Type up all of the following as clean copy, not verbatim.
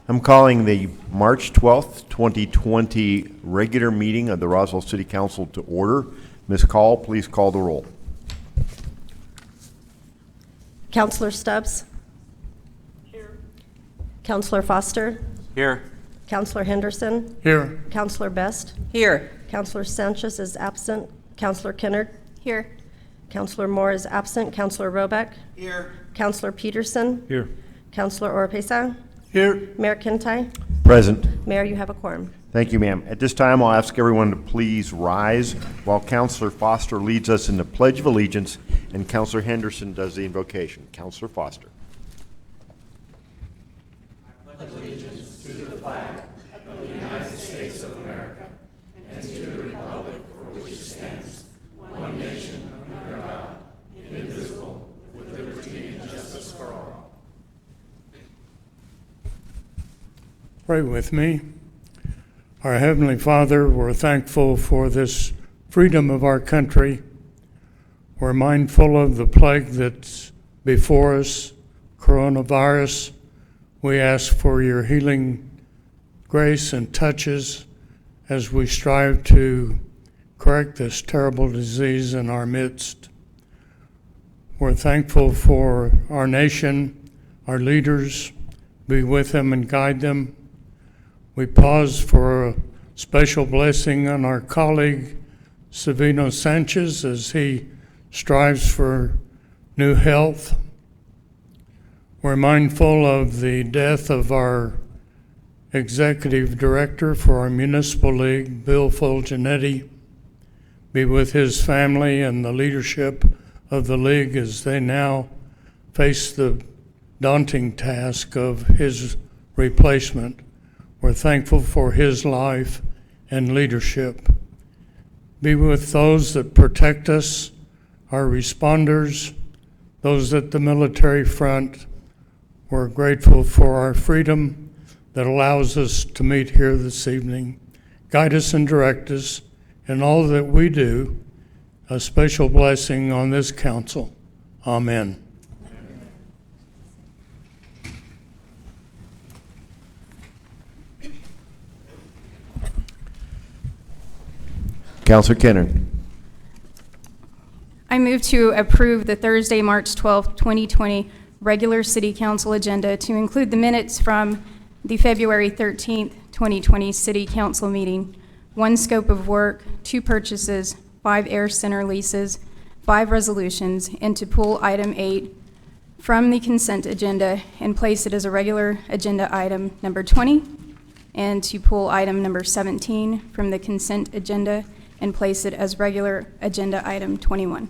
I'm calling the March 12th, 2020 regular meeting of the Roswell City Council to order. Ms. Call, please call the roll. Councilor Stubbs? Here. Councilor Foster? Here. Councilor Henderson? Here. Councilor Best? Here. Councilor Sanchez is absent. Councilor Kennard? Here. Councilor Moore is absent. Councilor Robeck? Here. Councilor Peterson? Here. Councilor Oropesa? Here. Mayor Kintai? Present. Mayor, you have a quorum. Thank you, ma'am. At this time, I'll ask everyone to please rise while Councilor Foster leads us in the Pledge of Allegiance and Councilor Henderson does the invocation. Councilor Foster. I pledge allegiance to the flag of the United States of America and to the republic for which it stands, one nation under God, indivisible, with liberty and justice for all. Pray with me. Our Heavenly Father, we're thankful for this freedom of our country. We're mindful of the plague that's before us, coronavirus. We ask for your healing grace and touches as we strive to correct this terrible disease in our midst. We're thankful for our nation, our leaders. Be with them and guide them. We pause for a special blessing on our colleague, Savino Sanchez, as he strives for new health. We're mindful of the death of our executive director for our municipal league, Bill Fulgenetti. Be with his family and the leadership of the league as they now face the daunting task of his replacement. We're thankful for his life and leadership. Be with those that protect us, our responders, those at the military front. We're grateful for our freedom that allows us to meet here this evening. Guide us and direct us in all that we do. A special blessing on this council. Amen. Councilor Kennard. I move to approve the Thursday, March 12th, 2020 regular City Council agenda to include the minutes from the February 13th, 2020 City Council meeting, 1 scope of work, 2 purchases, 5 air center leases, 5 resolutions, and to pull item 8 from the consent agenda and place it as a regular agenda item number 20, and to pull item number 17 from the consent agenda and place it as regular agenda item 21.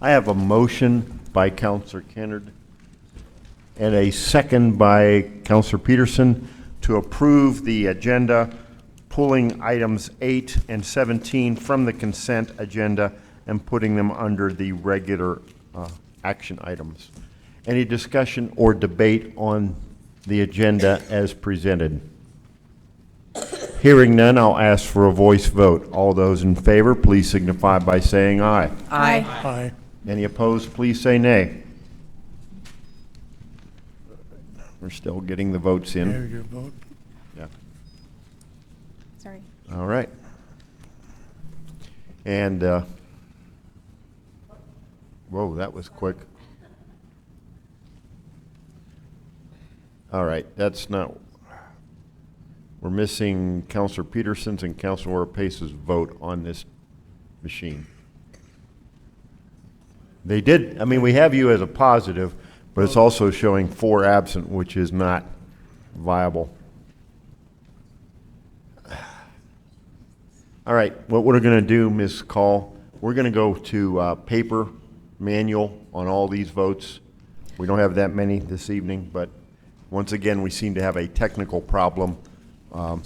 I have a motion by Councilor Kennard and a second by Councilor Peterson to approve the agenda, pulling items 8 and 17 from the consent agenda and putting them under the regular action items. Any discussion or debate on the agenda as presented? Hearing none, I'll ask for a voice vote. All those in favor, please signify by saying aye. Aye. Aye. Any opposed, please say nay. We're still getting the votes in. There your vote. Yeah. Sorry. All right. And, whoa, that was quick. All right, that's not, we're missing Councilor Peterson's and Councilor Orepesa's vote on this machine. They did, I mean, we have you as a positive, but it's also showing 4 absent, which is not viable. All right, what we're going to do, Ms. Call, we're going to go to paper manual on all these votes. We don't have that many this evening, but once again, we seem to have a technical problem. We'll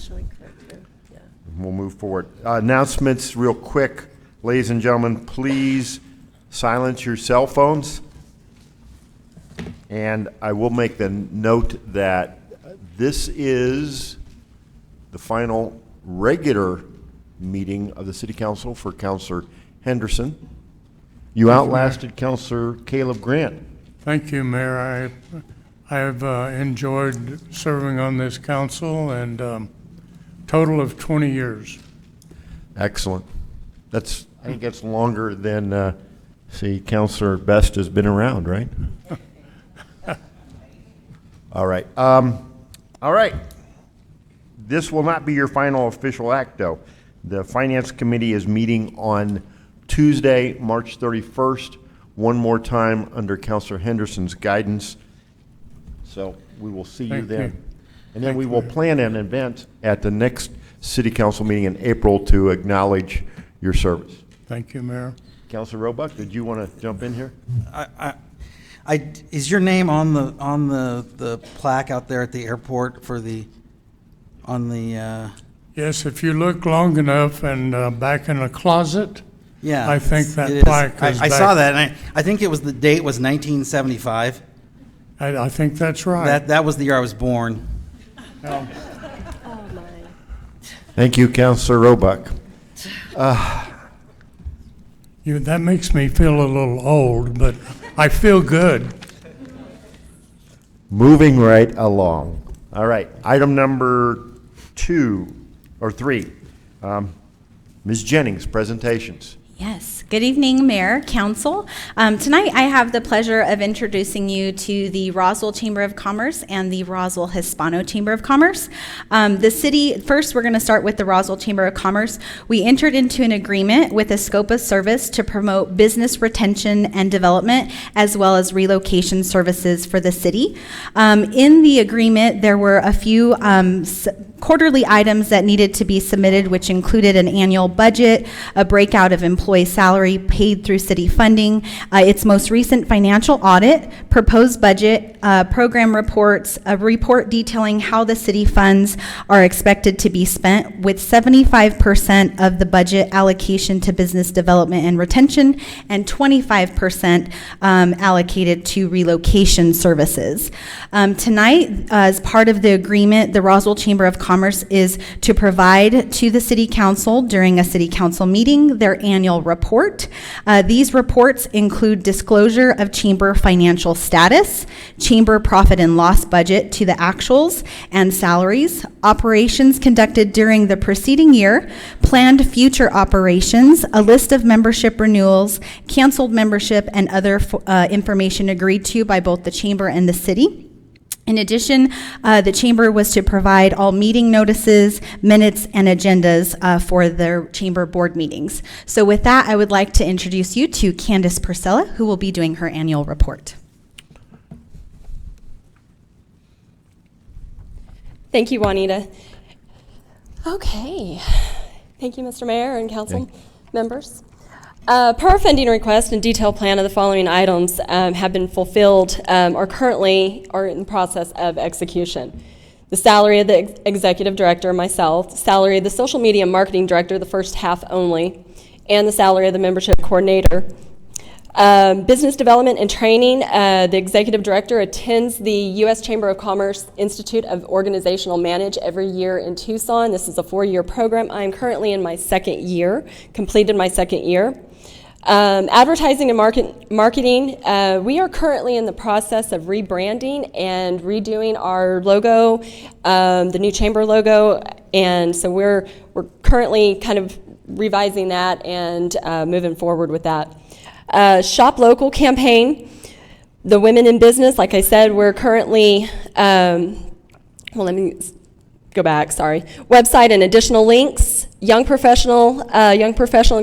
move forward. Announcements real quick. Ladies and gentlemen, please silence your cell phones. And I will make the note that this is the final regular meeting of the City Council for Councilor Henderson. You outlasted Councilor Caleb Grant. Thank you, Mayor. I I have enjoyed serving on this council, and total of 20 years. Excellent. I think that's longer than, Counselor Best has been around, right? All right. All right. This will not be your final official act, though. The Finance Committee is meeting on Tuesday, March 31st, one more time under Counselor Henderson's guidance. So we will see you Thank then. you. And then Thank we you, will Mayor. plan an event at the next City Council meeting in April to acknowledge your service. Thank you, Mayor. Counselor Roebuck, did you want to jump in here? Is your name on the plaque out there at the airport for the, on the, Yes, if you look long enough and back in a closet, yeah. I think that it is. plaque is I back. saw that, and I think it was, the date was 1975. I think that's right. That was the year I was born. Oh, my. Thank you, Counselor Roebuck. That makes me feel a little old, but I feel good. Moving right along. All right, item number 3. Ms. Jennings, presentations. Yes. Good evening, Mayor, Council. Tonight, I have the pleasure of introducing you to the Roswell Chamber of Commerce and the Roswell Hispano Chamber of Commerce. The city, first, we're going to start with the Roswell Chamber of Commerce. We entered into an agreement with a scope of service to promote business retention and development, as well as relocation services for the city. In the agreement, there were a few quarterly items that needed to be submitted, which included an annual budget, a breakout of employee salary paid through city funding, its most recent financial audit, proposed budget, program reports, a report detailing how the city funds are expected to be spent, with 75% of the budget allocation to business development and retention, and 25% allocated to relocation services. Tonight, as part of the agreement, the Roswell Chamber of Commerce is to provide to the City Council during a City Council meeting their annual report. These reports include disclosure of Chamber financial status, Chamber profit and loss budget to the actuals and salaries, operations conducted during the preceding year, planned future operations, a list of membership renewals, canceled membership, and other information agreed to by both the Chamber and the City. In addition, the Chamber was to provide all meeting notices, minutes, and agendas for their Chamber board meetings. So with that, I would like to introduce you to Candace Purcella, who will be doing her annual report. Thank you, Juanita. Okay. Thank you, Mr. Mayor and council members. Per our funding request and detailed plan of the following items have been fulfilled or currently are in the process of execution. The salary of the executive director, myself, salary of the social media marketing director, the first half only, and the salary of the membership coordinator. Business development and training, the executive director attends the U.S. Chamber of Commerce Institute of Organizational Management every year in Tucson. This is a 4-year program. I am currently in my second year, completed my second year. Advertising and marketing, we are currently in the process of rebranding and redoing our logo, the new chamber logo, and so we're currently kind of revising that and moving forward with that. Shop local campaign, the women in business, like I said, we're currently, let me go back, sorry. Website and additional links, young professional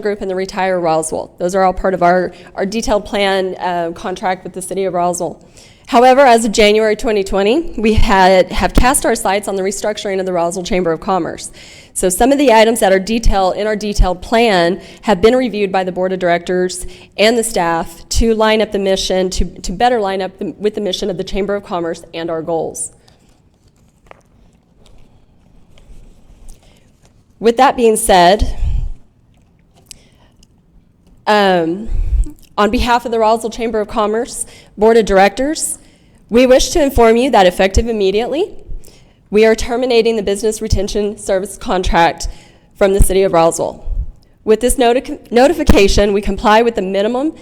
group, and the Retire Roswell. Those are all part of our detailed plan contract with the city of Roswell. However, as of January 2020, we have cast our sights on the restructuring of the Roswell Chamber of Commerce. So some of the items that are detailed in our detailed plan have been reviewed by the board of directors and the staff to line up the mission, to better line up with the mission of the Chamber of Commerce and our goals. With that being said, on behalf of the Roswell Chamber of Commerce Board of Directors, we wish to inform you that effective immediately, we are terminating the business retention service contract from the city of Roswell. With this notification, we comply with the minimum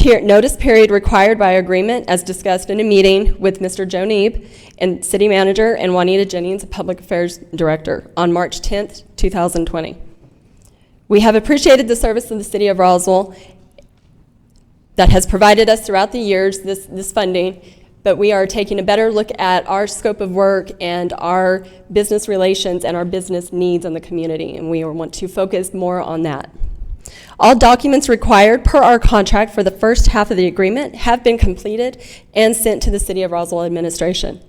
Notice period required by agreement as discussed in a meeting with Mr. Joe Neeb and City Manager and Juanita Jennings, Public Affairs Director, on March 10th, 2020. We have appreciated the service of the City of Roswell that has provided us throughout the years this funding, but we are taking a better look at our scope of work and our business relations and our business needs in the community, and we want to focus more on that. All documents required per our contract for the first half of the agreement have been completed and sent to the City of Roswell administration.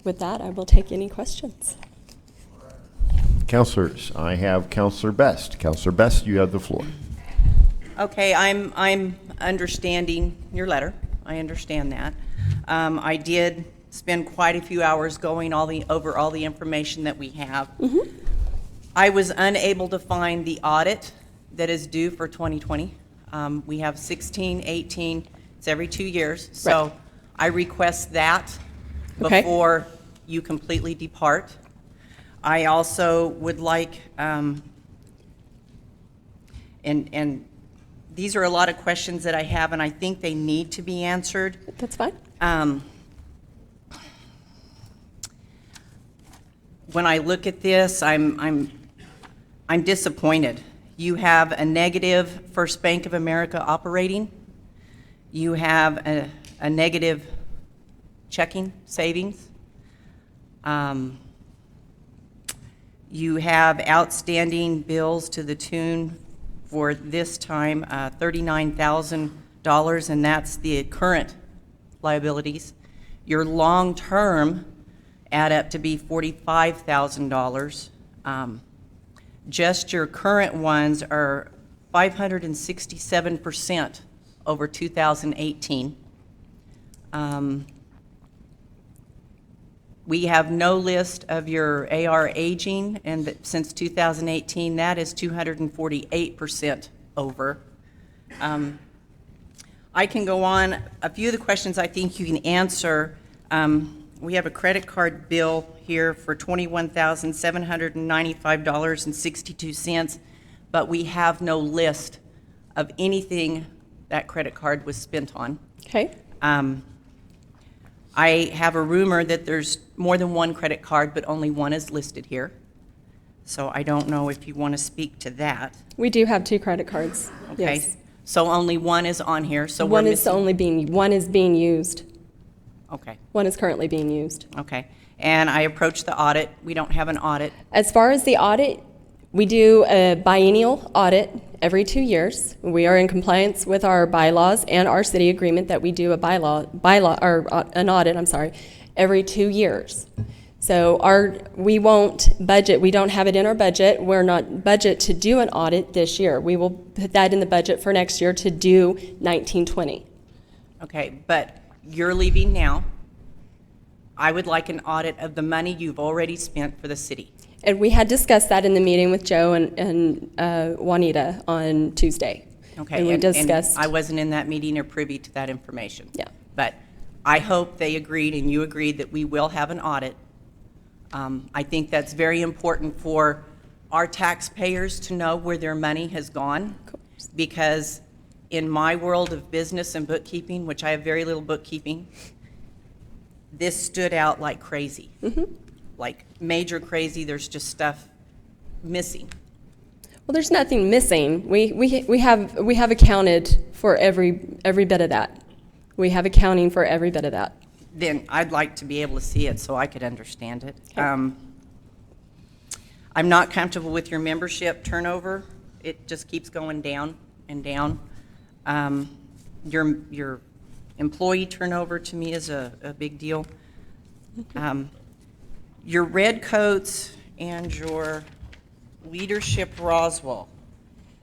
With that, I will take any questions. Councilors, I have Councilor Best. Councilor Best, you have the floor. Okay, I'm understanding your letter. I understand that. I did spend quite a few hours going over all the information that we have. I was unable to find the audit that is due for 2020. We have 16, 18, it's every 2 years. So Right. I request that Okay. before you completely depart. I also would like, and these are a lot of questions that I have, and I think they need to be answered. That's fine. When I look at this, I'm disappointed. You have a negative First Bank of America operating. You have a negative checking savings. You have outstanding bills to the tune for this time $39,000, and that's the current liabilities. Your long-term add up to be $45,000. Just your current ones are 567% over 2018. We have no list of your AR aging, and since 2018, that is 248% over. I can go on. A few of the questions I think you can answer. We have a credit card bill here for $21,795.62, but we have no list of anything that credit card was spent on. Okay. I have a rumor that there's more than one credit card, but only one is listed here. So I don't know if you want to speak to that. We do have 2 credit cards. Okay. Yes. So only one is on here. So One we're is missing. one is being used. Okay. One is currently being used. Okay. And I approached the audit. We don't have an audit. As far as the audit, we do a biennial audit every 2 years. We are in compliance with our bylaws and our city agreement that we do an audit, every 2 years. So we won't budget, we don't have it in our budget. We're not budget to do an audit this year. We will put that in the budget for next year to do 1920. Okay. But you're leaving now. I would like an audit of the money you've already spent for the city. And we had discussed that in the meeting with Joe and Juanita on Tuesday. Okay. And we discussed. I wasn't in that meeting or privy to that information. Yeah. But I hope they agreed and you agreed that we will have an audit. I think that's very important for our taxpayers to know where their money has gone. Of course. Because in my world of business and bookkeeping, which I have very little bookkeeping, this stood out like crazy. Like major crazy, there's just stuff missing. Well, there's nothing missing. We have accounted for every bit of that. We have accounting for every bit of that. Then I'd like to be able to see it so I could understand it. Okay. I'm not comfortable with your membership turnover. It just keeps going down and down. Your employee turnover to me is a big deal. Your red coats and your leadership Roswell.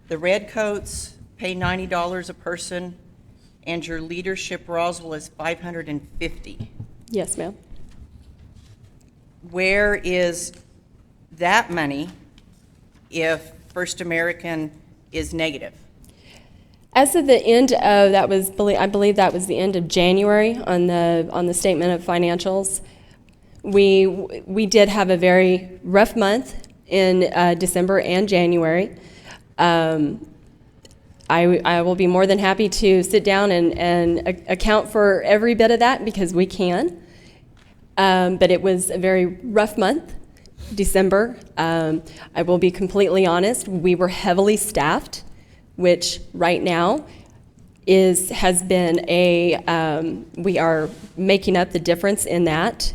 The red coats pay $90 a person, and your leadership Roswell is $550. Yes, ma'am. Where is that money if First American is negative? As of the end of I believe that was the end of January on the statement of financials. We did have a very rough month in December and January. I will be more than happy to sit down and account for every bit of that because we can. But it was a very rough month, December. I will be completely honest, we were heavily staffed, which right now has been we are making up the difference in that.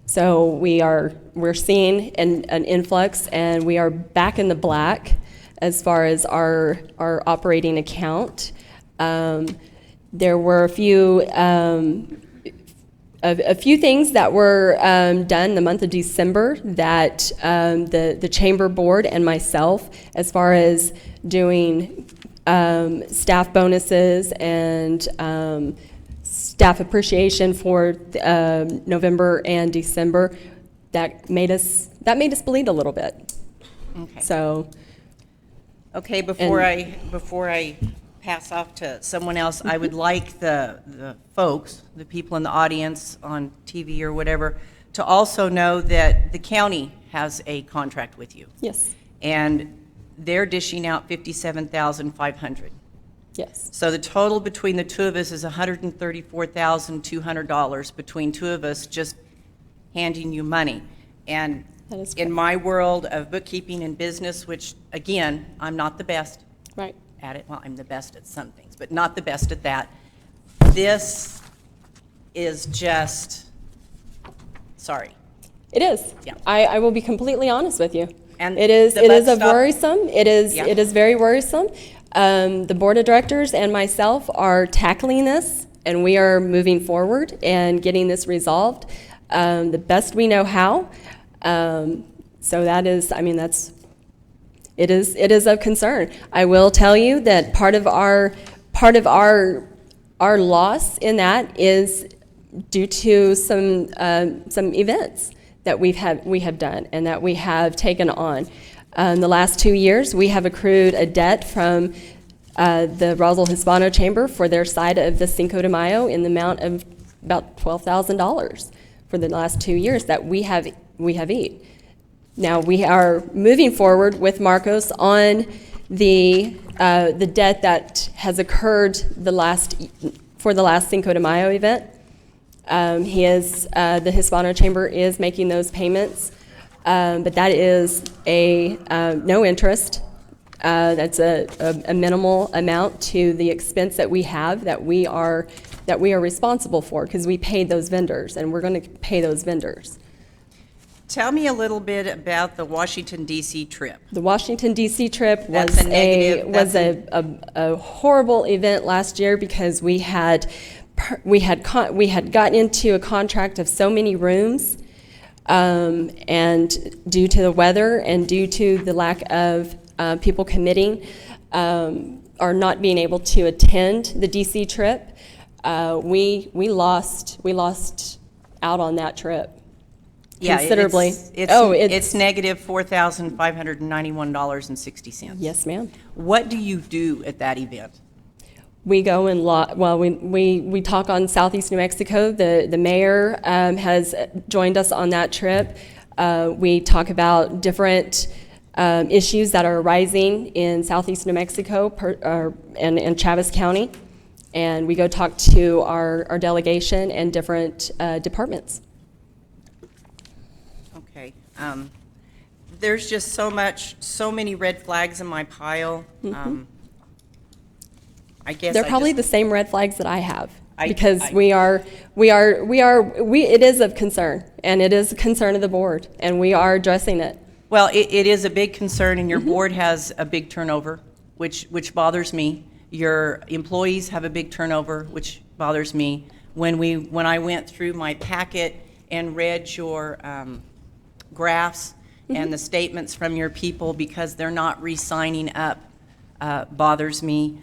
So we're seeing an influx, and we are back in the black as far as our operating account. There were a few things that were done the month of December that the chamber board and myself, as far as doing staff bonuses and staff appreciation for November and December, that made us bleed a little bit. Okay. So. Okay, before I pass off to someone else, I would like the folks, the people in the audience on TV or whatever, to also know that the county has a contract with you. Yes. And they're dishing out $57,500. Yes. So the total between the two of us is $134,200 between two of us just handing you money. And That is in correct. my world of bookkeeping and business, which, again, I'm not the best Right. at it. Well, I'm the best at some things, but not the best at that. This is just, sorry. It is. Yeah. I will be completely honest with you. And it is the a buck stop- worrisome. It is Yeah. it is very worrisome. The board of directors and myself are tackling this, and we are moving forward and getting this resolved the best we know how. So that is, I mean, it is of concern. I will tell you that part of our loss in that is due to some events that we have done and that we have taken on. The last 2 years, we have accrued a debt from the Roswell Hispano Chamber for their side of the Cinco de Mayo in the amount of about $12,000 for the last 2 years that we have eaten. Now we are moving forward with Marcos on the debt that has occurred for the last Cinco de Mayo event. The Hispano Chamber is making those payments, but that is no interest. That's a minimal amount to the expense that we have that we are responsible for because we paid those vendors and we're going to pay those vendors. Tell me a little bit about the Washington, D.C. trip. The Washington, D.C. trip That's was a negative- a horrible event last year because we had gotten into a contract of so many rooms, and due to the weather and due to the lack of people committing or not being able to attend the D.C. trip, we lost out on that trip. Yeah, Considerably. It's negative $4,591.60. Yes, ma'am. What do you do at that event? We go and we talk on Southeast New Mexico. The mayor has joined us on that trip. We talk about different issues that are arising in Southeast New Mexico and Chaves County, and we go talk to our delegation and different departments. Okay. There's just so many red flags in my pile. I guess They're I probably just- the same red flags that I have I- because I- it is of concern, and it is a concern of the board, and we are addressing it. Well, it is a big concern, and your board has a big turnover, which bothers me. Your employees have a big turnover, which bothers me. When I went through my packet and read your graphs and the statements from your people because they're not re-signing up, bothers me.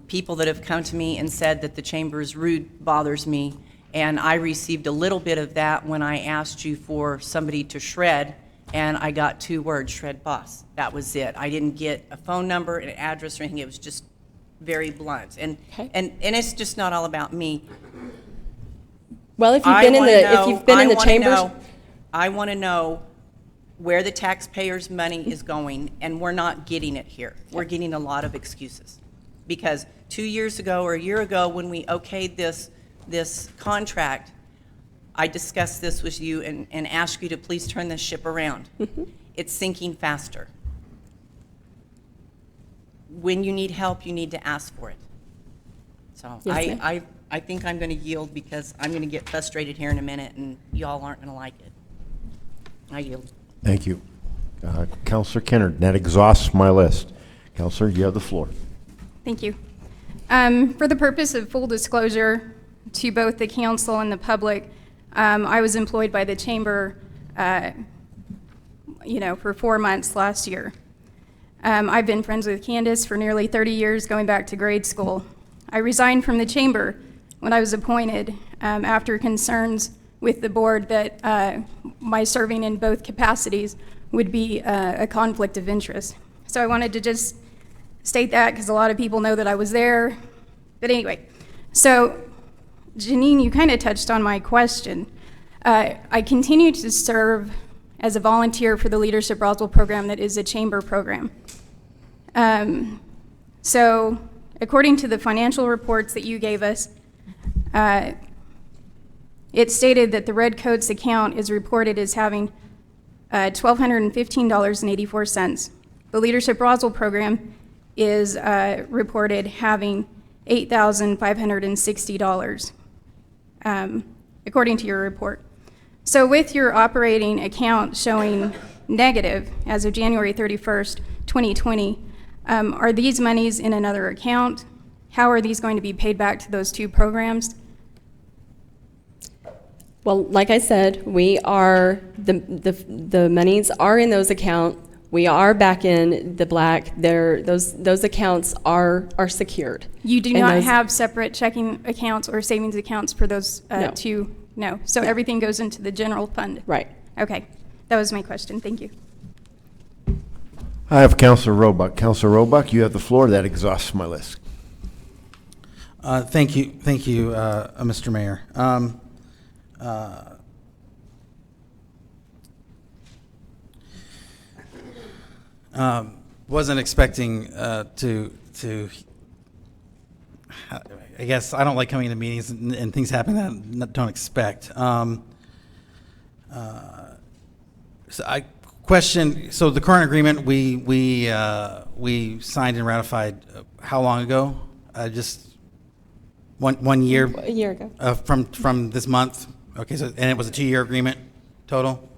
People that have come to me and said that the chamber is rude bothers me, and I received a little bit of that when I asked you for somebody to shred, and I got 2 words, shred boss. That was it. I didn't get a phone number, an address, or anything. It was just very blunt, and Okay. and it's just not all about me. Well, if I you've been in wanna the know- if you've been I in the wanna chambers, know- I want to know where the taxpayers' money is going, and we're not getting it here. We're getting a lot of excuses. Because 2 years ago or a year ago, when we okayed this contract, I discussed this with you and asked you to please turn this ship around. It's sinking faster. When you need help, you need to ask for it. So Yes, ma'am. I think I'm going to yield because I'm going to get frustrated here in a minute, and y'all aren't going to like it. I yield. Thank you. Counselor Kennard, that exhausts my list. Counselor, you have the floor. Thank you. For the purpose of full disclosure to both the council and the public, I was employed by the chamber, for 4 months last year. I've been friends with Candace for nearly 30 years, going back to grade school. I resigned from the chamber when I was appointed after concerns with the board that my serving in both capacities would be a conflict of interest. So I wanted to just state that because a lot of people know that I was there. But anyway, so Janine, you kind of touched on my question. I continue to serve as a volunteer for the Leadership Roswell program that is a chamber program. So according to the financial reports that you gave us, it stated that the Redcoats account is reported as having $1,215.84. The Leadership Roswell program is reported having $8,560, according to your report. So with your operating account showing negative as of January 31st, 2020, are these monies in another account? How are these going to be paid back to those two programs? Well, like I said, we are, the monies are in those accounts. We are back in the black. Those accounts are secured. You do And not those- have separate checking accounts or savings accounts for those No. two? No. So everything goes into the general fund? Right. Okay. That was my question. Thank you. I have Counselor Roebuck. Counselor Roebuck, you have the floor. That exhausts my list. Thank you, Mr. Mayor. Wasn't expecting to. I guess I don't like coming to meetings and things happen that I don't expect. So I question. So the current agreement we signed and ratified how long ago? Just one year. A year ago. From this month. Okay. So and it was a 2-year agreement total.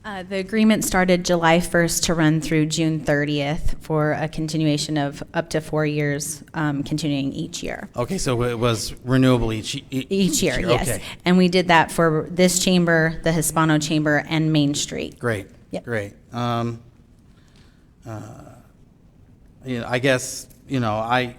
The agreement started July 1st to run through June 30th for a continuation of up to 4 years, continuing each year. Okay, so it was renewable each Each year, yes. Okay, And we did that for this chamber, the Hispano Chamber, and Main Street. great, Yep. great. I guess you guys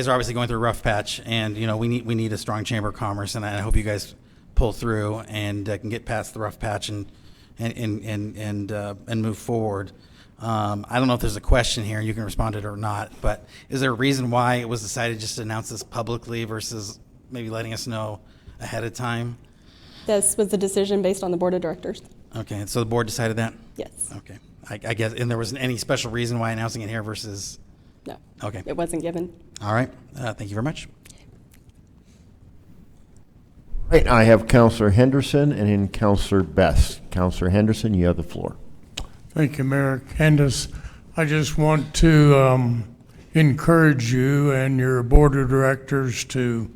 are obviously going through a rough patch, and we need a strong chamber of commerce, and I hope you guys pull through and can get past the rough patch and move forward. I don't know if there's a question here, and you can respond to it or not, but is there a reason why it was decided just to announce this publicly versus maybe letting us know ahead of time? This was a decision based on the board of directors. Okay, and so the board decided that? Yes. Okay. I guess, and there wasn't any special reason why announcing it here versus, No. okay. It wasn't given. All right, thank you very much. Right, I have Counselor Henderson and then Counselor Best. Counselor Henderson, you have the floor. Thank you, Mayor Candace. I just want to encourage you and your board of directors to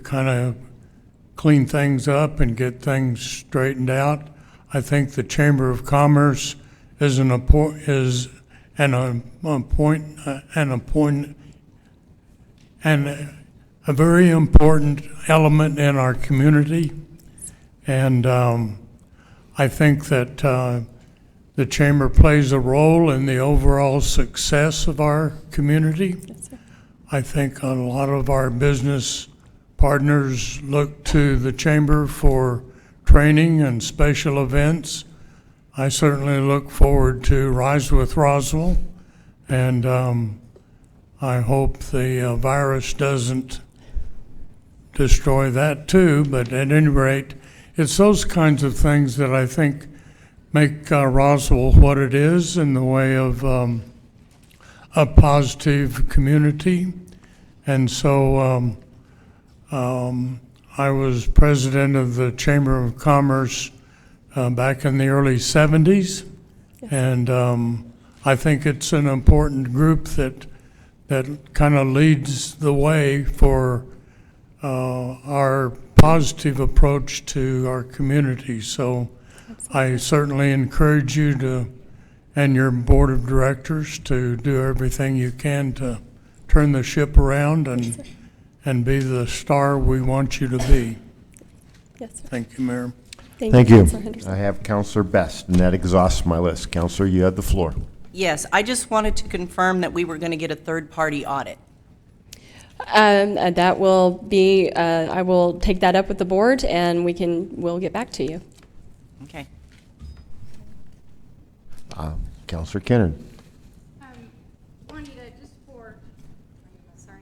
kind of clean things up and get things straightened out. I think the Chamber of Commerce is a very important element in our community, and I think that the chamber plays a role in the overall success of our community. Yes, sir. I think a lot of our business partners look to the chamber for training and special events. I certainly look forward to Rise with Roswell, and I hope the virus doesn't destroy that too, but at any rate, it's those kinds of things that I think make Roswell what it is in the way of a positive community. And so I was president of the Chamber of Commerce back in the early 70s. And I think it's an important group that kind of leads the way for our positive approach to our community. So I certainly encourage you to, and your board of directors, to do everything you can to turn the ship around and be the star we want you to be. Yes, sir. Thank you, Mayor. Thank you. Councilor Henderson. I have Counselor Best, and that exhausts my list. Counselor, you have the floor. Yes, I just wanted to confirm that we were going to get a third-party audit. That will be, I will take that up with the board, and we'll get back to you. Okay. Counselor Kennard. Juanita, just for, sorry.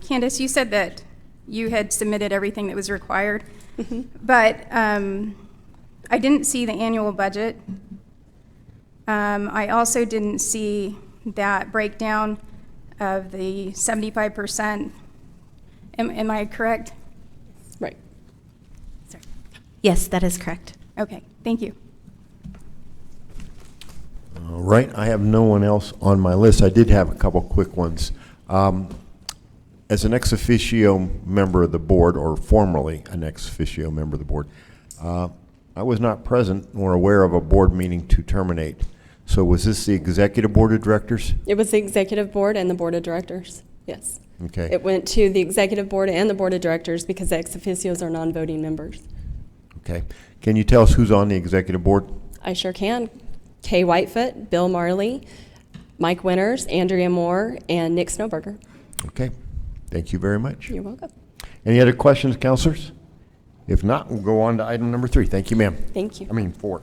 Candace, you said that you had submitted everything that was required, but I didn't see the annual budget. I also didn't see that breakdown of the 75%. Am I correct? Right. Sorry. Yes, that is correct. Okay, thank you. All right, I have no one else on my list. I did have a couple quick ones. As an ex officio member of the board, or formerly an ex officio member of the board, I was not present nor aware of a board meeting to terminate. So was this the executive board of directors? It was the executive board and the board of directors, yes. Okay. It went to the executive board and the board of directors because the ex officios are non-voting members. Okay. Can you tell us who's on the executive board? I sure can. Kay Whitefoot, Bill Marley, Mike Winters, Andrea Moore, and Nick Snowberger. Okay. Thank you very much. You're welcome. Any other questions, counselors? If not, we'll go on to item number 3. Thank you, ma'am. Thank you. 4.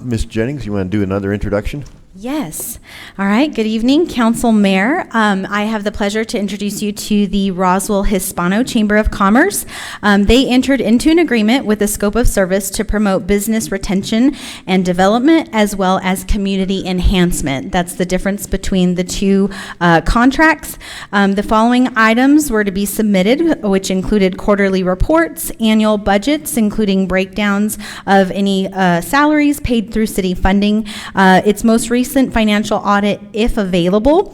Ms. Jennings, you want to do another introduction? Yes. All right. Good evening, Council Mayor. I have the pleasure to introduce you to the Roswell Hispano Chamber of Commerce. They entered into an agreement with the scope of service to promote business retention and development as well as community enhancement. That's the difference between the two contracts. The following items were to be submitted, which included quarterly reports, annual budgets, including breakdowns of any salaries paid through city funding, its most recent financial audit, if available,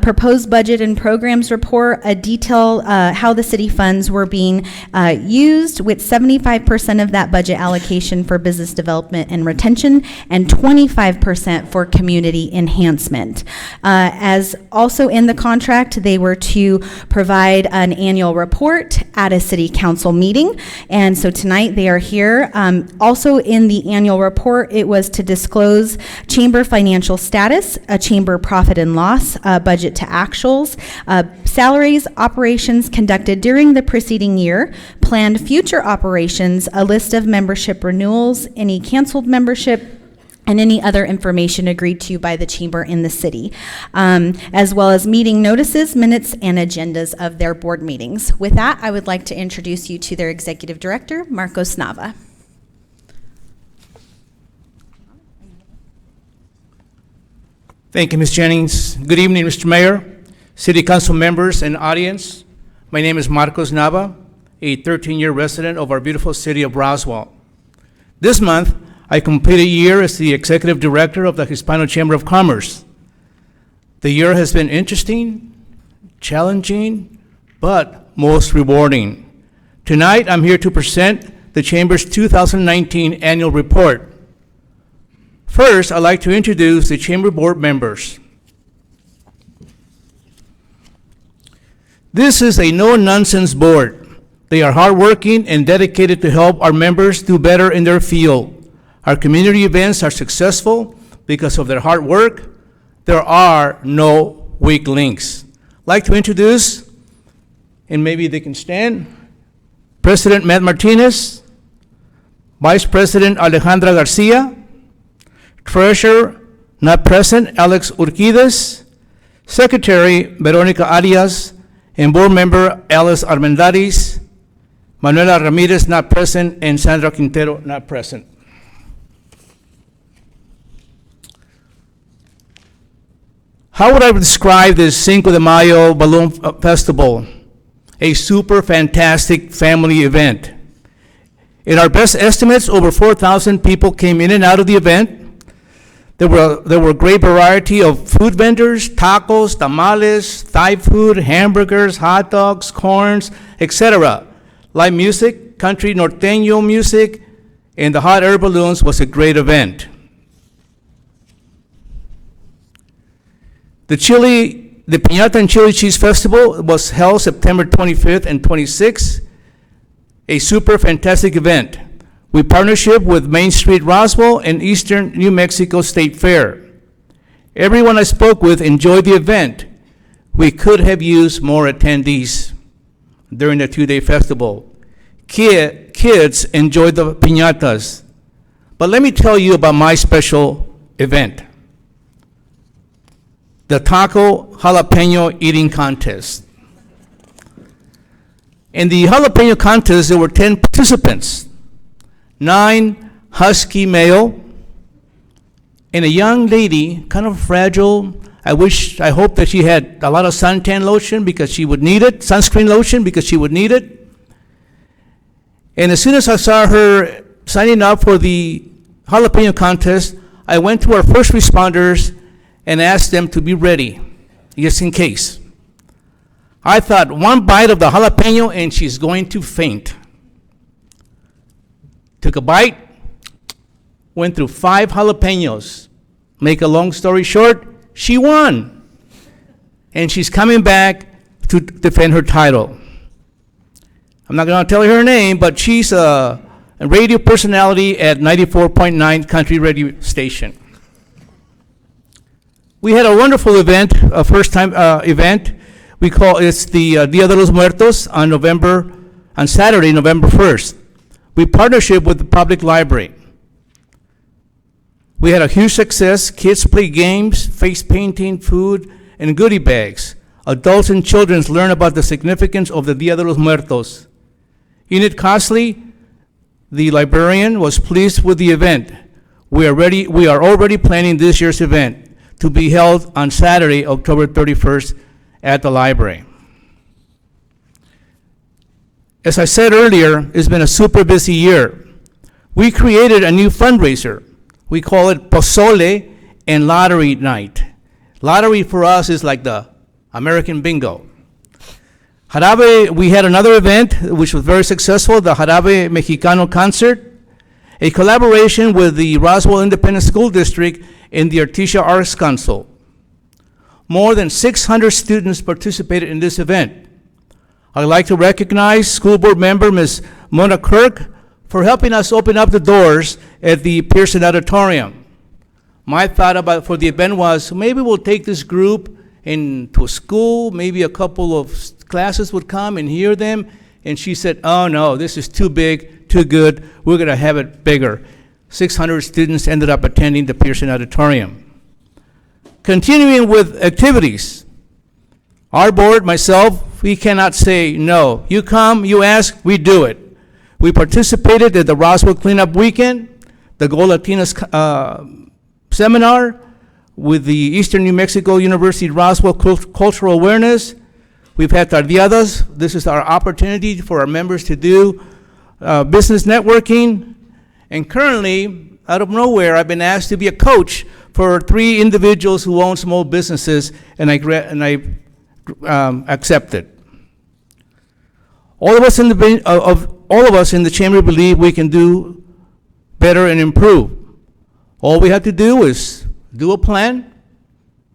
proposed budget and programs report, a detail how the city funds were being used, with 75% of that budget allocation for business development and retention and 25% for community enhancement. As also in the contract, they were to provide an annual report at a city council meeting, and so tonight they are here. Also in the annual report, it was to disclose chamber financial status, a chamber profit and loss, budget to actuals, salaries, operations conducted during the preceding year, planned future operations, a list of membership renewals, any canceled membership, and any other information agreed to by the chamber in the city, as well as meeting notices, minutes, and agendas of their board meetings. With that, I would like to introduce you to their executive director, Marcos Nava. Thank you, Ms. Jennings. Good evening, Mr. Mayor, City Council members, and audience. My name is Marcos Nava, a 13-year resident of our beautiful city of Roswell. This month, I complete a year as the Executive Director of the Hispano Chamber of Commerce. The year has been interesting, challenging, but most rewarding. Tonight, I'm here to present the Chamber's 2019 Annual Report. First, I'd like to introduce the Chamber Board members. This is a no-nonsense board. They are hardworking and dedicated to help our members do better in their field. Our community events are successful because of their hard work. There are no weak links. I'd like to introduce, and maybe they can stand, President Matt Martinez, Vice President Alejandra Garcia, Treasurer, not present, Alex Urquides, Secretary Veronica Arias, and Board Member Alice Armendariz, Manuela Ramirez not present, and Sandra Quintero not present. How would I describe this Cinco de Mayo Balloon Festival? A super fantastic family event. In our best estimates, over 4,000 people came in and out of the event. There were a great variety of food vendors, tacos, tamales, Thai food, hamburgers, hot dogs, corns, etc. Live music, country norteño music, and the hot air balloons was a great event. The Piñata and Chili Cheese Festival was held September 25th and 26th, a super fantastic event. We partnership with Main Street Roswell and Eastern New Mexico State Fair. Everyone I spoke with enjoyed the event. We could have used more attendees during the two-day festival. Kids enjoyed the piñatas. But let me tell you about my special event. The taco jalapeno eating contest. In the jalapeno contest, there were 10 participants. 9 husky male, and a young lady, kind of fragile. I hope that she had a lot of suntan lotion because she would need it, sunscreen lotion because she would need it. And as soon as I saw her signing up for the jalapeno contest, I went to our first responders and asked them to be ready, just in case. I thought one bite of the jalapeno and she's going to faint. Took a bite, went through 5 jalapenos. Make a long story short, she won. And she's coming back to defend her title. I'm not going to tell you her name, but she's a radio personality at 94.9 Country Radio Station. We had a wonderful event, a first-time event. It's the Dia de los Muertos on Saturday, November 1st. We partnership with the public library. We had a huge success. Kids play games, face painting, food, and goodie bags. Adults and children learn about the significance of the Dia de los Muertos. Enid Cosley, the librarian, was pleased with the event. We are already planning this year's event to be held on Saturday, October 31st at the library. As I said earlier, it's been a super busy year. We created a new fundraiser. We call it Pozole and Lottery Night. Lottery for us is like the American bingo. Jarabe, we had another event which was very successful, the Jarabe Mexicano Concert, a collaboration with the Roswell Independent School District and the Artesia Arts Council. More than 600 students participated in this event. I'd like to recognize School Board Member Ms. Mona Kirk for helping us open up the doors at the Pearson Auditorium. My thought for the event was maybe we'll take this group into a school, maybe a couple of classes would come and hear them, and she said, oh no, this is too big, too good, we're gonna have it bigger. 600 students ended up attending the Pearson Auditorium. Continuing with activities, our board, myself, we cannot say no. You come, you ask, we do it. We participated at the Roswell Cleanup Weekend, the Go Latinas seminar with the Eastern New Mexico University Roswell Cultural Awareness. We've had tardeadas. This is our opportunity for our members to do business networking. And currently, out of nowhere, I've been asked to be a coach for 3 individuals who own small businesses, and I accepted. All of us in the chamber believe we can do better and improve. All we have to do is do a plan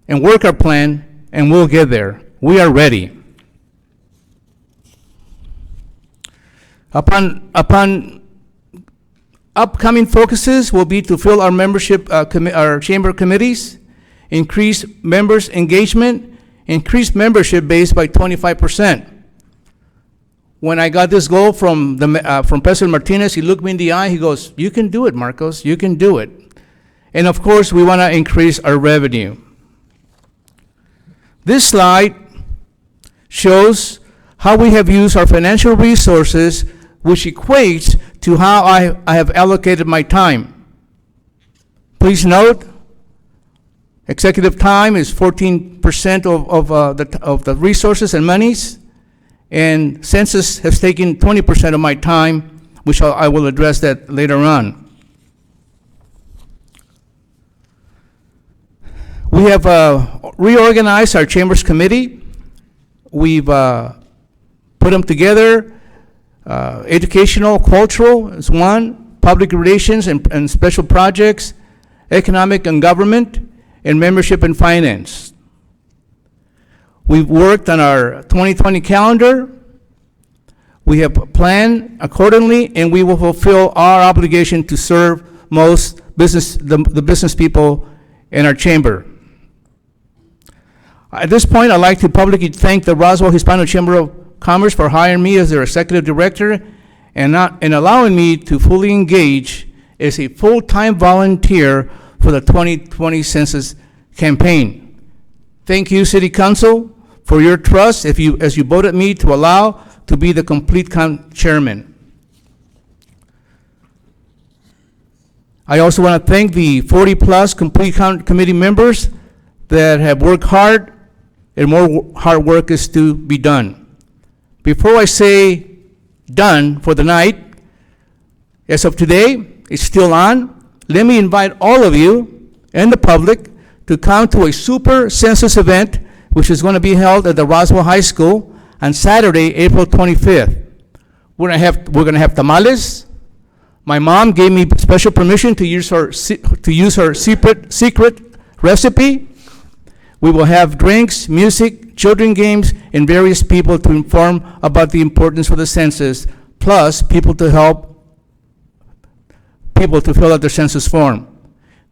and work our plan, and we'll get there. We are ready. Upon upcoming focuses will be to fill our membership, our chamber committees, increase members' engagement, increase membership base by 25%. When I got this goal from President Martinez, he looked me in the eye, he goes, you can do it, Marcos, you can do it. And of course, we want to increase our revenue. This slide shows how we have used our financial resources, which equates to how I have allocated my time. Please note, executive time is 14% of the resources and monies, and census has taken 20% of my time, which I will address that later on. We have reorganized our Chambers Committee. We've put them together. Educational, cultural is one, public relations and special projects, economic and government, and membership and finance. We've worked on our 2020 calendar. We have planned accordingly, and we will fulfill our obligation to serve the business people in our chamber. At this point, I'd like to publicly thank the Roswell Hispano Chamber of Commerce for hiring me as their executive director and allowing me to fully engage as a full-time volunteer for the 2020 census campaign. Thank you, City Council, for your trust as you voted me to allow to be the complete chairman. I also want to thank the 40-plus complete committee members that have worked hard, and more hard work is to be done. Before I say done for the night, as of today, it's still on. Let me invite all of you and the public to come to a super census event, which is going to be held at the Roswell High School on Saturday, April 25th. We're going to have tamales. My mom gave me special permission to use her secret recipe. We will have drinks, music, children games, and various people to inform about the importance of the census, plus people to fill out their census form.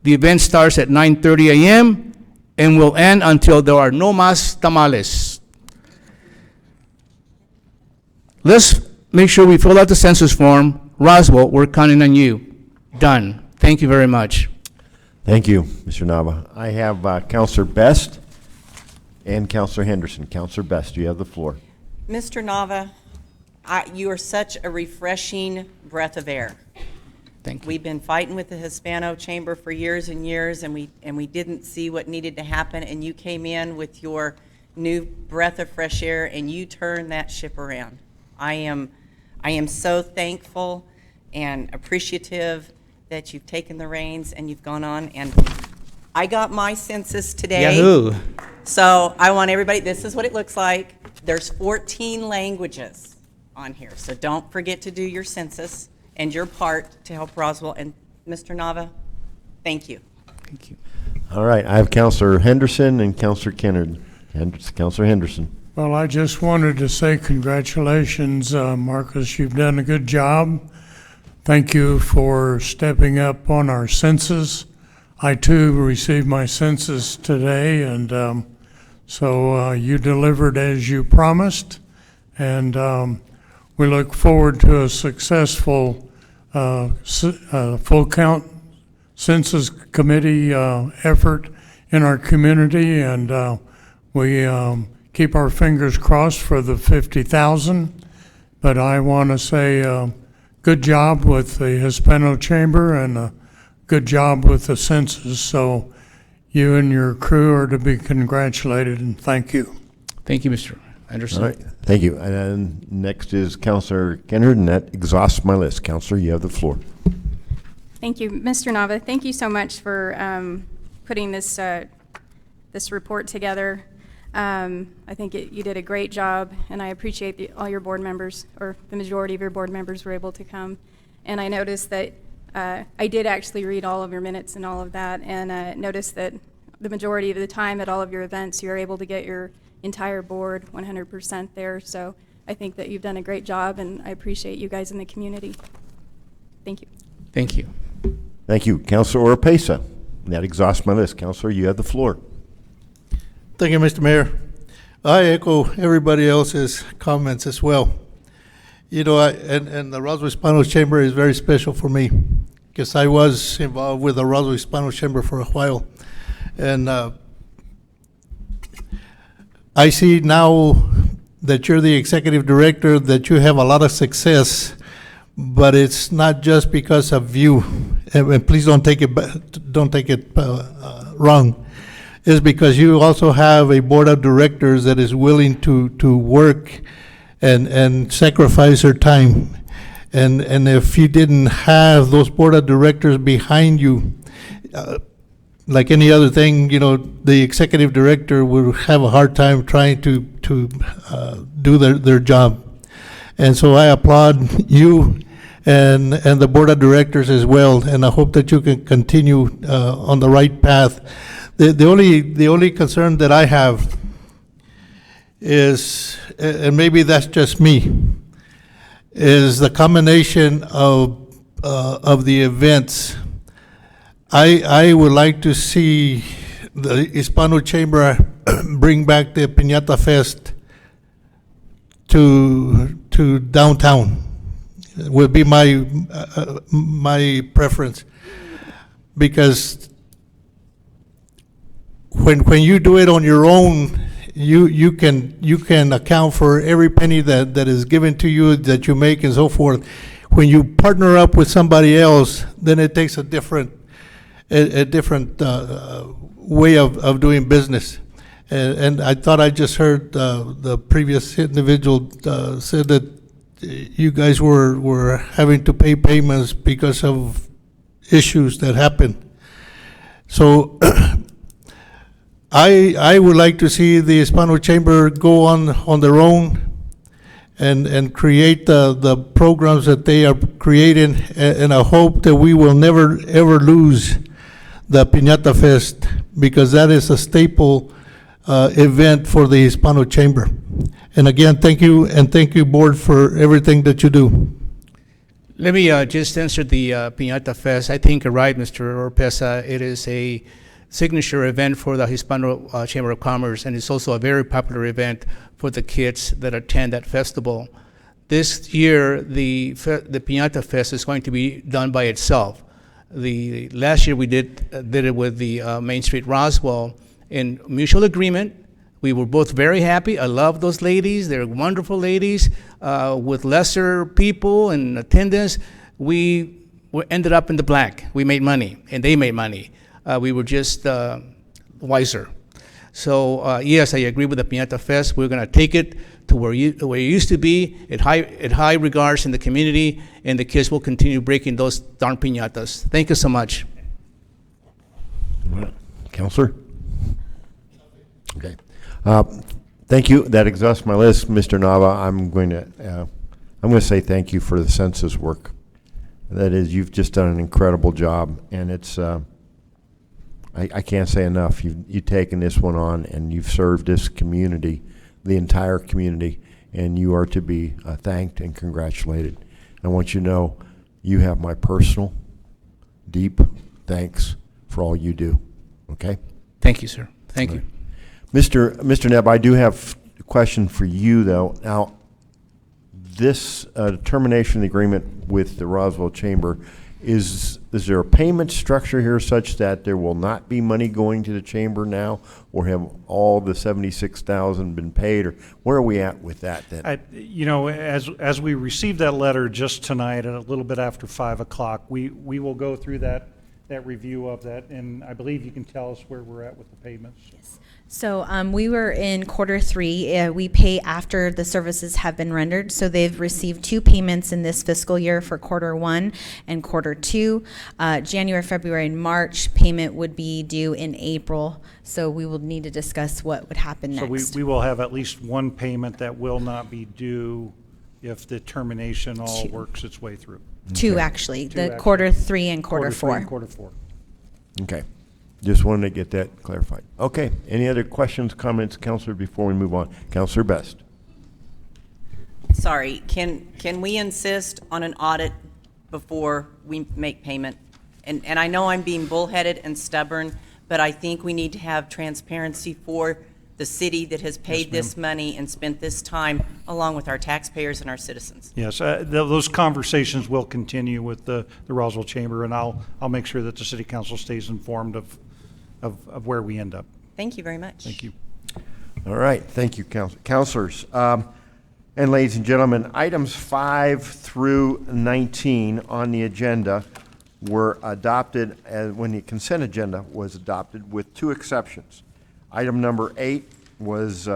The event starts at 9:30 a.m. and will end until there are no más tamales. Let's make sure we fill out the census form. Roswell, we're counting on you. Done. Thank you very much. Thank you, Mr. Nava. I have Counselor Best and Counselor Henderson. Counselor Best, you have the floor. Mr. Nava, you are such a refreshing breath of air. Thank you. We've been fighting with the Hispano Chamber for years and years, and we didn't see what needed to happen, and you came in with your new breath of fresh air, and you turned that ship around. I am so thankful and appreciative that you've taken the reins and you've gone on, and I got my census today. Yahoo! So I want everybody, this is what it looks like. There's 14 languages on here, so don't forget to do your census and your part to help Roswell. And Mr. Nava, thank you. Thank you. All right, I have Counselor Henderson and Counselor Kennard. Counselor Henderson. Well, I just wanted to say congratulations, Marcus. You've done a good job. Thank you for stepping up on our census. I too received my census today, and so you delivered as you promised, and we look forward to a successful full count census committee effort in our community, and we keep our fingers crossed for the 50,000. But I want to say good job with the Hispano Chamber and a good job with the census. So you and your crew are to be congratulated, and thank you. Thank you, Mr. Anderson. All right, thank you. And next is Counselor Kennard, and that exhausts my list. Counselor, you have the floor. Thank you, Mr. Nava. Thank you so much for putting this report together. I think you did a great job, and I appreciate all your board members, or the majority of your board members were able to come. And I noticed that I did actually read all of your minutes and all of that, and noticed that the majority of the time at all of your events, you're able to get your entire board 100% there. So I think that you've done a great job, and I appreciate you guys in the community. Thank you. Thank you. Thank you. Counselor Oropesa. And that exhausts my list. Counselor, you have the floor. Thank you, Mr. Mayor. I echo everybody else's comments as well. You know, and the Roswell Hispano Chamber is very special for me because I was involved with the Roswell Hispano Chamber for a while. And I see now that you're the executive director, that you have a lot of success, but it's not just because of you. And please don't take it wrong. It's because you also have a board of directors that is willing to work and sacrifice their time. And if you didn't have those board of directors behind you, like any other thing, the executive director will have a hard time trying to do their job. And so I applaud you and the board of directors as well, and I hope that you can continue on the right path. The only concern that I have is, and maybe that's just me, is the combination of the events. I would like to see the Hispano Chamber bring back the Piñata Fest to downtown. Would be my preference, because when you do it on your own, you can account for every penny that is given to you, that you make, and so forth. When you partner up with somebody else, then it takes a different way of doing business. And I thought I just heard the previous individual said that you guys were having to pay payments because of issues that happened. So I would like to see the Hispano Chamber go on their own and create the programs that they are creating, and I hope that we will never ever lose the Piñata Fest, because that is a staple event for the Hispano Chamber. And again, thank you, and thank you, board, for everything that you do. Let me just answer the Piñata Fest. I think you're right, Mr. Oropesa. It is a signature event for the Hispano Chamber of Commerce, and it's also a very popular event for the kids that attend that festival. This year, the Piñata Fest is going to be done by itself. The last year we did it with the Main Street Roswell in mutual agreement. We were both very happy. I love those ladies. They're wonderful ladies. With lesser people and attendance, we ended up in the black. We made money, and they made money. We were just wiser. So yes, I agree with the Piñata Fest. We're going to take it to where it used to be, at high regards in the community, and the kids will continue breaking those darn piñatas. Thank you so much. Counselor? Okay. Thank you. That exhausts my list, Mr. Nava. I'm going to say thank you for the census work. That is, you've just done an incredible job, and it's I can't say enough. You've taken this one on, and you've served this community, the entire community, and you are to be thanked and congratulated. I want you to know you have my personal, deep thanks for all you do. Okay? Thank you, sir. Thank you. Mr. Nebb, I do have a question for you, though. Now, this termination of the agreement with the Roswell Chamber, is there a payment structure here such that there will not be money going to the chamber now, or have all the $76,000 been paid, or where are we at with that then? As we received that letter just tonight at a little bit after 5 o'clock, we will go through that review of that, and I believe you can tell us where we're at with the payments. Yes. So we were in Q3. We pay after the services have been rendered. So they've received 2 payments in this fiscal year for Q1 and Q2. January, February, and March payment would be due in April. So we will need to discuss what would happen next. So we will have at least one payment that will not be due if the termination all works its way through. 2 actually, the actually. Q3 and Q3 Q4. and Q4. Okay. Just wanted to get that clarified. Okay. Any other questions, comments, Counselor, before we move on? Counselor Best. Sorry, can we insist on an audit before we make payment? And I know I'm being bullheaded and stubborn, but I think we need to have transparency for the city that has paid this money and spent this time, along with our taxpayers and our citizens. Yes, those conversations will continue with the Roswell Chamber, and I'll make sure that the City Council stays informed of where we end up. Thank you very much. Thank you. All right, thank you, counselors. And ladies and gentlemen, items 5 through 19 on the agenda were adopted when the consent agenda was adopted, with 2 exceptions. Item number 8 was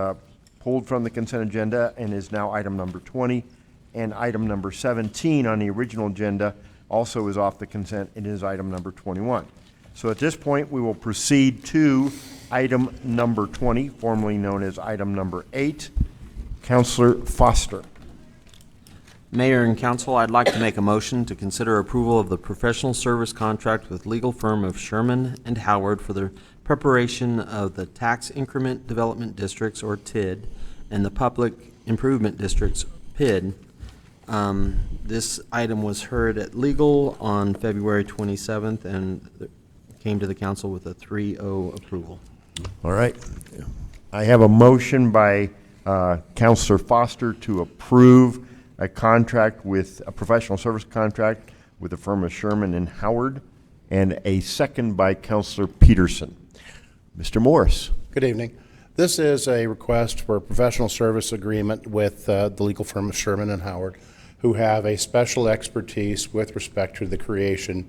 pulled from the consent agenda and is now item number 20, and item number 17 on the original agenda also is off the consent and is item number 21. So at this point, we will proceed to item number 20, formerly known as item number 8. Councilor Foster. Mayor and council, I'd like to make a motion to consider approval of the professional service contract with legal firm of Sherman and Howard for the preparation of the Tax Increment Development Districts, or TID, and the Public Improvement Districts, PID. This item was heard at legal on February 27th and came to the council with a 3-0 approval. All right. I have a motion by Councilor Foster to approve a contract with a professional service contract with the firm of Sherman and Howard, and a second by Councilor Peterson. Mr. Morris. Good evening. This is a request for a professional service agreement with the legal firm of Sherman and Howard, who have a special expertise with respect to the creation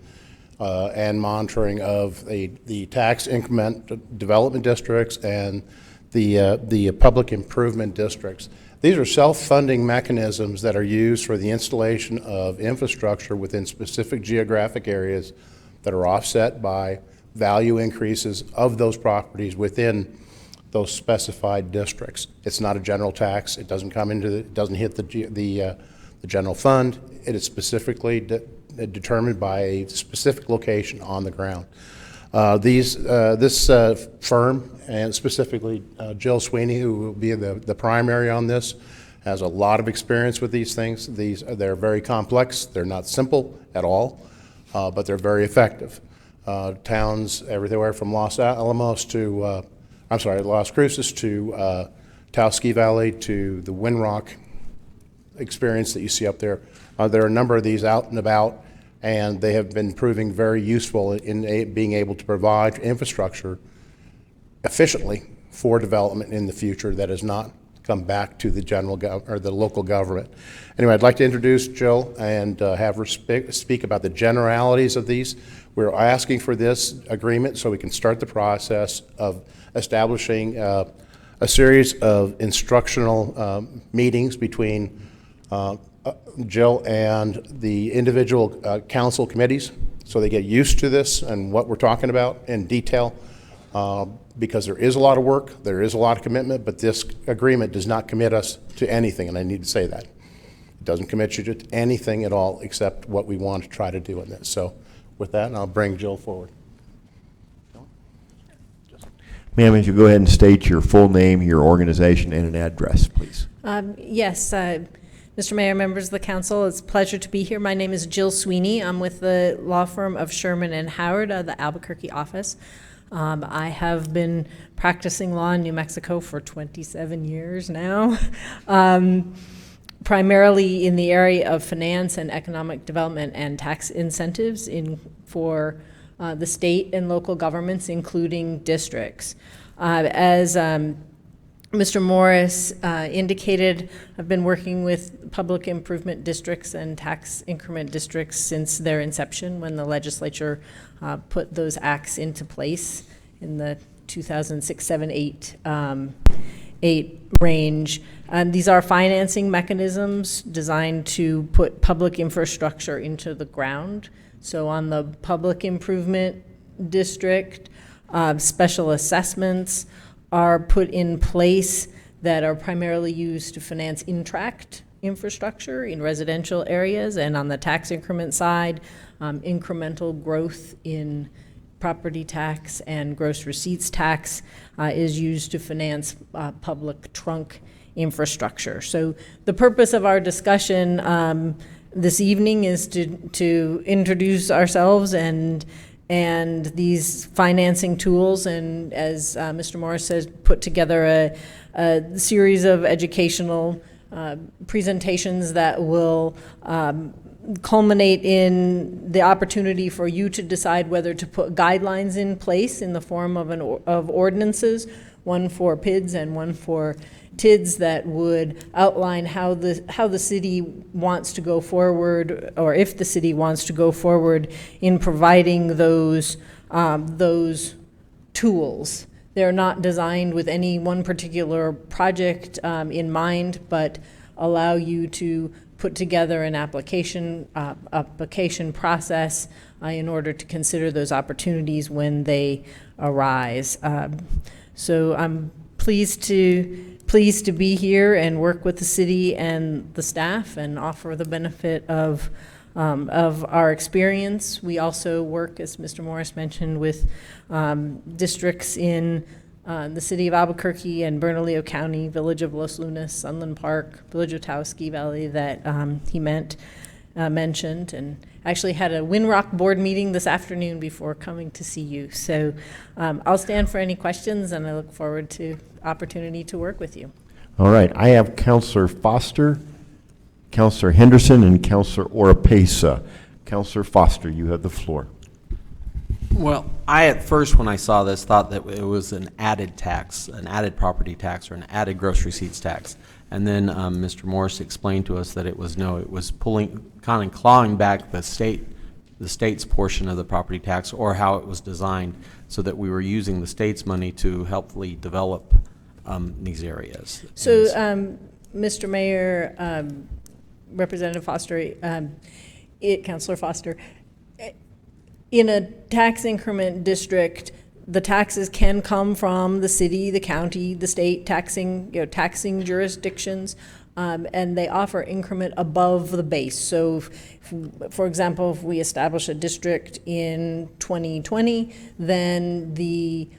and monitoring of the tax increment development districts and the public improvement districts. These are self-funding mechanisms that are used for the installation of infrastructure within specific geographic areas that are offset by value increases of those properties within those specified districts. It's not a general tax. It doesn't come into it doesn't hit the general fund. It is specifically determined by a specific location on the ground. This firm, and specifically Jill Sweeney, who will be the primary on this, has a lot of experience with these things. They're very complex. They're not simple at all, but they're very effective. Towns everywhere from Los Alamos to, Las Cruces to Taos Valley to the Windrock experience that you see up there. There are a number of these out and about, and they have been proving very useful in being able to provide infrastructure efficiently for development in the future that has not come back to the the local government. Anyway, I'd like to introduce Jill and have her speak about the generalities of these. We're asking for this agreement so we can start the process of establishing a series of instructional meetings between Jill and the individual council committees, so they get used to this and what we're talking about in detail, because there is a lot of work, there is a lot of commitment, but this agreement does not commit us to anything, and I need to say that. It doesn't commit you to anything at all except what we want to try to do in this. So with that, I'll bring Jill forward. Ma'am, if you go ahead and state your full name, your organization, and an address, please. Yes, Mr. Mayor, members of the council, it's a pleasure to be here. My name is Jill Sweeney. I'm with the law firm of Sherman and Howard, the Albuquerque office. I have been practicing law in New Mexico for 27 years now, primarily in the area of finance and economic development and tax incentives for the state and local governments, including districts. As Mr. Morris indicated, I've been working with public improvement districts and tax increment districts since their inception, when the legislature put those acts into place in the 2006, 7, 8 range. These are financing mechanisms designed to put public infrastructure into the ground. So on the public improvement district, special assessments are put in place that are primarily used to finance in-tract infrastructure in residential areas, and on the tax increment side, incremental growth in property tax and gross receipts tax is used to finance public trunk infrastructure. So the purpose of our discussion this evening is to introduce ourselves and these financing tools, and as Mr. Morris says, put together a series of educational presentations that will culminate in the opportunity for you to decide whether to put guidelines in place in the form of ordinances, one for PIDS and one for TIDS, that would outline how the city wants to go forward, or if the city wants to go forward in providing those tools. They're not designed with any one particular project in mind, but allow you to put together an application process in order to consider those opportunities when they arise. So I'm pleased to be here and work with the city and the staff and offer the benefit of our experience. We also work, as Mr. Morris mentioned, with districts in the city of Albuquerque and Bernalillo County, Village of Los Lunas, Sunland Park, Village of Taos Ski Valley that he mentioned, and actually had a Winrock board meeting this afternoon before coming to see you. So I'll stand for any questions, and I look forward to opportunity to work with you. All right, I have Counselor Foster, Counselor Henderson, and Counselor Oropesa. Counselor Foster, you have the floor. Well, I at first, when I saw this, thought that it was an added tax, an added property tax, or an added gross receipts tax. And then Mr. Morris explained to us that it was no, it was pulling, kind of clawing back the state's portion of the property tax, or how it was designed, so that we were using the state's money to helpfully develop these areas. So, Mr. Mayor, Representative Foster, Councilor Foster, in a tax increment district, the taxes can come from the city, the county, the state taxing jurisdictions, and they offer increment above the base. So, for example, if we establish a district in 2020, then the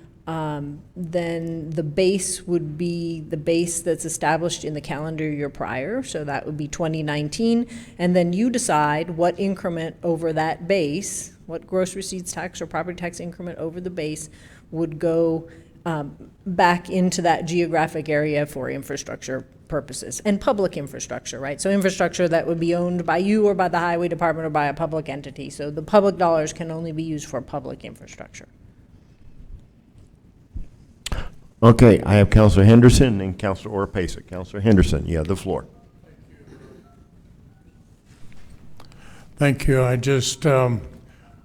base would be the base that's established in the calendar year prior, so that would be 2019, and then you decide what increment over that base, what gross receipts tax or property tax increment over the base would go back into that geographic area for infrastructure purposes, and public infrastructure, right? So infrastructure that would be owned by you or by the highway department or by a public entity. So the public dollars can only be used for public infrastructure. Okay, I have Counselor Henderson and Counselor Oropesa. Counselor Henderson, you have the floor. Thank you.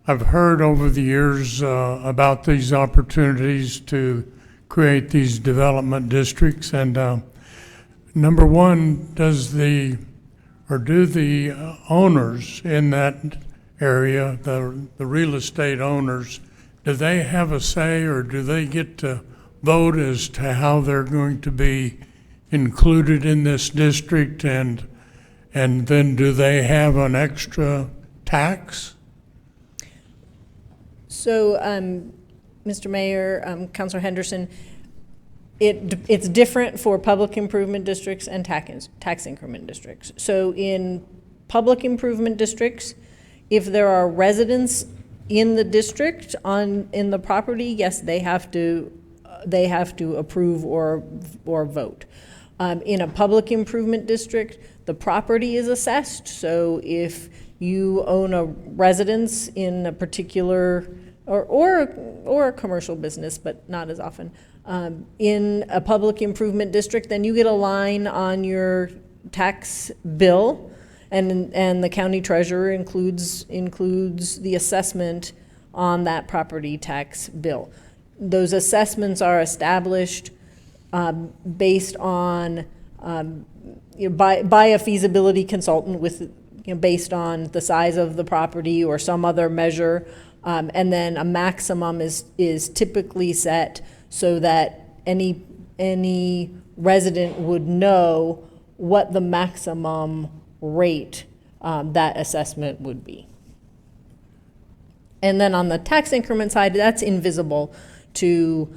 I've heard over the years about these opportunities to create these development districts, and number one, do the owners in that area, the real estate owners, do they have a say, or do they get to vote as to how they're going to be included in this district, and then do they have an extra tax? So, Mr. Mayor, Councilor Henderson, it's different for public improvement districts and tax increment districts. So in public improvement districts, if there are residents in the district in the property, yes, they have to approve or vote. In a public improvement district, the property is assessed. So if you own a residence in a particular or a commercial business, but not as often, in a public improvement district, then you get a line on your tax bill, and the county treasurer includes the assessment on that property tax bill. Those assessments are established based on by a feasibility consultant based on the size of the property or some other measure, and then a maximum is typically set so that any resident would know what the maximum rate that assessment would be. And then on the tax increment side, that's invisible to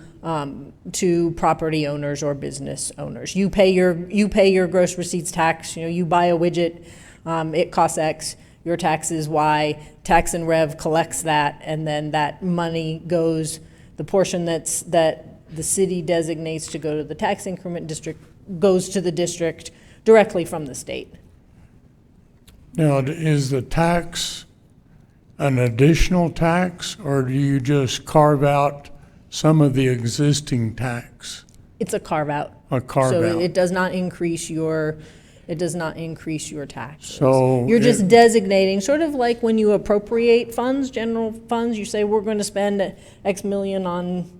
property owners or business owners. You pay your gross receipts tax. You buy a widget, it costs X. Your tax is Y. Tax and Rev collects that, and then that money goes. The portion that the city designates to go to the tax increment district goes to the district directly from the state. Now, is the tax an additional tax, or do you just carve out some of the existing tax? It's a carve-out. A carve-out. So it does not increase your, taxes. So You're just it- designating, sort of like when you appropriate funds, general funds, you say, we're going to spend X million on,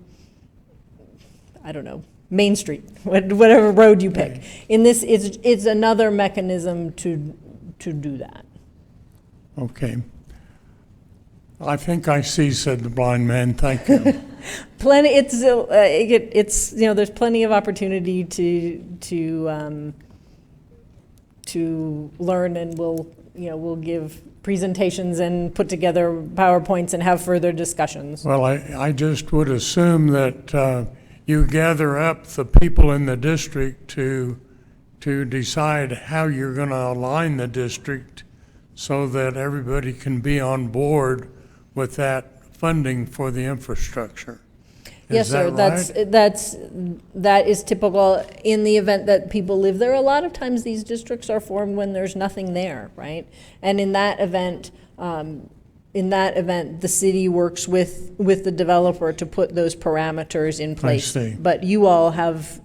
I don't know, Main Street, whatever road you pick. In this, it's another mechanism to do that. Okay. I think I see, said the blind man. Thank you. Plenty, it's, there's plenty of opportunity to learn, and we'll give presentations and put together PowerPoints and have further discussions. Well, I just would assume that you gather up the people in the district to decide how you're going to align the district so that everybody can be on board with that funding for the infrastructure. Yes, Is sir, that that is typical in the event that people live there. A lot of times these districts are formed when there's nothing there, right? And in that event, the city works with the developer to put those parameters in place. see. But you all have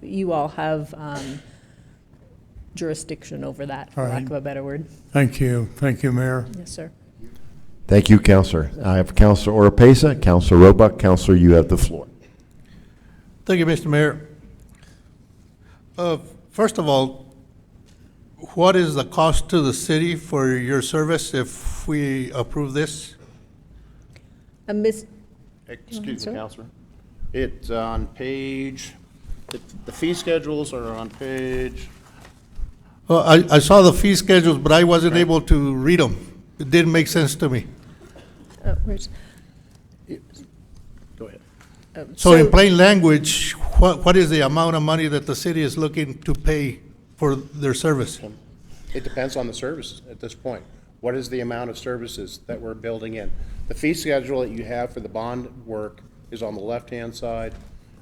jurisdiction over that, for All lack right. of a better word. Thank you, Mayor. Yes, sir. Thank you, Counselor. I have Counselor Oropesa, Counselor Roebuck. Counselor, you have the floor. Thank you, Mr. Mayor. First of all, what is the cost to the city for your service if we approve this? Miss, Excuse Sir? me, Counselor. It's on page, the fee schedules are on page, Well, I saw the fee schedules, but I wasn't able to read them. It didn't make sense to me. where's? go ahead. So in plain language, what is the amount of money that the city is looking to pay for their service? It depends on the services at this point. What is the amount of services that we're building in? The fee schedule that you have for the bond work is on the left-hand side,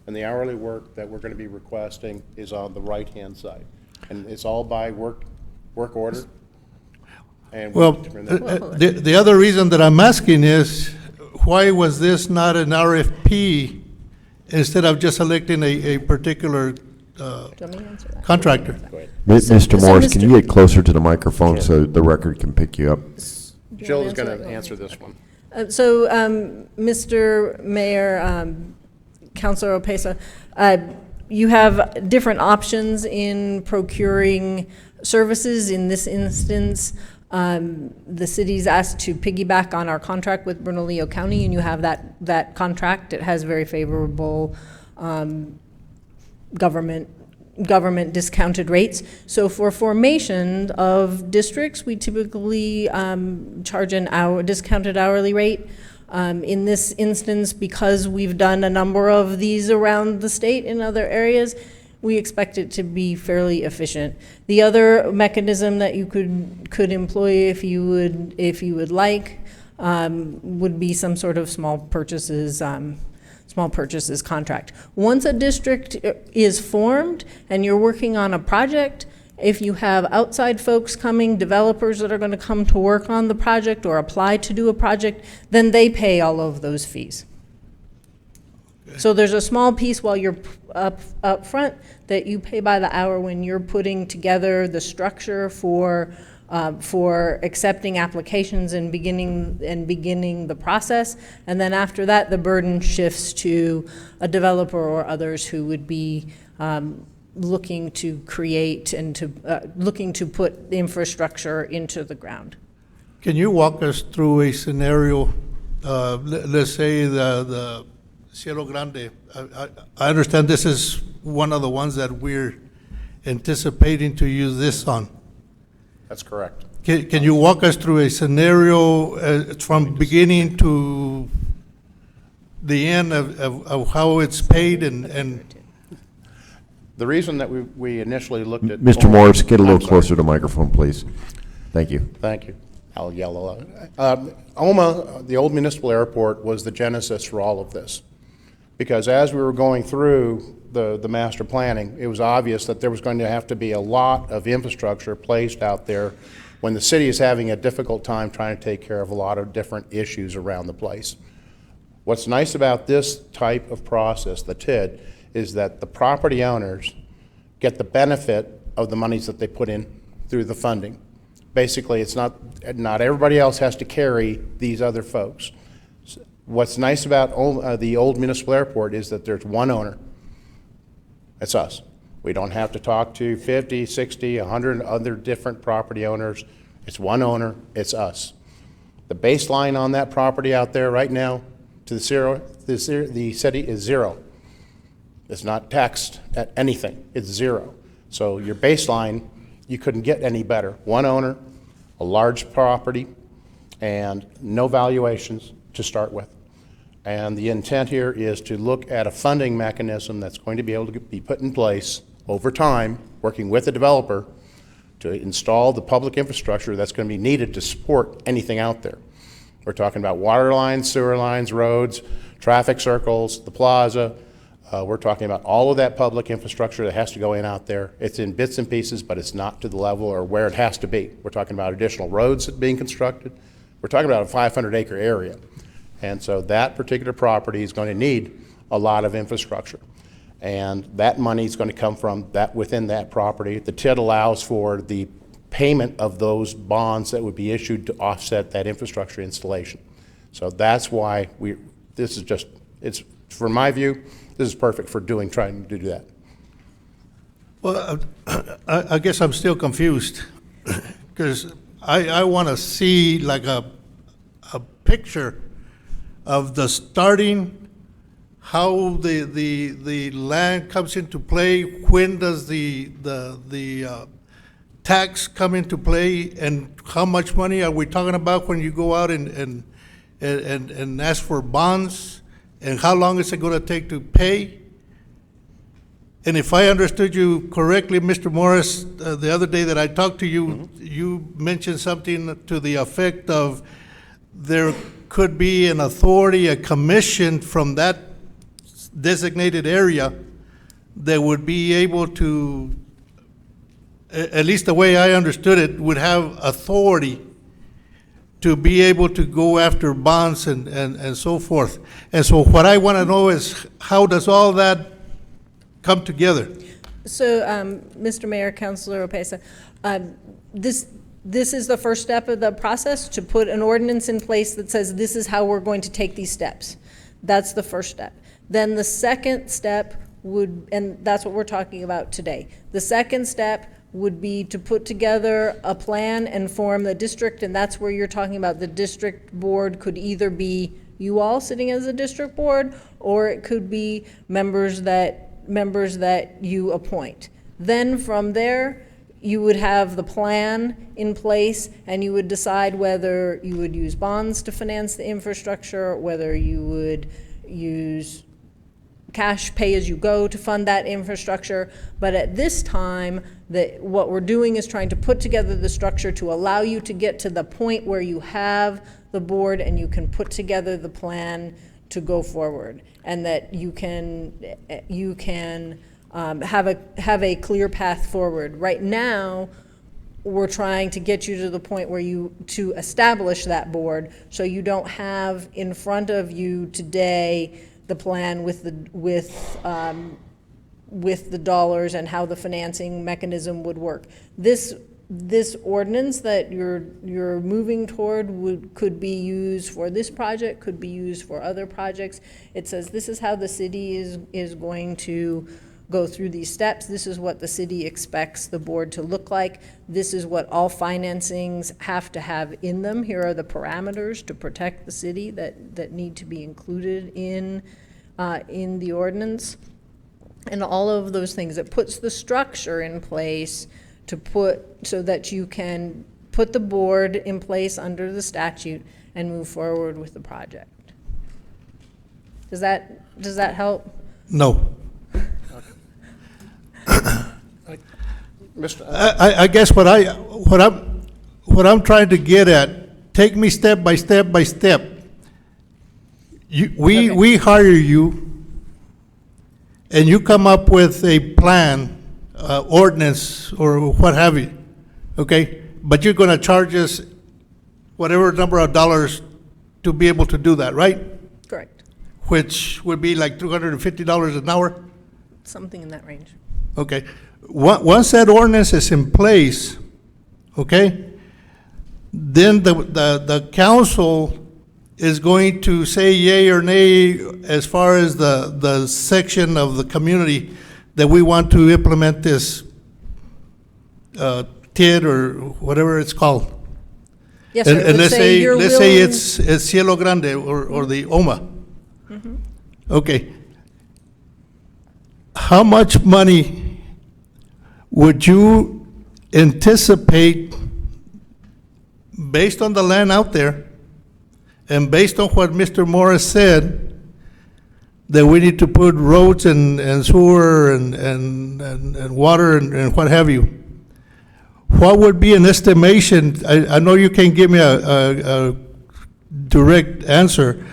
and the hourly work that we're going to be requesting is on the right-hand side. And it's all by work order. And we Well, determine that. the other reason that I'm asking is, why was this not an RFP instead of just selecting a particular Do you want me to answer that? contractor? Go ahead. Mr. so Morris, can Mr. you get closer to the microphone so the record can pick you up? Jill is going to answer this one. Mr. Mayor, Councilor Opesa, you have different options in procuring services. In this instance, the city's asked to piggyback on our contract with Bernalillo County, and you have that contract. It has very favorable government discounted rates. So for formation of districts, we typically charge an discounted hourly rate. In this instance, because we've done a number of these around the state in other areas, we expect it to be fairly efficient. The other mechanism that you could employ if you would like would be some sort of small purchases contract. Once a district is formed and you're working on a project, if you have outside folks coming, developers that are going to come to work on the project or apply to do a project, then they pay all of those fees. So there's a small piece while you're up front that you pay by the hour when you're putting together the structure for accepting applications and beginning the process. And then after that, the burden shifts to a developer or others who would be looking to create and looking to put the infrastructure into the ground. Can you walk us through a scenario, let's say the Cielo Grande? I understand this is one of the ones that we're anticipating to use this on. That's correct. Can you walk us through a scenario from beginning to the end of how it's paid and The reason that we initially looked at. Mr. Morris, get a little I'm sorry. closer to the microphone, please. Thank you. Thank you. I'll yell a lot. OMA, the old municipal airport, was the genesis for all of this. Because as we were going through the master planning, it was obvious that there was going to have to be a lot of infrastructure placed out there when the city is having a difficult time trying to take care of a lot of different issues around the place. What's nice about this type of process, the TID, is that the property owners get the benefit of the monies that they put in through the funding. Basically, it's not everybody else has to carry these other folks. What's nice about the old municipal airport is that there's one owner. It's us. We don't have to talk to 50, 60, 100 other different property owners. It's one owner, it's us. The baseline on that property out there right now to the city is zero. It's not taxed at anything, it's zero. So your baseline, you couldn't get any better. One owner, a large property, and no valuations to start with. And the intent here is to look at a funding mechanism that's going to be able to be put in place over time, working with the developer to install the public infrastructure that's going to be needed to support anything out there. We're talking about water lines, sewer lines, roads, traffic circles, the plaza. We're talking about all of that public infrastructure that has to go in out there. It's in bits and pieces, but it's not to the level or where it has to be. We're talking about additional roads being constructed. We're talking about a 500-acre area. And so that particular property is going to need a lot of infrastructure. And that money is going to come from that within that property. The TID allows for the payment of those bonds that would be issued to offset that infrastructure installation. So that's why this is just, it's, from my view, this is perfect for trying to do that. Well, I guess I'm still confused because I want to see like a picture of the starting, how the land comes into play, when does the tax come into play, and how much money are we talking about when you go out and ask for bonds, and how long is it going to take to pay? And if I understood you correctly, Mr. Morris, the other day that I talked to you, you mentioned something to the effect of there could be an authority, a commission from that designated area that would be able to, at least the way I understood it, would have authority to be able to go after bonds and so forth. And so what I want to know is, how does all that come together? So, Mr. Mayor, Councilor Opesa, this is the first step of the process, to put an ordinance in place that says this is how we're going to take these steps. That's the first step. Then the second step would, and that's what we're talking about today. The second step would be to put together a plan and form the district, and that's where you're talking about the district board could either be you all sitting as a district board, or it could be members that you appoint. Then from there, you would have the plan in place, and you would decide whether you would use bonds to finance the infrastructure, whether you would use cash pay as you go to fund that infrastructure. But at this time, what we're doing is trying to put together the structure to allow you to get to the point where you have the board and you can put together the plan to go forward, and that you can have a clear path forward. Right now, we're trying to get you to the point where to establish that board, so you don't have in front of you today the plan with the dollars and how the financing mechanism would work. This ordinance that you're moving toward could be used for this project, could be used for other projects. It says this is how the city is going to go through these steps. This is what the city expects the board to look like. This is what all financings have to have in them. Here are the parameters to protect the city that need to be included in the ordinance. And all of those things. It puts the structure in place so that you can put the board in place under the statute and move forward with the project. Does that help? No. Mr. I guess what I'm trying to get at, take me step by step by step. We hire you, and you come up with a plan, ordinance, or what have you, okay? But you're going to charge us whatever number of dollars to be able to do that, right? Correct. Which would be like $250 an hour, Something in that range. Okay. Once that ordinance is in place, okay, then the council is going to say yea or nay as far as the section of the community that we want to implement this TID or whatever it's called. Yes, sir. And let's say, you're let's say willing- it's Cielo Grande or the OMA. Okay. How much money would you anticipate, based on the land out there, and based on what Mr. Morris said, that we need to put roads and sewer and water and what have you? What would be an estimation? I know you can't give me a direct answer.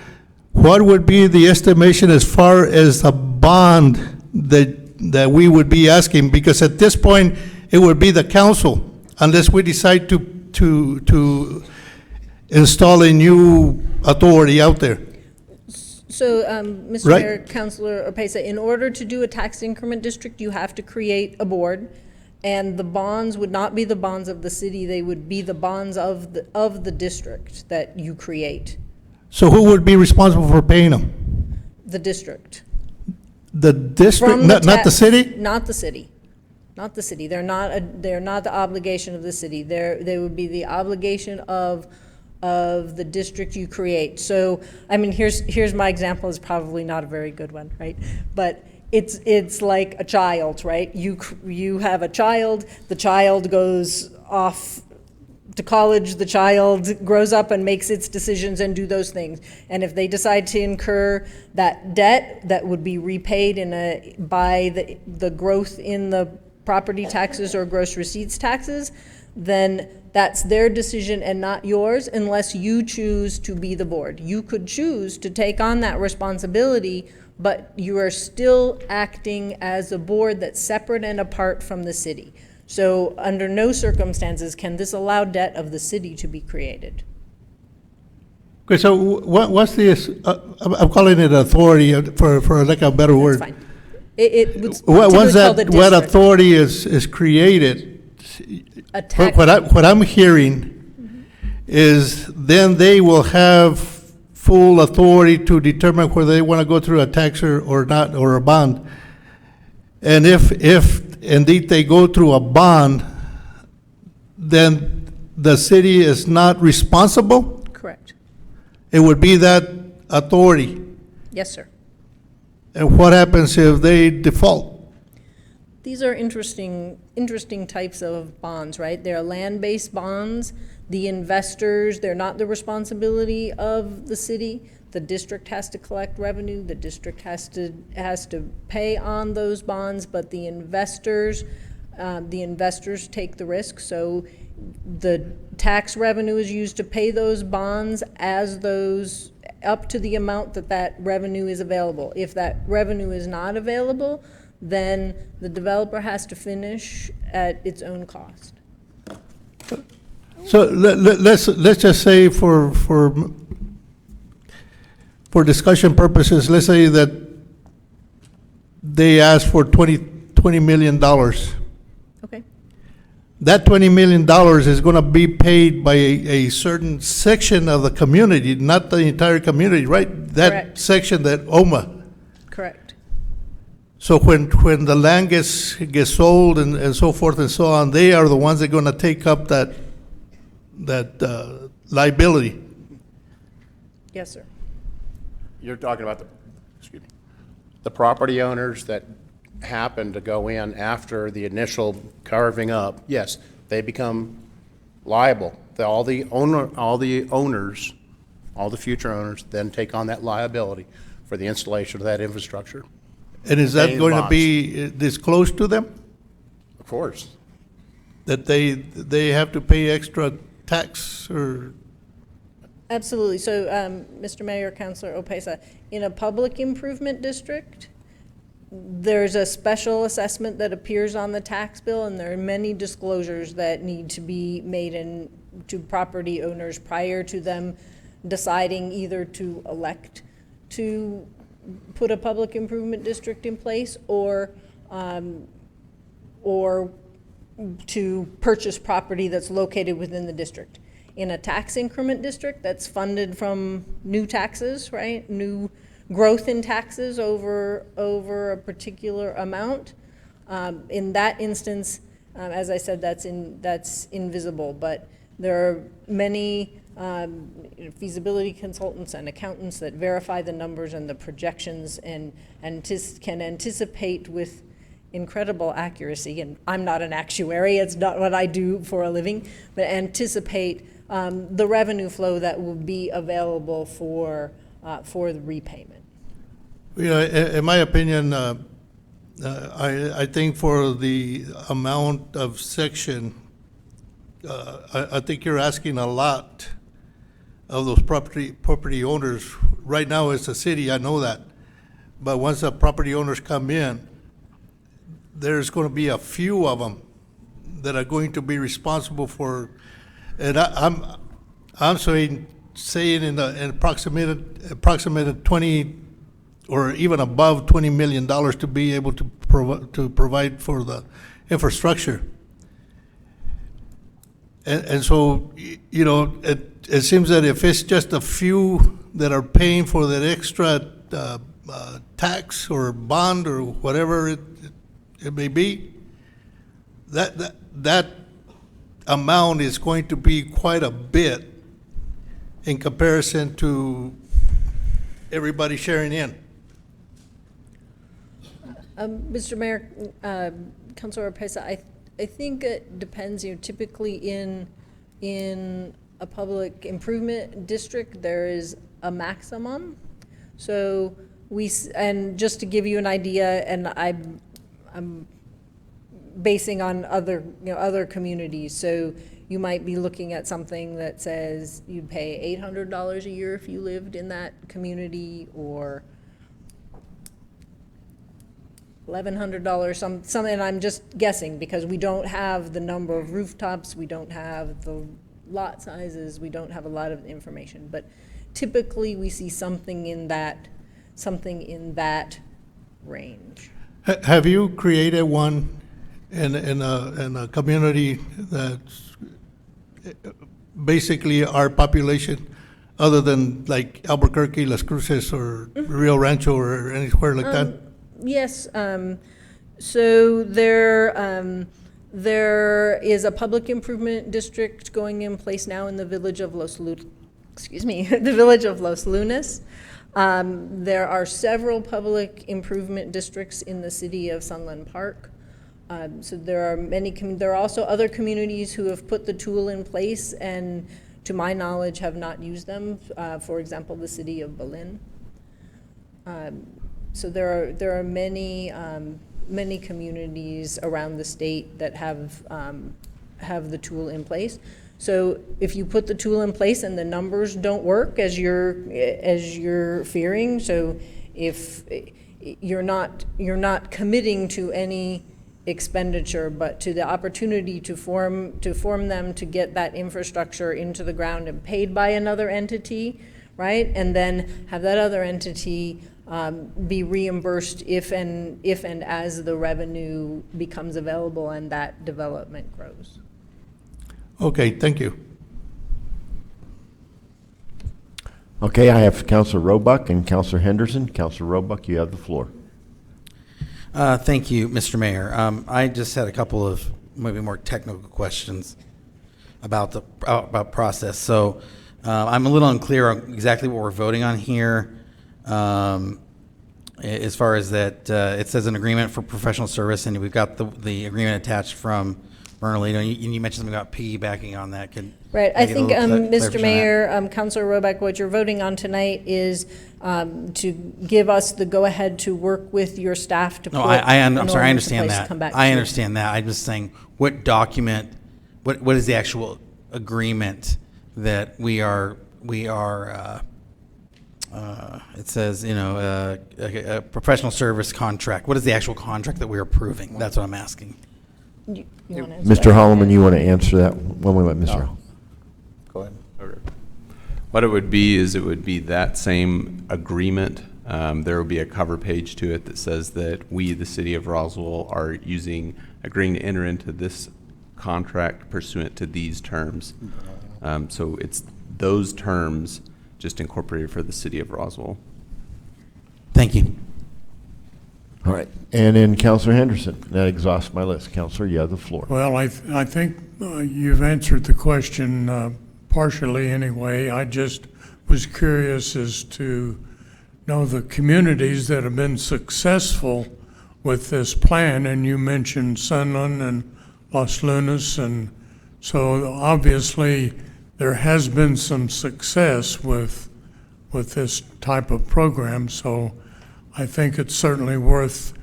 What would be the estimation as far as a bond that we would be asking? Because at this point, it would be the council, unless we decide to install a new authority out there. So, Mr. Right. Mayor, Councilor Opesa, in order to do a tax increment district, you have to create a board, and the bonds would not be the bonds of the city, they would be the bonds of the district that you create, So who would be responsible for paying them? the district. The district, From not the tax- city? Not the city. Not the city. They're not the obligation of the city. They would be the obligation of the district you create. So, I mean, here's my example, is probably not a very good one, right? But it's like a child, right? You have a child, the child goes off to college, the child grows up and makes its decisions and do those things. And if they decide to incur that debt, that would be repaid by the growth in the property taxes or gross receipts taxes, then that's their decision and not yours, unless you choose to be the board. You could choose to take on that responsibility, but you are still acting as a board that's separate and apart from the city. So under no circumstances can this allow debt of the city to be created. Okay, so what's this, I'm calling it authority for lack of a better word. That's fine. It would Once typically called the what district. authority is created, A tax- what I'm hearing is then they will have full authority to determine whether they want to go through a tax or not, or a bond. And if indeed they go through a bond, then the city is not responsible? Correct. It would be that authority. Yes, sir. And what happens if they default? These are interesting types of bonds, right? They're land-based bonds. The investors, they're not the responsibility of the city. The district has to collect revenue. The district has to pay on those bonds, but the investors take the risk. So the tax revenue is used to pay those bonds as those, up to the amount that revenue is available. If that revenue is not available, then the developer has to finish at its own cost. So let's just say for discussion purposes, let's say that they ask for $20 million. Okay. That $20 million is going to be paid by a certain section of the community, not the entire community, right? That Correct. section, that OMA. Correct. So when the land gets sold and so forth and so on, they are the ones that are going to take up that liability. Yes, sir. You're talking about the property owners that happen to go in after the initial carving up. Yes, they become liable. All the future owners then take on that liability for the installation of that infrastructure. And is that Paying going to bonds. be disclosed to them? Of course. That they have to pay extra tax or? Absolutely. So, Mr. Mayor, Councilor Opesa, in a public improvement district, there's a special assessment that appears on the tax bill, and there are many disclosures that need to be made to property owners prior to them deciding either to elect to put a public improvement district in place, or to purchase property that's located within the district. In a tax increment district that's funded from new taxes, right? New growth in taxes over a particular amount. In that instance, as I said, that's invisible, but there are many feasibility consultants and accountants that verify the numbers and the projections and can anticipate with incredible accuracy, and I'm not an actuary, it's not what I do for a living, but anticipate the revenue flow that will be available for the repayment. You know, in my opinion, I think for the amount of section, I think you're asking a lot of those property owners. Right now, it's a city, I know that. But once the property owners come in, there's going to be a few of them that are going to be responsible for, and I'm saying in the approximate 20 or even above $20 million to be able to provide for the infrastructure. And so, you know, it seems that if it's just a few that are paying for that extra tax or bond or whatever it may be, that amount is going to be quite a bit in comparison to everybody sharing in. Mr. Mayor, Councilor Pesa, I think it depends. You know, typically in a public improvement district, there is a maximum. So and just to give you an idea, and I'm basing on other communities. So you might be looking at something that says you'd pay $800 a year if you lived in that community, or $1,100, something, and I'm just guessing because we don't have the number of rooftops, we don't have the lot sizes, we don't have a lot of information, but typically we see something in that range. Have you created one in a community that's basically our population, other than like Albuquerque, Las Cruces, or Rio Rancho, or anywhere like that? Yes, so there is a public improvement district going in place now in the village of the village of Los Lunas. There are several public improvement districts in the city of Sunland Park. So there are also other communities who have put the tool in place and, to my knowledge, have not used them. For example, the city of Berlin. So there are many communities around the state that have the tool in place. So if you put the tool in place and the numbers don't work as you're fearing, so if you're not committing to any expenditure, but to the opportunity to form them, to get that infrastructure into the ground and paid by another entity, right? And then have that other entity be reimbursed if and as the revenue becomes available and that development grows. Okay, thank you. Okay, I have Councilor Roebuck and Councilor Henderson. Councilor Roebuck, you have the floor. Thank you, Mr. Mayor. I just had a couple of maybe more technical questions about process. So I'm a little unclear on exactly what we're voting on here. As far as that, it says an agreement for professional service, and we've got the agreement attached from Bernalino. You mentioned something about piggybacking on that. Right. I think, Mr. Mayor, Councilor Roebuck, what you're voting on tonight is to give us the go-ahead to work with your staff to put I'm sorry, I understand place, that. come back I to you. understand that. I'm just saying, what document, what is the actual agreement that we are it says, a professional service contract. What is the actual contract that we're approving? That's what I'm asking. You wanna answer Mr. that? Holloman, you want to answer that when we let Mr. Holloman? Go ahead. Okay. What it would be is it would be that same agreement There will be a cover page to it that says that we, the city of Roswell, are agreeing to enter into this contract pursuant to these terms. So it's those terms just incorporated for the city of Roswell. Thank you. All right. And then Counselor Henderson. That exhausts my list. Counselor, you have the floor. Well, I think you've answered the question partially anyway. I just was curious as to know the communities that have been successful with this plan, and you mentioned Sunland and Las Lunas, and so obviously there has been some success with this type of program, so I think it's certainly worth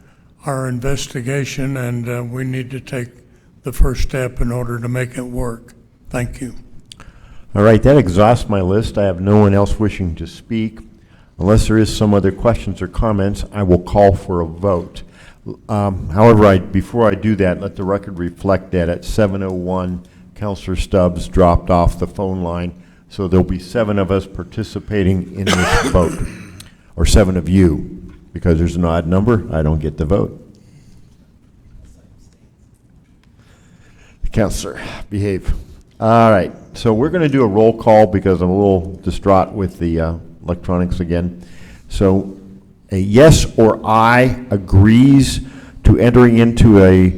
our investigation, and we need to take the first step in order to make it work. Thank you. All right, that exhausts my list. I have no one else wishing to speak. Unless there is some other questions or comments, I will call for a vote. However, before I do that, let the record reflect that at 7:01, Counselor Stubbs dropped off the phone line, so there'll be 7 of us participating in this vote, or 7 of you. Because there's an odd number, I don't get the vote. Counselor, behave. All right, so we're going to do a roll call because I'm a little distraught with the electronics again. So a yes or I agrees to entering into a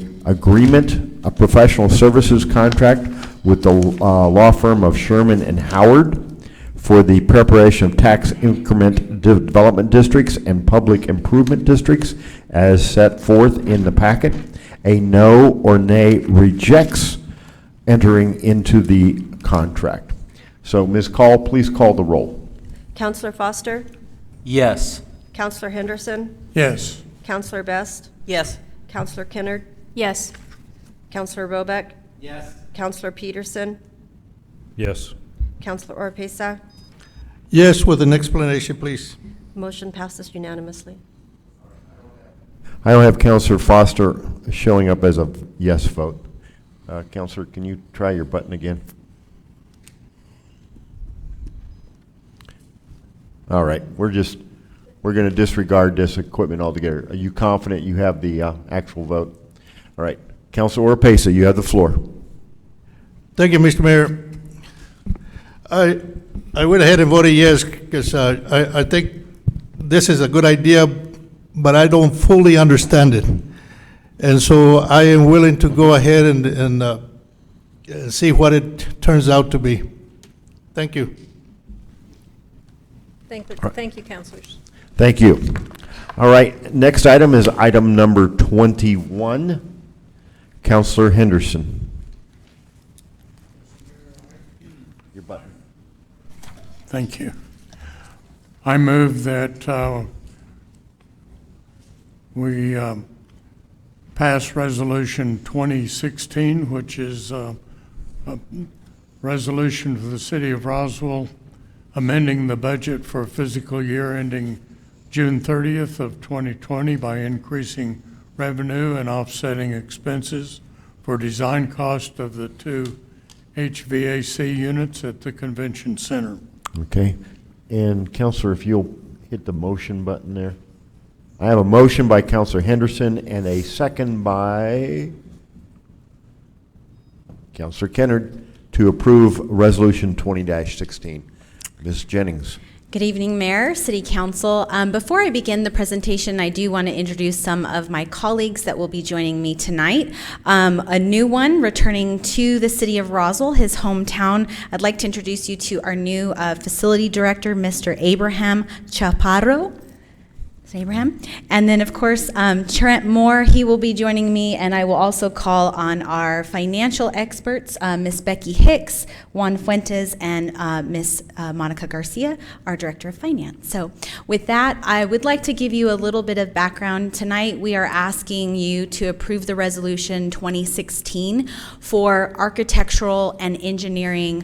professional services contract with the law firm of Sherman and Howard for the preparation of tax increment development districts and public improvement districts as set forth in the packet. A no or nay rejects entering into the contract. So Ms. Call, please call the roll. Counselor Foster? Yes. Counselor Henderson? Yes. Counselor Best? Yes. Counselor Kennard? Yes. Counselor Robeck? Yes. Counselor Peterson? Yes. Counselor Oropesa? Yes, with an explanation, please. Motion passes unanimously. I don't have Counselor Foster showing up as a yes vote. Counselor, can you try your button again? All right, we're going to disregard this equipment altogether. Are you confident you have the actual vote? All right, Counselor Oropesa, you have the floor. Thank you, Mr. Mayor. I went ahead and voted yes because I think this is a good idea, but I don't fully understand it. And so I am willing to go ahead and see what it turns out to be. Thank you. Thank you, councilors. Thank you. All right, next item is item number 21. Counselor Henderson. Your button. Thank you. I move that we pass Resolution 2016, which is a resolution for the City of Roswell amending the budget for fiscal year ending June 30th of 2020 by increasing revenue and offsetting expenses for design cost of the 2 HVAC units at the Convention Center. Okay, and Counselor, if you'll hit the motion button there. I have a motion by Counselor Henderson and a second by Counselor Kennard to approve Resolution 20-16. Ms. Jennings. Good evening, Mayor, City Council. Before I begin the presentation, I do want to introduce some of my colleagues that will be joining me tonight. A new one returning to the City of Roswell, his hometown. I'd like to introduce you to our new Facility Director, Mr. Abraham Chaparro. Abraham. And then, of course, Trent Moore, he will be joining me, and I will also call on our financial experts, Ms. Becky Hicks, Juan Fuentes, and Ms. Monica Garcia, our Director of Finance. So with that, I would like to give you a little bit of background. Tonight, we are asking you to approve the Resolution 2016 for architectural and engineering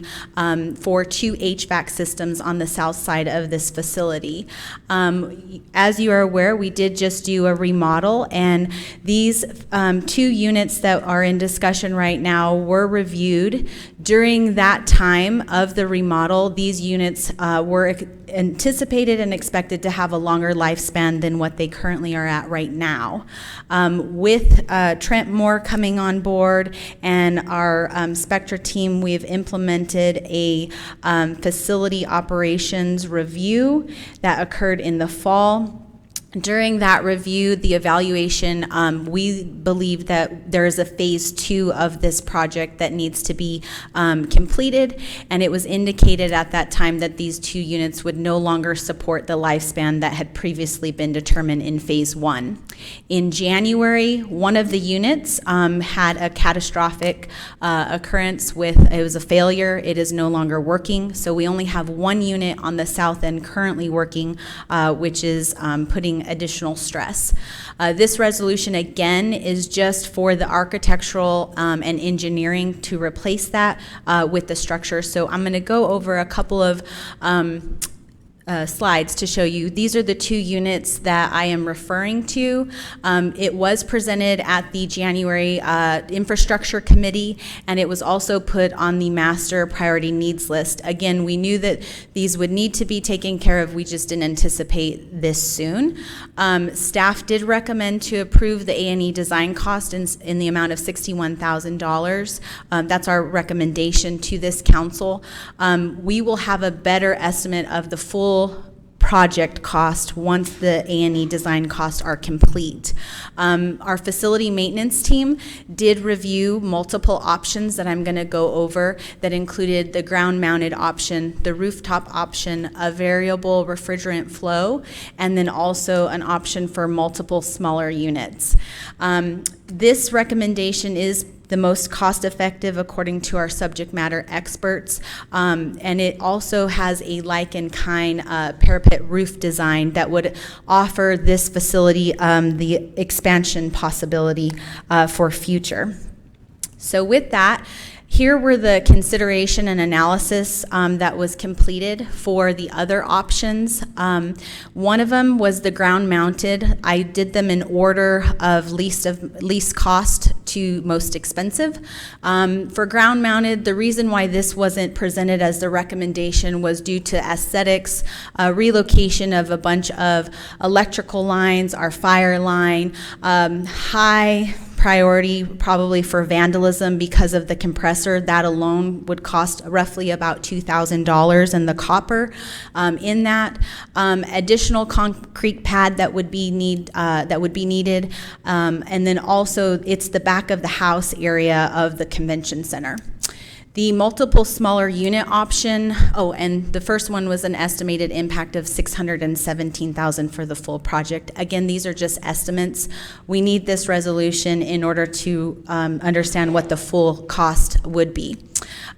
for 2 HVAC systems on the south side of this facility. As you you are aware, we did just do a remodel, and these 2 units that are in discussion right now were reviewed. During that time of the remodel, these units were anticipated and expected to have a longer lifespan than what they currently are at right now. With Trent Moore coming on board and our Spectra team, we've implemented a facility operations review that occurred in the fall. During that review, the evaluation, we believe that there is a phase 2 of this project that needs to be completed, and it was indicated at that time that these 2 units would no longer support the lifespan that had previously been determined in phase 1. In January, one of the units had a catastrophic occurrence it was a failure. It is no longer working, so we only have 1 unit on the south end currently working, which is putting additional stress. This resolution, again, is just for the architectural and engineering to replace that with the structure. So I'm going to go over a couple of slides to show you. These are the 2 units that I am referring to. It was presented at the January Infrastructure Committee, and it was also put on the Master Priority Needs List. Again, we knew that these would need to be taken care of. We just didn't anticipate this soon. Staff did recommend to approve the A&E design cost in the amount of $61,000. That's our recommendation to this council. We will have a better estimate of the full project cost once the A&E design costs are complete. Our facility maintenance team did review multiple options that I'm going to go over that included the ground-mounted option, the rooftop option, a variable refrigerant flow, and then also an option for multiple smaller units. This recommendation is the most cost-effective according to our subject matter experts, and it also has a like-in-kind parapet roof design that would offer this facility the expansion possibility for future. So with that, here were the consideration and analysis that was completed for the other options. One of them was the ground-mounted. I did them in order of least cost to most expensive. For ground-mounted, the reason why this wasn't presented as the recommendation was due to aesthetics, relocation of a bunch of electrical lines, our fire line, high priority probably for vandalism because of the compressor. That alone would cost roughly about $2,000, and the copper in that. Additional concrete pad that would be needed, and then also it's the back of the house area of the convention center. The multiple smaller unit option, and the first one was an estimated impact of $617,000 for the full project. Again, these are just estimates. We need this resolution in order to understand what the full cost would be.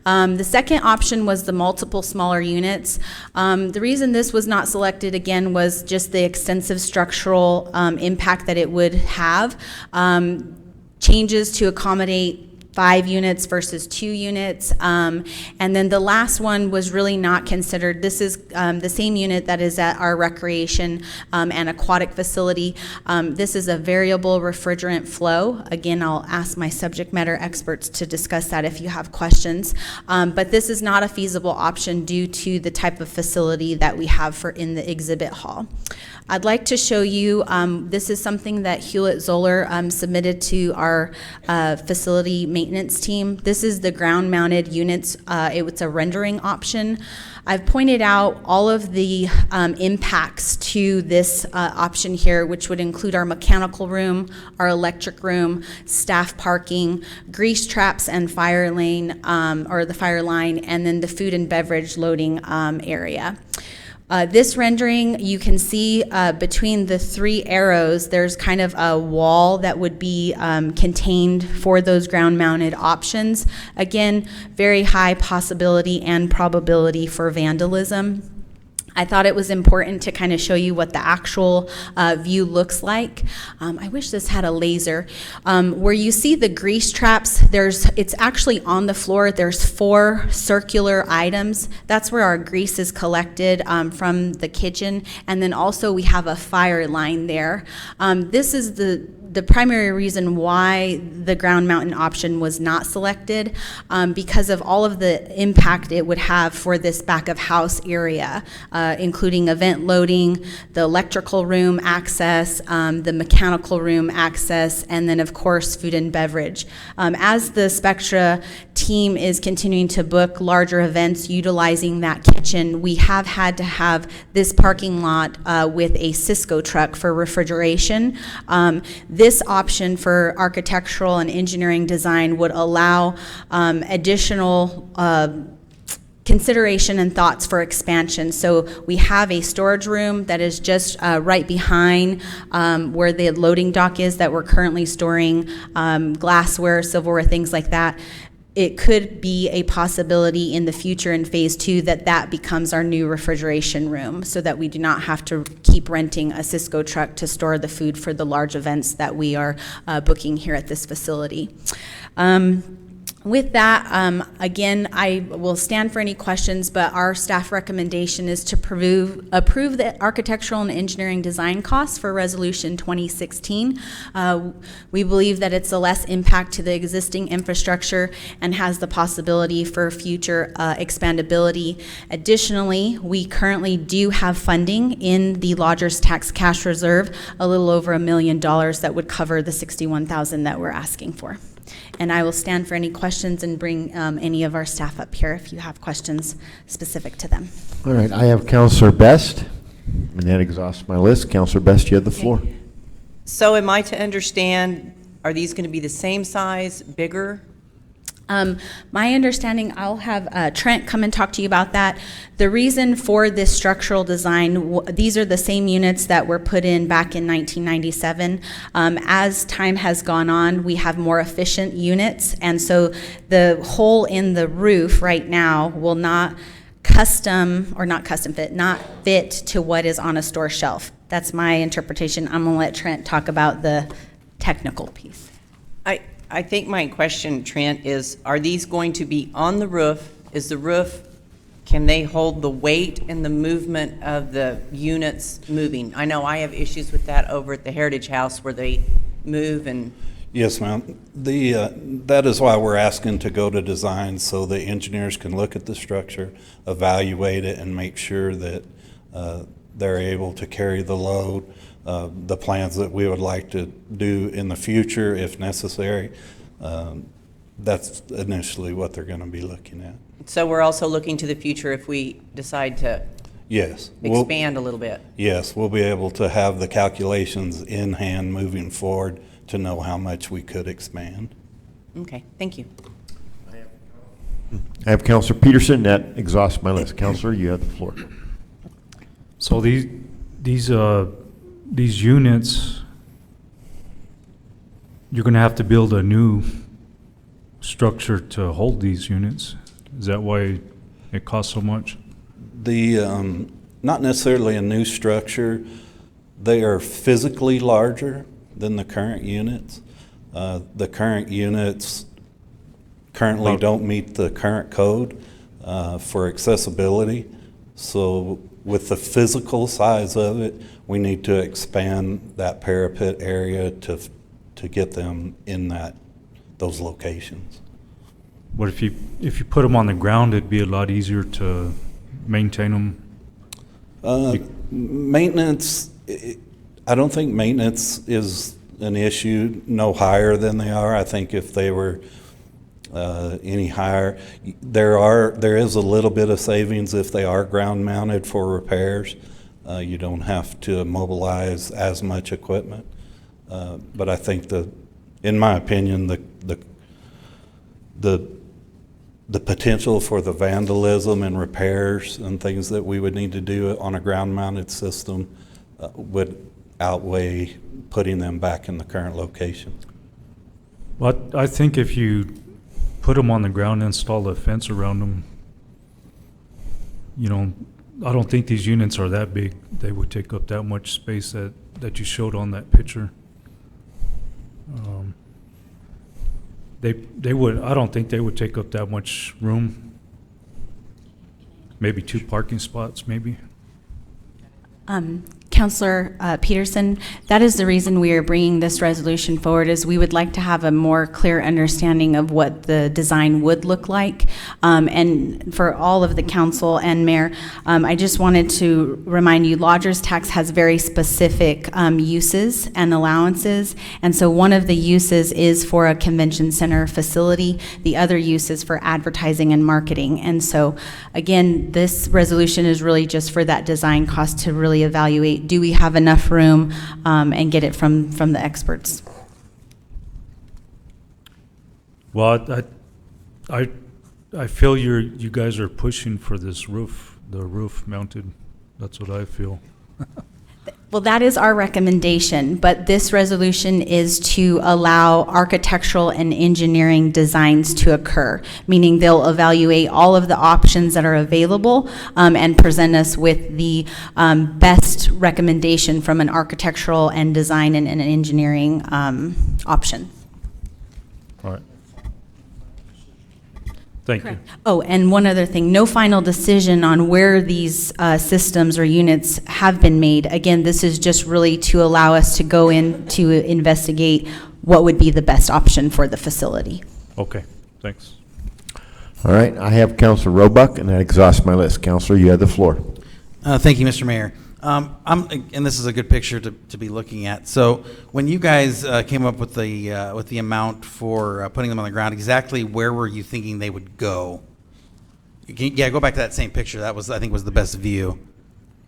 The second option was the multiple smaller units. The reason this was not selected, again, was just the extensive structural impact that it would have. Changes to accommodate 5 units versus 2 units. And then the last one was really not considered. This is the same unit that is at our recreation and aquatic facility. This is a variable refrigerant flow. Again, I'll ask my subject matter experts to discuss that if you have questions. But this is not a feasible option due to the type of facility that we have in the exhibit hall. I'd like to show you, this is something that Hewlett Zoller submitted to our facility maintenance team. This is the ground-mounted units. It's a rendering option. I've pointed out all of the impacts to this option here, which would include our mechanical room, our electric room, staff parking, grease traps and fire lane, or the fire line, and then the food and beverage loading area. This rendering, you can see between the 3 arrows, there's kind of a wall that would be contained for those ground-mounted options. Again, very high possibility and probability for vandalism. I thought it was important to kind of show you what the actual view looks like. I wish this had a laser. Where you see the grease traps, it's actually on the floor. There's 4 circular items. That's where our grease is collected from the kitchen. And then also we have a fire line there. This is the primary reason why the ground mountain option was not selected, because of all of the impact it would have for this back of house area, including event loading, the electrical room access, the mechanical room access, and then of course food and beverage. As the Spectra team is continuing to book larger events utilizing that kitchen, we have had to have this parking lot with a Cisco truck for refrigeration. This option for architectural and engineering design would allow additional consideration and thoughts for expansion. So we have a storage room that is just right behind where the loading dock is that we're currently storing glassware, silverware, things like that. It could be a possibility in the future in phase 2 that becomes our new refrigeration room, so that we do not have to keep renting a Cisco truck to store the food for the large events that we are booking here at this facility. With that, again, I will stand for any questions, but our staff recommendation is to approve the architectural and engineering design costs for Resolution 2016. We believe that it's a less impact to the existing infrastructure and has the possibility for future expandability. Additionally, we currently do have funding in the Lodgers Tax Cash Reserve, a little over $1 million that would cover the $61,000 that we're asking for. And I will stand for any questions and bring any of our staff up here if you have questions specific to them. All right, I have Counselor Best, and that exhausts my list. Counselor Best, you have the floor. So am I to understand, are these going to be the same size, bigger? My understanding, I'll have Trent come and talk to you about that. The reason for this structural design, these are the same units that were put in back in 1997. As time has gone on, we have more efficient units, and so the hole in the roof right now will not fit to what is on a store shelf. That's my interpretation. I'm gonna let Trent talk about the technical piece. I think my question, Trent, is are these going to be on the roof? Can they hold the weight and the movement of the units moving? I know I have issues with that over at the Heritage House where they move and... Yes, ma'am. That is why we're asking to go to design, so the engineers can look at the structure, evaluate it, and make sure that they're able to carry the load. The plans that we would like to do in the future, if necessary, that's initially what they're going to be looking at. So we're also looking to the future if we decide to expand a little bit. Yes, we'll be able to have the calculations in hand moving forward to know how much we could expand. Okay, thank you. I have Counselor Peterson. That exhausts my list. Counselor, you have the floor. So these units, you're going to have to build a new structure to hold these units. Is that why it costs so much? Not necessarily a new structure. They are physically larger than the current units. The current units currently don't meet the current code for accessibility. So with the physical size of it, we need to expand that parapet area to get them in those locations. What if you put them on the ground? It'd be a lot easier to maintain them. Maintenance, I don't think maintenance is an issue no higher than they are. I think if they were any higher, there is a little bit of savings if they are ground mounted for repairs. You don't have to mobilize as much equipment. But I think in my opinion, the potential for the vandalism and repairs and things that we would need to do on a ground mounted system would outweigh putting them back in the current location. Well, I think if you put them on the ground, install a fence around them, I don't think these units are that big. They would take up that much space that you showed on that picture. They would, I don't think they would take up that much room. Maybe 2 parking spots, maybe. Councilor Peterson, that is the reason we are bringing this resolution forward, is we would like to have a more clear understanding of what the design would look like. And for all of the council and mayor, I just wanted to remind you, lodger's tax has very specific uses and allowances. And so one of the uses is for a convention center facility. The other use is for advertising and marketing. And so, again, this resolution is really just for that design cost to really evaluate, do we have enough room, and get it from the experts. Well, I feel you guys are pushing for this roof, the roof mounted. That's what I feel. Well, that is our recommendation, but this resolution is to allow architectural and engineering designs to occur, meaning they'll evaluate all of the options that are available, and present us with the best recommendation from an architectural and design and an engineering option. All right. Thank you. Oh, and one other thing, no final decision on where these systems or units have been made. Again, this is just really to allow us to go in to investigate what would be the best option for the facility. Okay, thanks. All right, I have Counselor Roebuck, and that exhausts my list. Counselor, you have the floor. Thank you, Mr. Mayor. And this is a good picture to be looking at. So when you guys came up with the amount for putting them on the ground, exactly where were you thinking they would go? Yeah, go back to that same picture. That was, I think, was the best view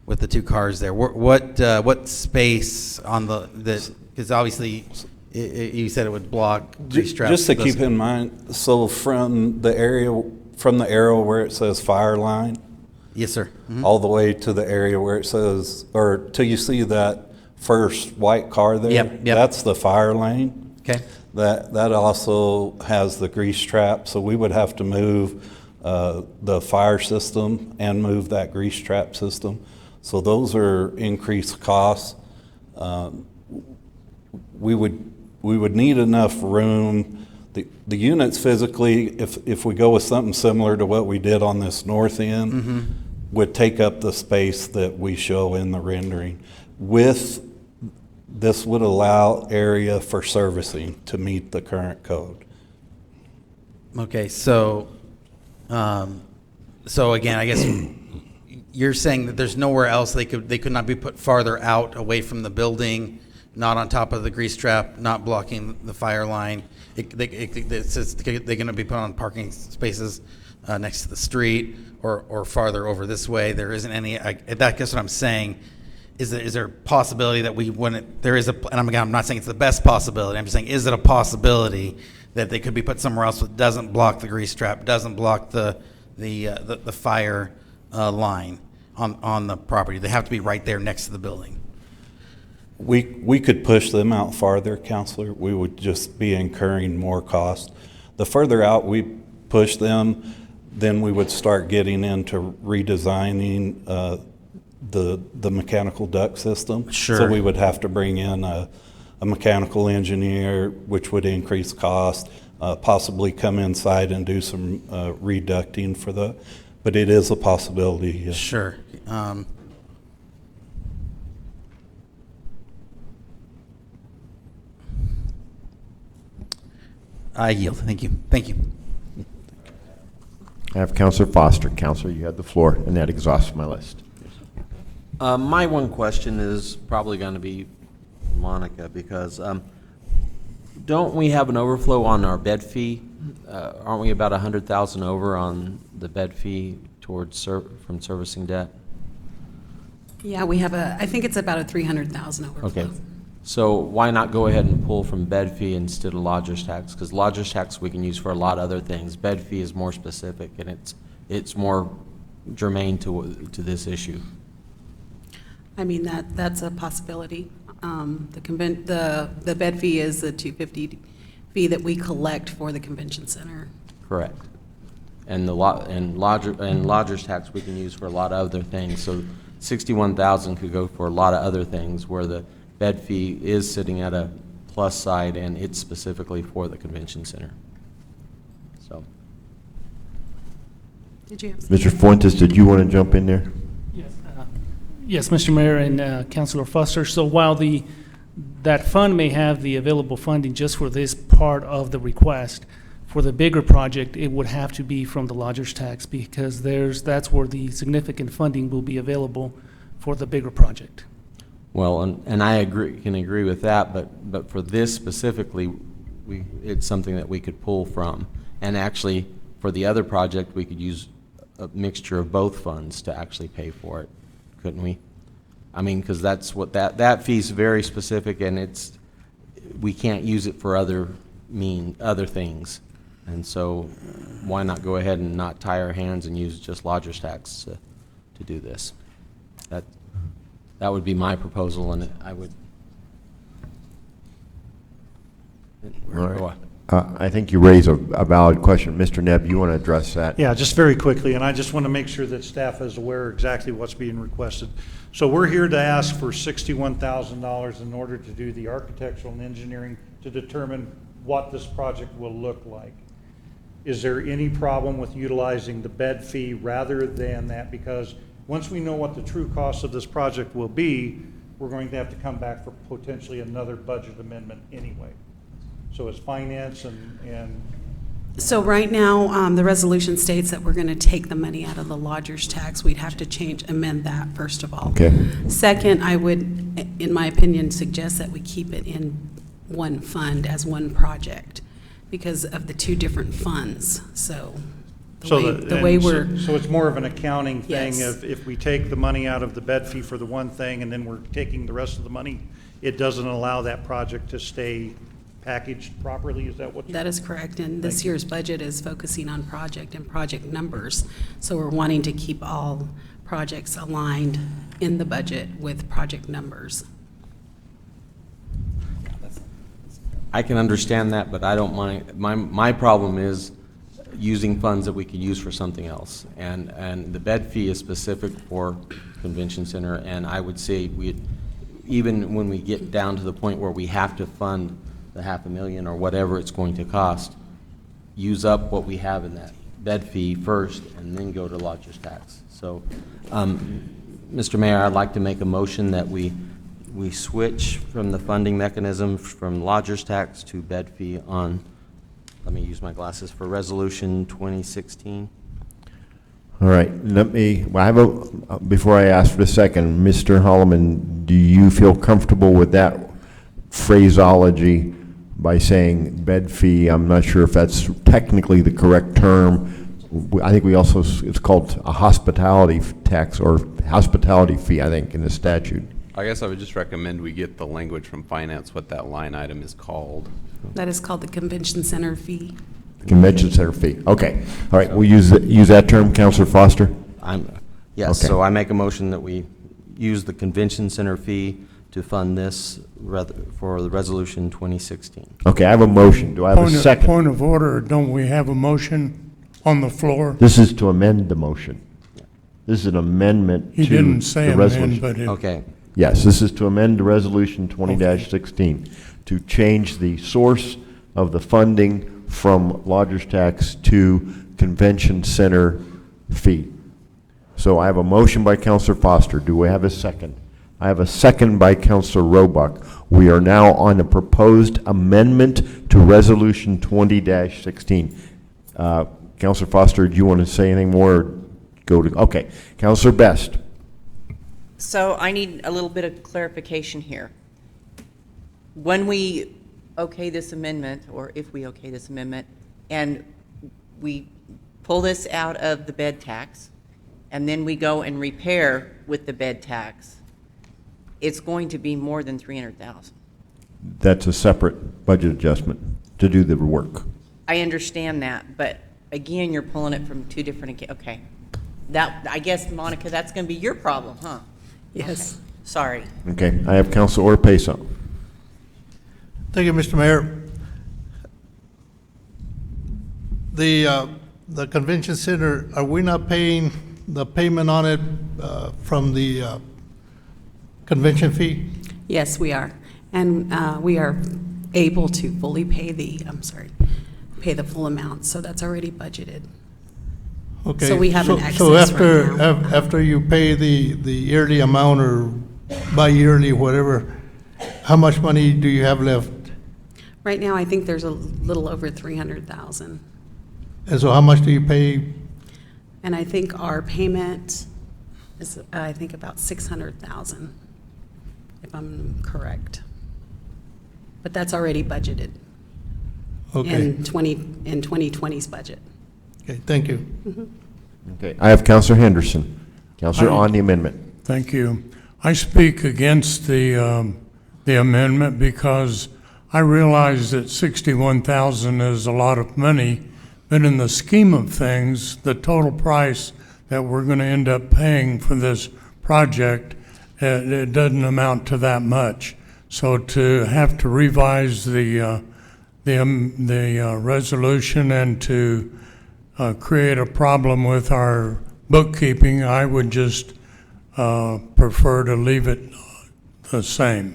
with the 2 cars there. What space on because obviously you said it would block these straps. Just to keep in mind, so from the arrow where it says fire line. Yes, sir. Mm-hmm. All the way to the area where it says, or till you see that first white car there. Yep. That's the fire lane. Okay. That also has the grease trap, so we would have to move the fire system and move that grease trap system. So those are increased costs. We would need enough room. The units physically, if we go with something similar to what we did on this north end, Mm-hmm. would take up the space that we show in the rendering. This would allow area for servicing to meet the current code. Okay, so again, I guess you're saying that there's nowhere else they could not be put farther out away from the building, not on top of the grease trap, not blocking the fire line. It says they're going to be put on parking spaces next to the street or farther over this way. There isn't any. That's what I'm saying. Is there a possibility that we wouldn't? There is and I'm not saying it's the best possibility. I'm just saying, is it a possibility that they could be put somewhere else that doesn't block the grease trap, doesn't block the fire line on the property? They have to be right there next to the building. We could push them out farther, Counselor. We would just be incurring more cost. The further out we push them, then we would start getting into redesigning the mechanical duct system. Sure. So we would have to bring in a mechanical engineer, which would increase cost, possibly come inside and do some reducting for the, but it is a possibility. Yes. Sure. I yield. Thank you. Thank you. I have Counselor Foster. Counselor, you have the floor, and that exhausts my list. My one question is probably going to be Monica, because don't we have an overflow on our bed fee? Aren't we about 100,000 over on the bed fee towards from servicing debt? Yeah, we have I think it's about a 300,000 overflow. Okay. So why not go ahead and pull from bed fee instead of lodger's tax? Because lodger's tax we can use for a lot of other things. Bed fee is more specific, and it's more germane to this issue. I mean, that's a possibility. The bed fee is the $250 fee that we collect for the convention center. Correct. And lodger's tax we can use for a lot of other things. So 61,000 could go for a lot of other things, where the bed fee is sitting at a plus side, and it's specifically for the convention center. So. Did you have Mr. Fuentes, did you want to jump in there? Yes, Mr. Mayor and Councilor Foster. So while that fund may have the available funding just for this part of the request, for the bigger project, it would have to be from the lodger's tax, because that's where the significant funding will be available for the bigger project. Well, and I can agree with that, but for this specifically, it's something that we could pull from. And actually, for the other project, we could use a mixture of both funds to actually pay for it, couldn't we? I mean, because that's what that fee's very specific, and we can't use it for other things. And so why not go ahead and not tie our hands and use just lodger's tax to do this? That would be my proposal, and I would. All right. I think you raise a valid question. Mr. Nebb, you want to address that? Yeah, just very quickly, and I just want to make sure that staff is aware exactly what's being requested. So we're here to ask for $61,000 in order to do the architectural and engineering to determine what this project will look like. Is there any problem with utilizing the bed fee rather than that? Because once we know what the true cost of this project will be, we're going to have to come back for potentially another budget amendment anyway. So it's finance and So right now, the resolution states that we're going to take the money out of the lodger's tax. We'd have to amend that, first of all. Okay. Second, I would, in my opinion, suggest that we keep it in one fund as one project because of the two different funds. So the way we're. So it's more of an accounting thing. Yes. If we take the money out of the bed fee for the one thing and then we're taking the rest of the money, it doesn't allow that project to stay packaged properly. Is that what? That is correct. And this year's budget is focusing on project and project numbers. So we're wanting to keep all projects aligned in the budget with project numbers. I can understand that, but I don't mind. My problem is using funds that we could use for something else. And the bed fee is specific for convention center, and I would say even when we get down to the point where we have to fund the $500,000 or whatever it's going to cost, use up what we have in that bed fee first and then go to lodger's tax. So, Mr. Mayor, I'd like to make a motion that we switch from the funding mechanism from lodger's tax to bed fee on, let me use my glasses, for resolution 2016. All right, before I ask for the second, Mr. Holloman, do you feel comfortable with that phraseology by saying bed fee? I'm not sure if that's technically the correct term. I think it's called a hospitality tax or hospitality fee, I think, in the statute. I guess I would just recommend we get the language from finance, what that line item is called. That is called the convention center fee. Convention center fee. Okay. All right. We'll use that term, Councilor Foster. Yes. Okay. So I make a motion that we use the convention center fee to fund this for the resolution 2016. Okay. I have a motion. Do I have a second? Point of order. Don't we have a motion on the floor? This is to amend the motion. This is an amendment He to didn't say the amend, resolution. but it. Okay. Yes, this is to amend the resolution 20-16 to change the source of the funding from lodger's tax to convention center fee. So I have a motion by Councilor Foster. Do we have a second? I have a second by Councilor Roebuck. We are now on the proposed amendment to resolution 20-16. Councilor Foster, do you want to say anything more? Okay. Councilor Best. So I need a little bit of clarification here. When we okay this amendment, or if we okay this amendment, and we pull this out of the bed tax, and then we go and repair with the bed tax, it's going to be more than $300,000. That's a separate budget adjustment to do the work. I understand that, but again, you're pulling it from two different, okay. That, I guess, Monica, that's going to be your problem, huh? Yes. Okay. Sorry. Okay, I have Councilor Orpesa. Thank you, Mr. Mayor. The the convention center, are we not paying the payment on it from the convention fee? Yes, we are. And we are able to fully pay pay the full amount, so that's already budgeted. Okay. So we have an excess So after, right now. after you pay the yearly amount or bi-yearly, whatever, how much money do you have left? Right now, I think there's a little over 300,000. And so how much do you pay? And I think our payment is, I think about 600,000, if I'm correct. But that's already budgeted. Okay. In 2020's budget. Okay, thank you. Okay, I have Counselor Henderson. Counselor, on the amendment. Thank you. I speak against the amendment because I realize that 61,000 is a lot of money, but in the scheme of things, the total price that we're going to end up paying for this project, it doesn't amount to that much. So to have to revise the resolution and to create a problem with our bookkeeping, I would just prefer to leave it the same.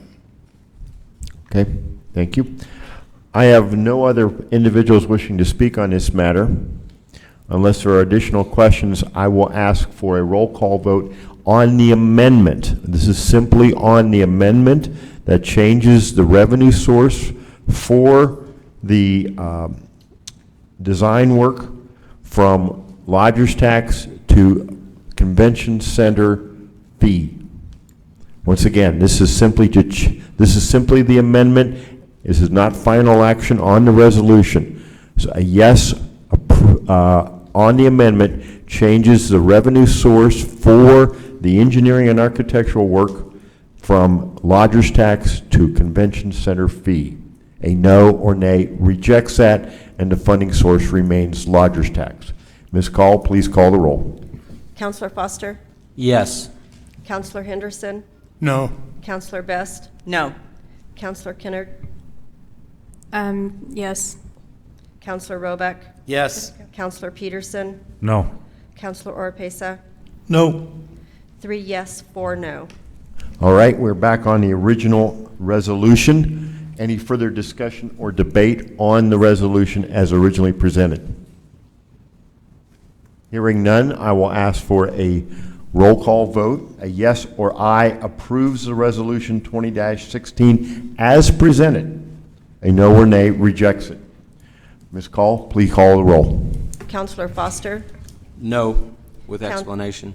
Okay, thank you. I have no other individuals wishing to speak on this matter. Unless there are additional questions, I will ask for a roll call vote on the amendment. This is simply on the amendment that changes the revenue source for the design work from lodger's tax to convention center fee. Once again, this is simply the amendment. This is not final action on the resolution. So a yes on the amendment changes the revenue source for the engineering and architectural work from lodger's tax to convention center fee. A no or nay rejects that, and the funding source remains lodger's tax. Ms. Call, please call the roll. Counselor Foster? Yes. Counselor Henderson? No. Counselor Best? No. Counselor Kennard? Yes. Counselor Robeck? Yes. Counselor Peterson? No. Counselor Oropesa? No. 3 yes, 4 no. All right, we're back on the original resolution. Any further discussion or debate on the resolution as originally presented? Hearing none, I will ask for a roll call vote. A yes or aye approves the resolution 20-16 as presented. A no or nay rejects it. Ms. Call, please call the roll. Counselor Foster? No, with explanation.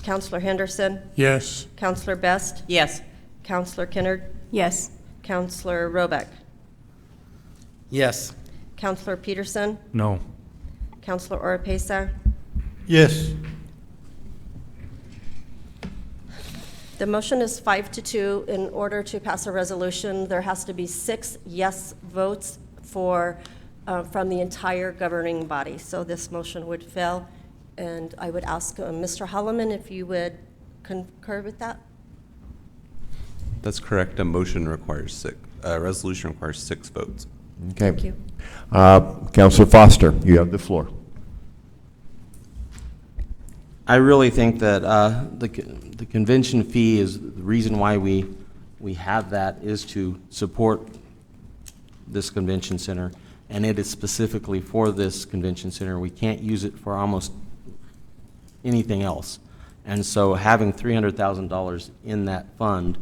Counselor Henderson? Yes. Counselor Best? Yes. Counselor Kennard? Yes. Counselor Robeck? Yes. Counselor Peterson? No. Counselor Oropesa? Yes. The motion is 5-2. In order to pass a resolution, there has to be 6 yes votes from the entire governing body. So this motion would fail, and I would ask Mr. Holloman if you would concur with that. That's correct. A motion requires a resolution requires 6 votes. Okay. Thank you. Councilor Foster, you have the floor. I really think that the convention fee is the reason why we have that is to support this convention center, and it is specifically for this convention center. We can't use it for almost anything else. And so having $300,000 in that fund,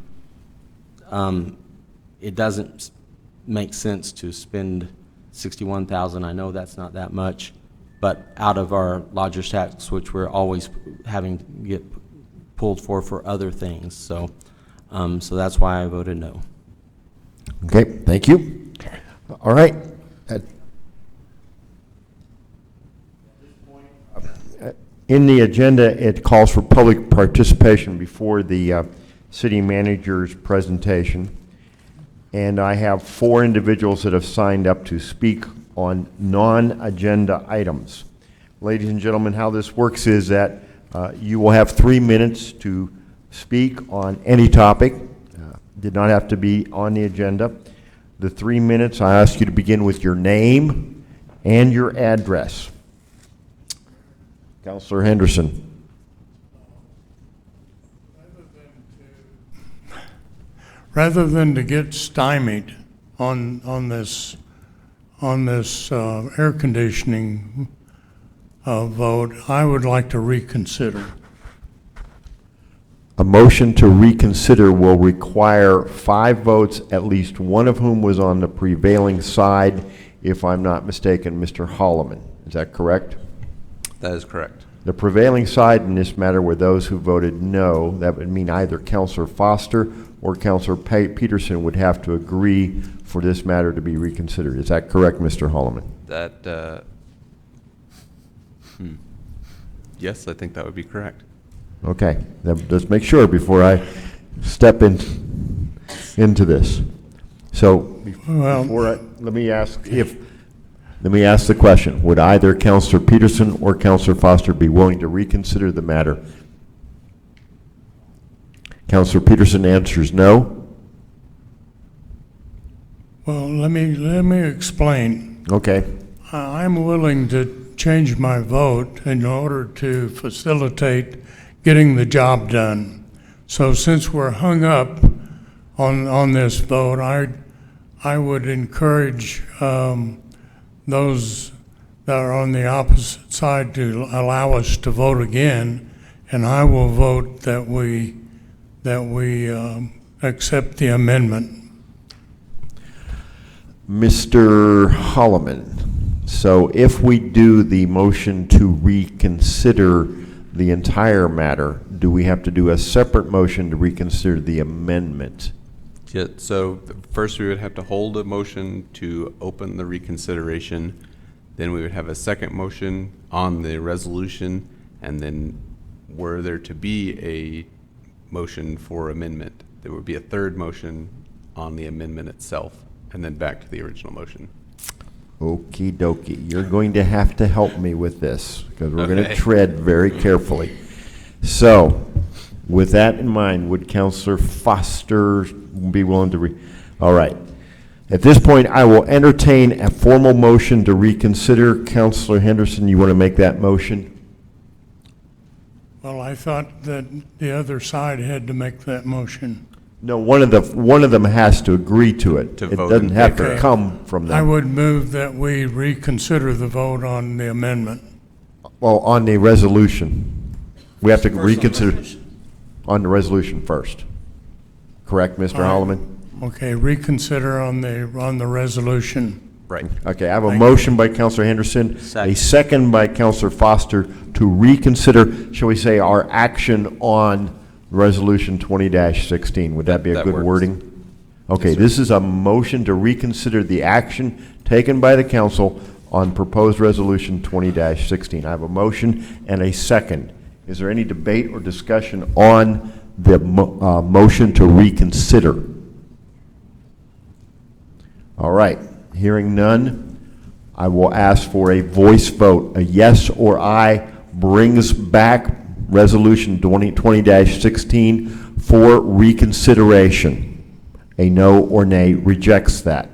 it doesn't make sense to spend $61,000. I know that's not that much, but out of our lodger's tax, which we're always having to get pulled for other things. So, so that's why I voted no. Okay, thank you. All right. In the agenda, it calls for public participation before the city manager's presentation. And I have 4 individuals that have signed up to speak on non-agenda items. Ladies and gentlemen, how this works is that you will have 3 minutes to speak on any topic. Did not have to be on the agenda. The 3 minutes, I ask you to begin with your name and your address. Counselor Henderson. Rather than to get stymied on this air conditioning vote, I would like to reconsider. A motion to reconsider will require 5 votes, at least one of whom was on the prevailing side, if I'm not mistaken, Mr. Holloman. Is that correct? That is correct. The prevailing side in this matter were those who voted no. That would mean either Counselor Foster or Counselor Peterson would have to agree for this matter to be reconsidered. Is that correct, Mr. Holloman? That, yes, I think that would be correct. Okay, let's make sure before I step into this. So, let me ask the question. Would either Counselor Peterson or Counselor Foster be willing to reconsider the matter? Counselor Peterson answers no. Well, let me explain. Okay. I'm willing to change my vote in order to facilitate getting the job done. So since we're hung up on this vote, I would encourage those that are on the opposite side to allow us to vote again, and I will vote that we accept the amendment. Mr. Holloman, so if we do the motion to reconsider the entire matter, do we have to do a separate motion to reconsider the amendment? Yeah, so first we would have to hold a motion to open the reconsideration, then we would have a second motion on the resolution, and then were there to be a motion for amendment, there would be a third motion on the amendment itself, and then back to the original motion. Okie dokie. You're going to have to help me with this because we're going to tread very carefully. So, with that in mind, would Counselor Foster be willing to all right. At this point, I will entertain a formal motion to reconsider. Counselor Henderson, you want to make that motion? Well, I thought that the other side had to make that motion. No, one of them has to agree to it. It doesn't have to come from them. I would move that we reconsider the vote on the amendment. Well, on the resolution. We have to reconsider on the resolution first. Correct, Mr. Holloman? Okay, reconsider on the resolution. Right. Okay, I have a motion by Counselor Henderson, a second by Counselor Foster to reconsider, shall we say, our action on Resolution 20-16. Would that be a good wording? Okay, yes, this is a motion to reconsider the action taken by the council on proposed Resolution 20-16. I have a motion and a second. Is there any debate or discussion on the motion to reconsider? All right, hearing none, I will ask for a voice vote. A yes or aye brings back Resolution 20-16 for reconsideration. A no or nay rejects that.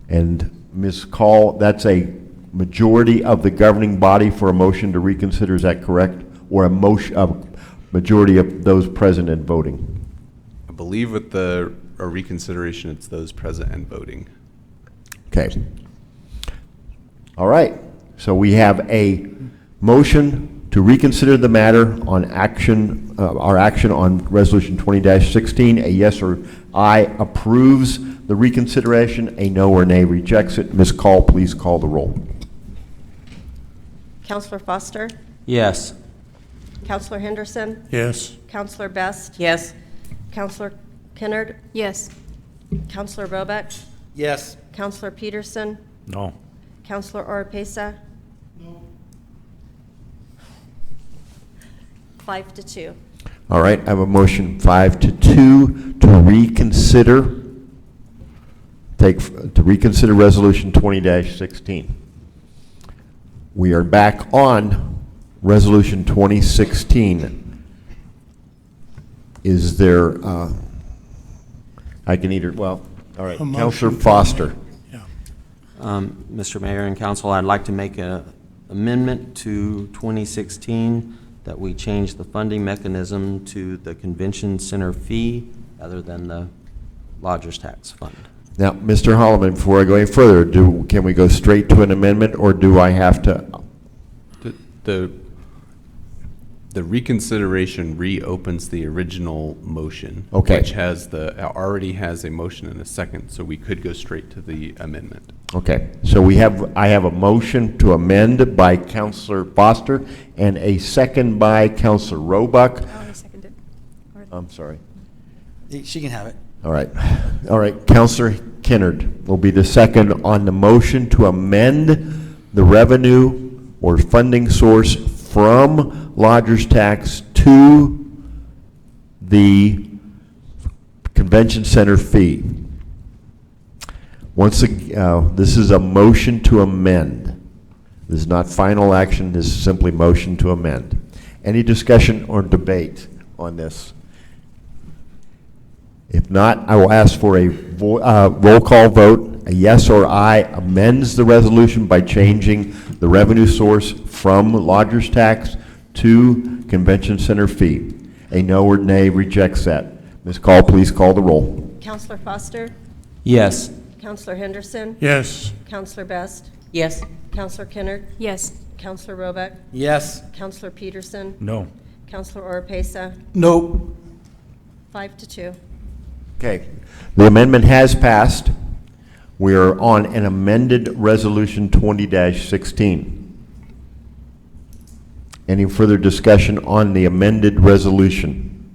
And Ms. Call, that's a majority of the governing body for a motion to reconsider, is that correct? Or a majority of those present and voting? I believe with a reconsideration, it's those present and voting. Okay. All right. So we have a motion to reconsider the matter on action, our action on Resolution 20-16. A yes or aye approves the reconsideration. A no or nay rejects it. Ms. Call, please call the roll. Counselor Foster? Yes. Counselor Henderson? Yes. Counselor Best? Yes. Counselor Kennard? Yes. Counselor Robeck? Yes. Counselor Peterson? No. Counselor Oropesa? No. 5-2. All right, I have a motion 5-2 to reconsider, to reconsider Resolution 20-16. We are back on Resolution 2016. Is there, I can either, well, all right, Counselor Foster. Mr. Mayor and Council, I'd like to make a amendment to 2016, that we change the funding mechanism to the convention center fee rather than the lodger's tax fund. Now, Mr. Holloman, before I go any further, can we go straight to an amendment, or do I have to? The reconsideration reopens the original motion. Okay. Which already has a motion and a second, so we could go straight to the amendment. Okay, so I have a motion to amend by Counselor Foster and a second by Counselor Roebuck. Oh, I seconded. I'm sorry. She can have it. All right, Counselor Kennard will be the second on the motion to amend the revenue or funding source from lodger's tax to the convention center fee. Once again, this is a motion to amend. This is not final action, this is simply motion to amend. Any discussion or debate on this? If not, I will ask for a roll call vote. A yes or aye amends the resolution by changing the revenue source from lodger's tax to convention center fee. A no or nay rejects that. Ms. Call, please call the roll. Counselor Foster? Yes. Counselor Henderson? Yes. Counselor Best? Yes. Counselor Kennard? Yes. Counselor Roebuck? Yes. Counselor Peterson? No. Counselor Oropesa? No. 5-2. Okay, the amendment has passed. We are on an amended resolution 20-16. Any further discussion on the amended resolution?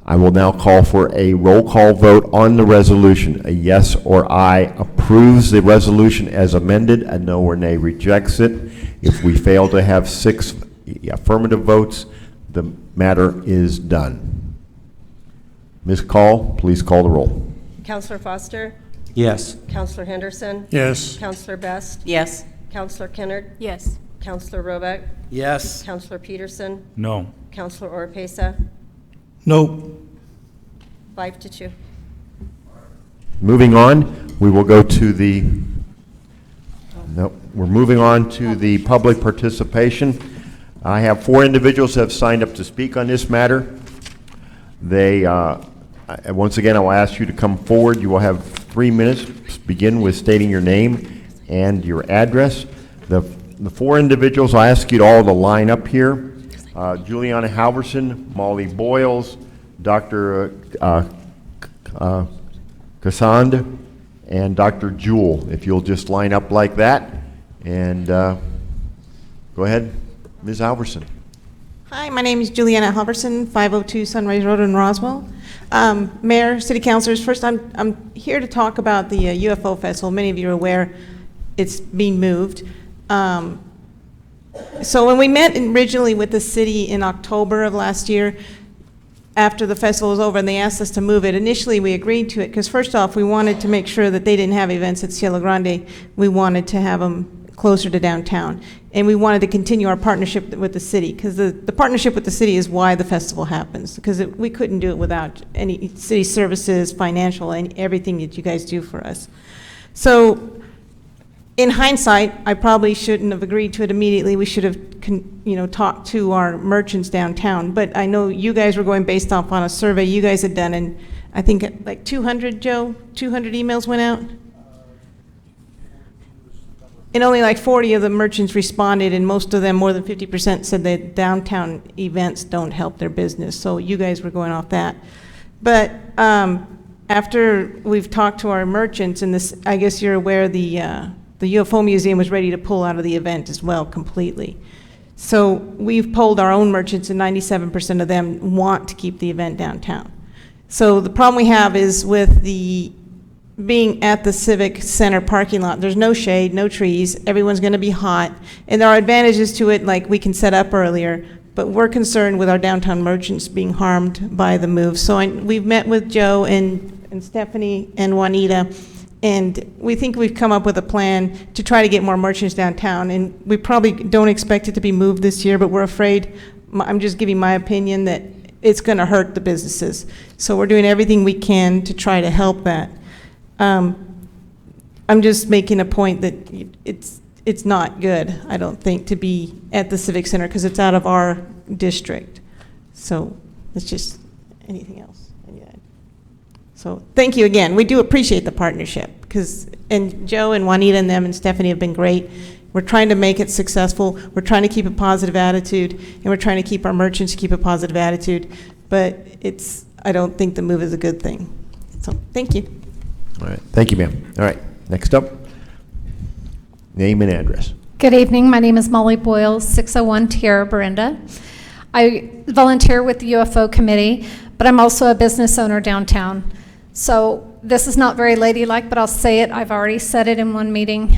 I will now call for a roll call vote on the resolution. A yes or aye approves the resolution as amended. A no or nay rejects it. If we fail to have 6 affirmative votes, the matter is done. Ms. Call, please call the roll. Counselor Foster? Yes. Counselor Henderson? Yes. Counselor Best? Yes. Counselor Kennard? Yes. Counselor Roebuck? Yes. Counselor Peterson? No. Counselor Oropesa? No. 5-2. Moving on, we will go to the, no, we're moving on to the public participation. I have 4 individuals who have signed up to speak on this matter. Once again, I will ask you to come forward. You will have 3 minutes. Begin with stating your name and your address. The 4 individuals, I ask you to all to line up here. Juliana Halverson, Molly Boyles, Dr. Cassand, and Dr. Jewell. If you'll just line up like that. And go ahead, Ms. Halverson. Hi, my name is Juliana Halverson, 502 Sunrise Road in Roswell. Mayor, City Councilors, first I'm here to talk about the UFO Festival. Many of you are aware it's being moved. So when we met originally with the city in October of last year, after the festival was over and they asked us to move it, initially we agreed to it because first off, we wanted to make sure that they didn't have events at Cielo Grande. We wanted to have them closer to downtown. And we wanted to continue our partnership with the city, because the partnership with the city is why the festival happens, because we couldn't do it without any city services, financial, and everything that you guys do for us. So in hindsight, I probably shouldn't have agreed to it immediately. We should have talked to our merchants downtown. But I know you guys were going based off on a survey you guys had done, and I think like 200, Joe, 200 emails went out? And only like 40 of the merchants responded, and most of them, more than 50%, said that downtown events don't help their business. So you guys were going off that. But after we've talked to our merchants, and this, I guess you're aware, the UFO Museum was ready to pull out of the event as well completely. So we've polled our own merchants, and 97% of them want to keep the event downtown. So the problem we have is with the being at the Civic Center parking lot, there's no shade, no trees, everyone's going to be hot, and there are advantages to it, like we can set up earlier, but we're concerned with our downtown merchants being harmed by the move. So we've met with Joe and Stephanie and Juanita, and we think we've come up with a plan to try to get more merchants downtown, and we probably don't expect it to be moved this year, but we're afraid, I'm just giving my opinion, that it's going to hurt the businesses. So we're doing everything we can to try to help that. I'm just making a point that it's not good, I don't think, to be at the Civic Center because it's out of our district. So it's just, anything else? Yeah. So thank you again. We do appreciate the partnership and Joe and Juanita and them and Stephanie have been great. We're trying to make it successful. We're trying to keep a positive attitude, and we're trying to keep our merchants keep a positive attitude. But I don't think the move is a good thing. So thank you. All right, thank you, ma'am. All right, next up, name and address. Good evening. My name is Molly Boyle, 601 Tierra Berenda. I volunteer with the UFO committee, but I'm also a business owner downtown. So this is not very ladylike, but I'll say it. I've already said it in one meeting.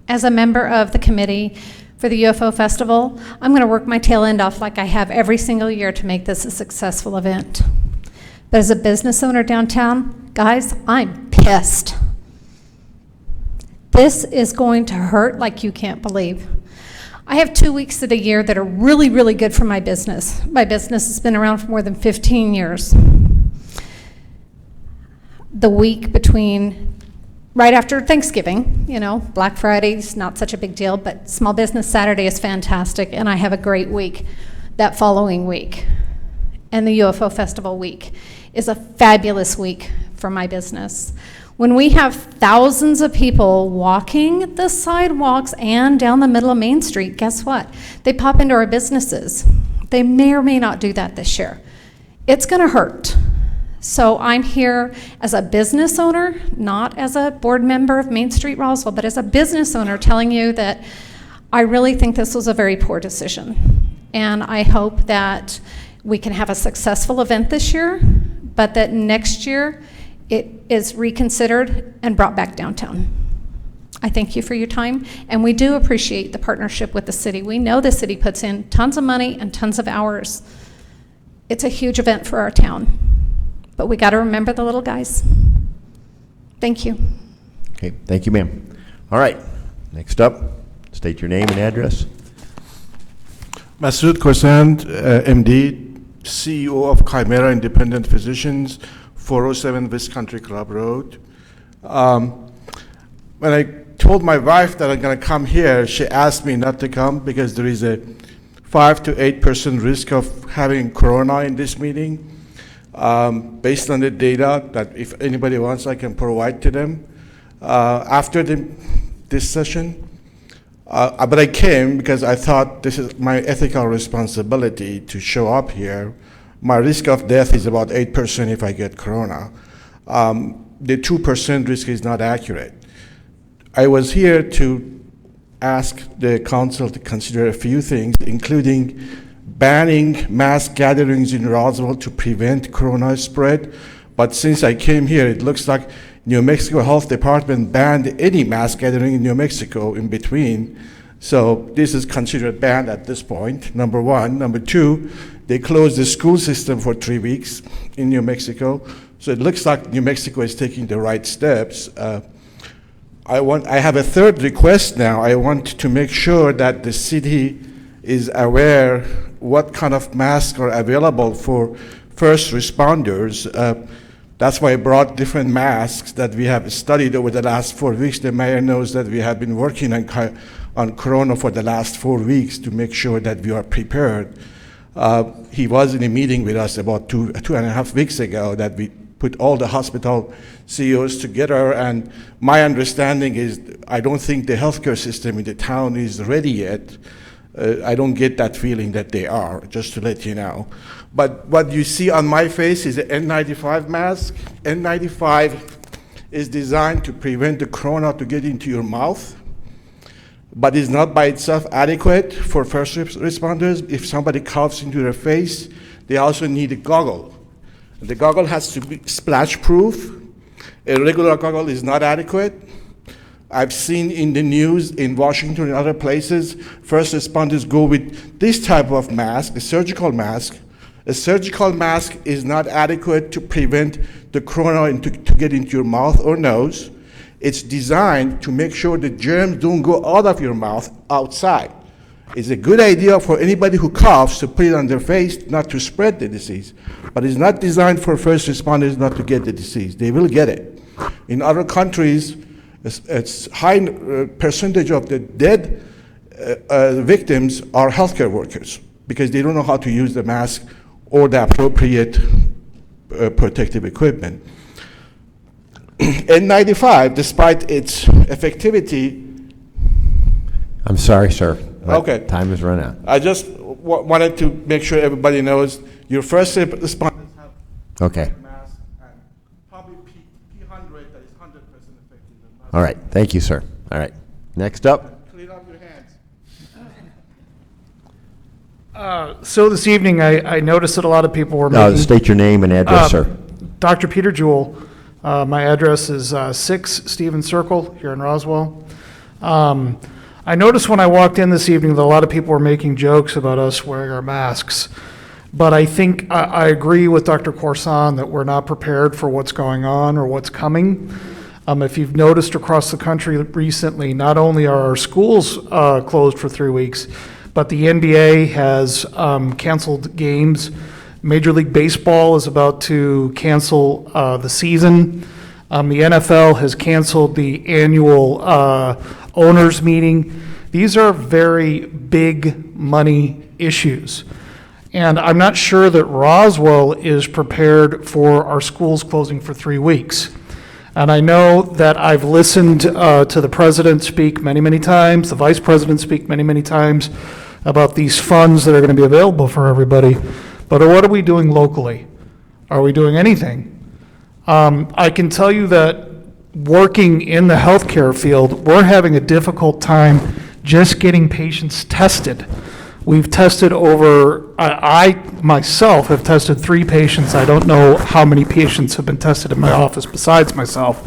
As a member of the committee for the UFO Festival, I'm going to work my tail end off like I have every single year to make this a successful event. But as a business owner downtown, guys, I'm pissed. This is going to hurt like you can't believe. I have 2 weeks of the year that are really, really good for my business. My business has been around for more than 15 years. The week between right after Thanksgiving, Black Friday is not such a big deal, but Small Business Saturday is fantastic, and I have a great week that following week. And the UFO Festival week is a fabulous week for my business. When we have thousands of people walking the sidewalks and down the middle of Main Street, guess what? They pop into our businesses. They may or may not do that this year. It's going to hurt. So I'm here as a business owner, not as a board member of Main Street Roswell, but as a business owner telling you that I really think this was a very poor decision. And I hope that we can have a successful event this year, but that next year it is reconsidered and brought back downtown. I thank you for your time, and we do appreciate the partnership with the city. We know the city puts in tons of money and tons of hours. It's a huge event for our town. But we got to remember the little guys. Thank you. Okay, thank you, ma'am. All right, next up, state your name and address. Masood Khorsand, MD, CEO of Chimera Independent Physicians, 407 West Country Club Road. When I told my wife that I'm going to come here, she asked me not to come because there is a 5 to 8% risk of having corona in this meeting. Based on the data that if anybody wants, I can provide to them after this session. But I came because I thought this is my ethical responsibility to show up here. My risk of death is about 8% if I get corona. The 2% risk is not accurate. I was here to ask the council to consider a few things, including banning mass gatherings in Roswell to prevent corona spread. But since I came here, it looks like New Mexico Health Department banned any mass gathering in New Mexico in between. So this is considered banned at this point, number one. Number two, they closed the school system for 3 weeks in New Mexico. So it looks like New Mexico is taking the right steps. I have a third request now. I want to make sure that the city is aware what kind of masks are available for first responders. That's why I brought different masks that we have studied over the last 4 weeks. The mayor knows that we have been working on corona for the last 4 weeks to make sure that we are prepared. He was in a meeting with us about two and a half weeks ago that we put all the hospital CEOs together, and my understanding is I don't think the healthcare system in the town is ready yet. I don't get that feeling that they are, just to let you know. But what you see on my face is an N95 mask. N95 is designed to prevent the corona to get into your mouth, but is not by itself adequate for first responders. If somebody coughs into their face, they also need a goggle. The goggle has to be splash-proof. A regular goggle is not adequate. I've seen in the news in Washington and other places, first responders go with this type of mask, a surgical mask. A surgical mask is not adequate to prevent the corona to get into your mouth or nose. It's designed to make sure the germs don't go out of your mouth outside. It's a good idea for anybody who coughs to put it on their face, not to spread the disease. But it's not designed for first responders not to get the disease. They will get it. In other countries, It's high percentage of the dead victims are healthcare workers because they don't know how to use the mask or the appropriate protective equipment. N95, despite its effectivity. I'm sorry, sir. but Okay. Time has run out. I just wanted to make sure everybody knows your first responders have Okay. masks and probably P100 that is 100% effective. All right. Thank you, sir. All right. Next up. Clean up your hands. So this evening, I noticed that a lot of people were making... State your name and address, sir. Dr. Peter Jewell. My address is 6 Stevens Circle here in Roswell. I noticed when I walked in this evening that a lot of people were making jokes about us wearing our masks. But I think I agree with Dr. Corson that we're not prepared for what's going on or what's coming. If you've noticed across the country recently, not only are our schools closed for 3 weeks, but the NBA has canceled games. Major League Baseball is about to cancel the season. The NFL has canceled the annual owners meeting. These are very big money issues. And I'm not sure that Roswell is prepared for our schools closing for 3 weeks. And I know that I've listened to the president speak many, many times, the vice president speak many, many times about these funds that are going to be available for everybody. But what are we doing locally? Are we doing anything? I can tell you that working in the healthcare field, we're having a difficult time just getting patients tested. We've tested I myself have tested 3 patients. I don't know how many patients have been tested in my office besides myself.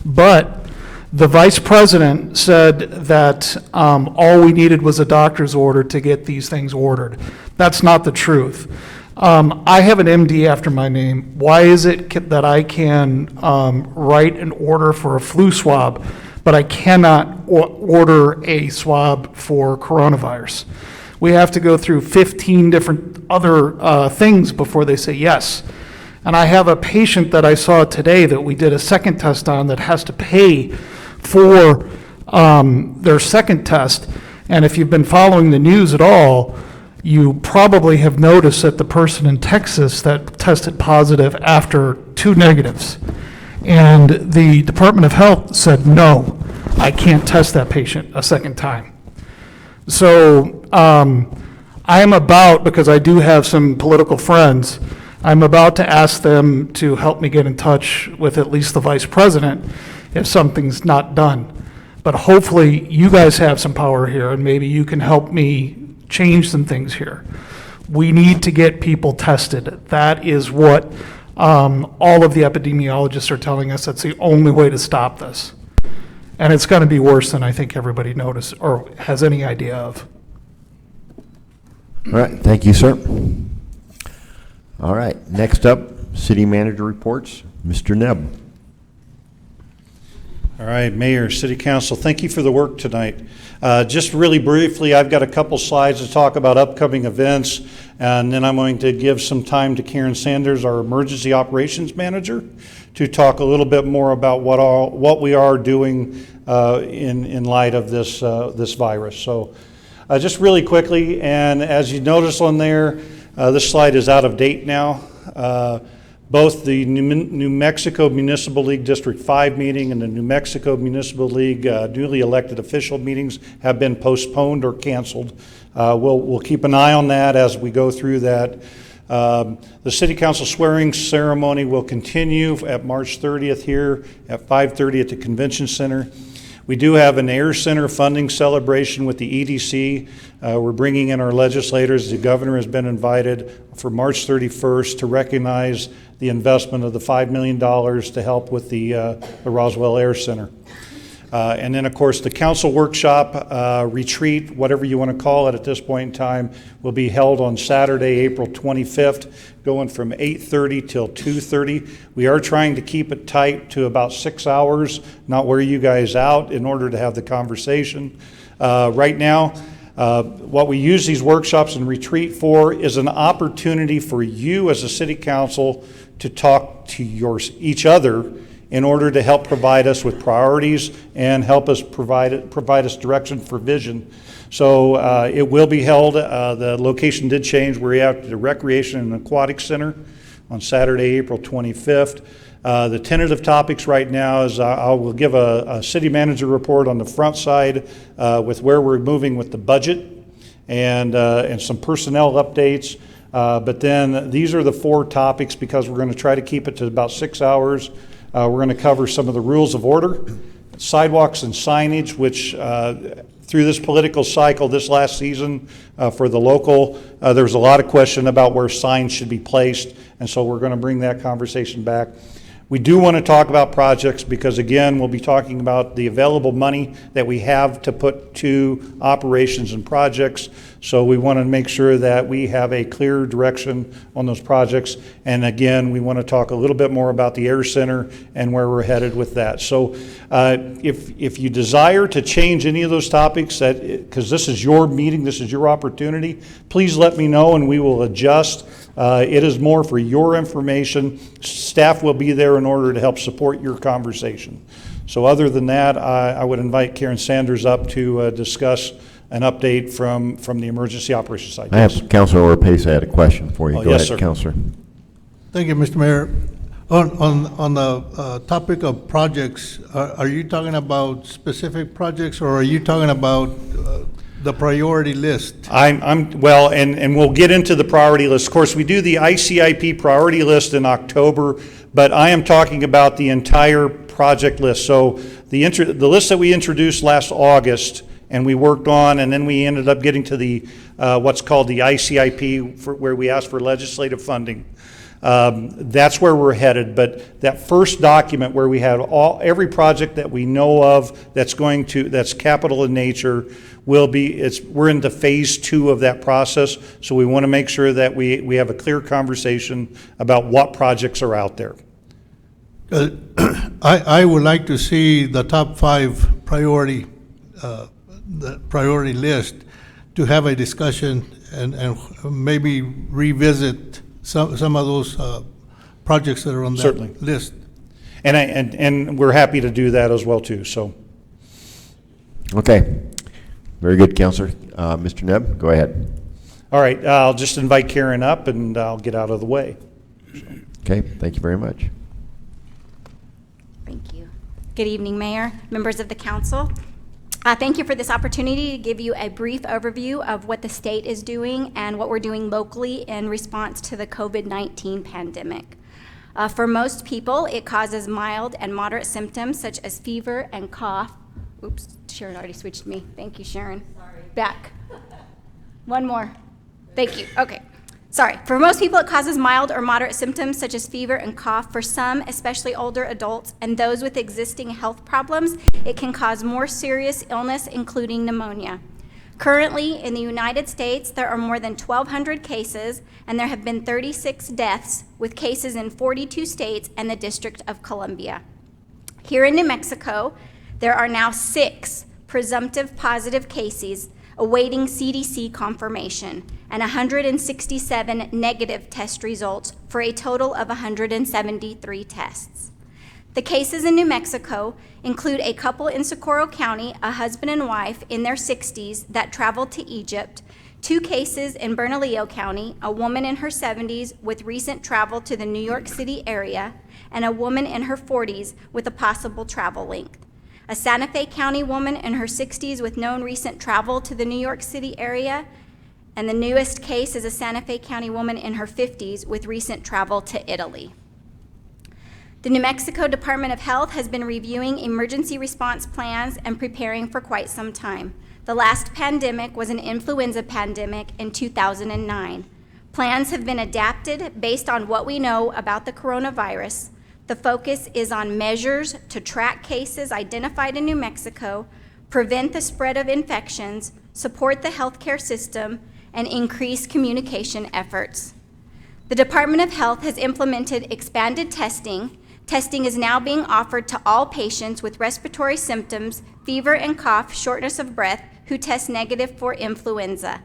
But the vice president said that all we needed was a doctor's order to get these things ordered. That's not the truth. I have an MD after my name. Why is it that I can write an order for a flu swab, but I cannot order a swab for coronavirus? We have to go through 15 different other things before they say yes. And I have a patient that I saw today that we did a second test on that has to pay for their second test. And if you've been following the news at all, you probably have noticed that the person in Texas that tested positive after 2 negatives. And the Department of Health said, no, I can't test that patient a second time. So I am about, because I do have some political friends, I'm about to ask them to help me get in touch with at least the vice president if something's not done. But hopefully you guys have some power here and maybe you can help me change some things here. We need to get people tested. That is what all of the epidemiologists are telling us. That's the only way to stop this. And it's going to be worse than I think everybody noticed or has any idea of. All right. Thank you, sir. All right. Next up, city manager reports. Mr. Nebb. All right, Mayor, City Council, thank you for the work tonight. Just really briefly, I've got a couple slides to talk about upcoming events, and then I'm going to give some time to Karen Sanders, our Emergency Operations Manager, to talk a little bit more about what we are doing in light of this virus. So just really quickly, and as you notice on there, this slide is out of date now. Both the New Mexico Municipal League District 5 meeting and the New Mexico Municipal League newly elected official meetings have been postponed or canceled. We'll keep an eye on that as we go through that. The City Council swearing ceremony will continue at March 30th here at 5:30 at the Convention Center. We do have an Air Center funding celebration with the EDC. We're bringing in our legislators. The governor has been invited for March 31st to recognize the investment of the $5 million to help with the Roswell Air Center. And then, of course, the council workshop, retreat, whatever you want to call it at this point in time, will be held on Saturday, April 25th, going from 8:30 till 2:30. We are trying to keep it tight to about 6 hours, not wear you guys out in order to have the conversation. Right now, what we use these workshops and retreat for is an opportunity for you as a city council to talk to each other in order to help provide us with priorities and help us provide us direction for vision. So it will be held, the location did change. We're at the Recreation and Aquatic Center on Saturday, April 25th. The tentative topics right now is I will give a city manager report on the front side with where we're moving with the budget and some personnel updates. But then these are the 4 topics because we're going to try to keep it to about 6 hours. We're going to cover some of the rules of order, sidewalks and signage, which through this political cycle this last season for the local, there was a lot of question about where signs should be placed, and so we're going to bring that conversation back. We do want to talk about projects because, again, we'll be talking about the available money that we have to put to operations and projects. So we want to make sure that we have a clear direction on those projects. And again, we want to talk a little bit more about the Air Center and where we're headed with that. So if you desire to change any of those topics, because this is your meeting, this is your opportunity, please let me know and we will adjust. It is more for your information. Staff will be there in order to help support your conversation. So other than that, I would invite Karen Sanders up to discuss an update from the emergency operations side. I have Councilor Pace. I had a question for you. Go yes, ahead, sir. Councilor. Thank you, Mr. Mayor. On the topic of projects, are you talking about specific projects or are you talking about the priority list? Well, and we'll get into the priority list. Of course, we do the ICIP priority list in October, but I am talking about the entire project list. So the list that we introduced last August and we worked on, and then we ended up getting to the what's called the ICIP, where we asked for legislative funding. That's where we're headed. But that first document where we had every project that we know of that's capital in nature we're into phase 2 of that process. So we want to make sure that we have a clear conversation about what projects are out there. I would like to see the top 5 priority, the priority list, to have a discussion and maybe revisit some of those projects that are on that Certainly. list. And we're happy to do that as well too. So. Okay. Very good, Councilor. Mr. Nebb, go ahead. All right. I'll just invite Karen up and I'll get out of the way. Okay. Thank you very much. Thank you. Good evening, Mayor, members of the council. Thank you for this opportunity to give you a brief overview of what the state is doing and what we're doing locally in response to the COVID-19 pandemic. For most people, it causes mild and moderate symptoms such as fever and cough. Oops, Sharon already switched me. Thank you, Sharon. Sorry. Back. One more. Thank you. Okay. Sorry. For most people, it causes mild or moderate symptoms such as fever and cough. For some, especially older adults and those with existing health problems, it can cause more serious illness, including pneumonia. Currently, in the United States, there are more than 1,200 cases, and there have been 36 deaths, with cases in 42 states and the District of Columbia. Here in New Mexico, there are now 6 presumptive positive cases awaiting CDC confirmation and 167 negative test results for a total of 173 tests. The cases in New Mexico include a couple in Socorro County, a husband and wife in their 60s that traveled to Egypt, 2 cases in Bernalillo County, a woman in her 70s with recent travel to the New York City area, and a woman in her 40s with a possible travel link. A Santa Fe County woman in her 60s with known recent travel to the New York City area, and the newest case is a Santa Fe County woman in her 50s with recent travel to Italy. The New Mexico Department of Health has been reviewing emergency response plans and preparing for quite some time. The last pandemic was an influenza pandemic in 2009. Plans have been adapted based on what we know about the coronavirus. The focus is on measures to track cases identified in New Mexico, prevent the spread of infections, support the healthcare system, and increase communication efforts. The Department of Health has implemented expanded testing. Testing is now being offered to all patients with respiratory symptoms, fever and cough, shortness of breath, who test negative for influenza.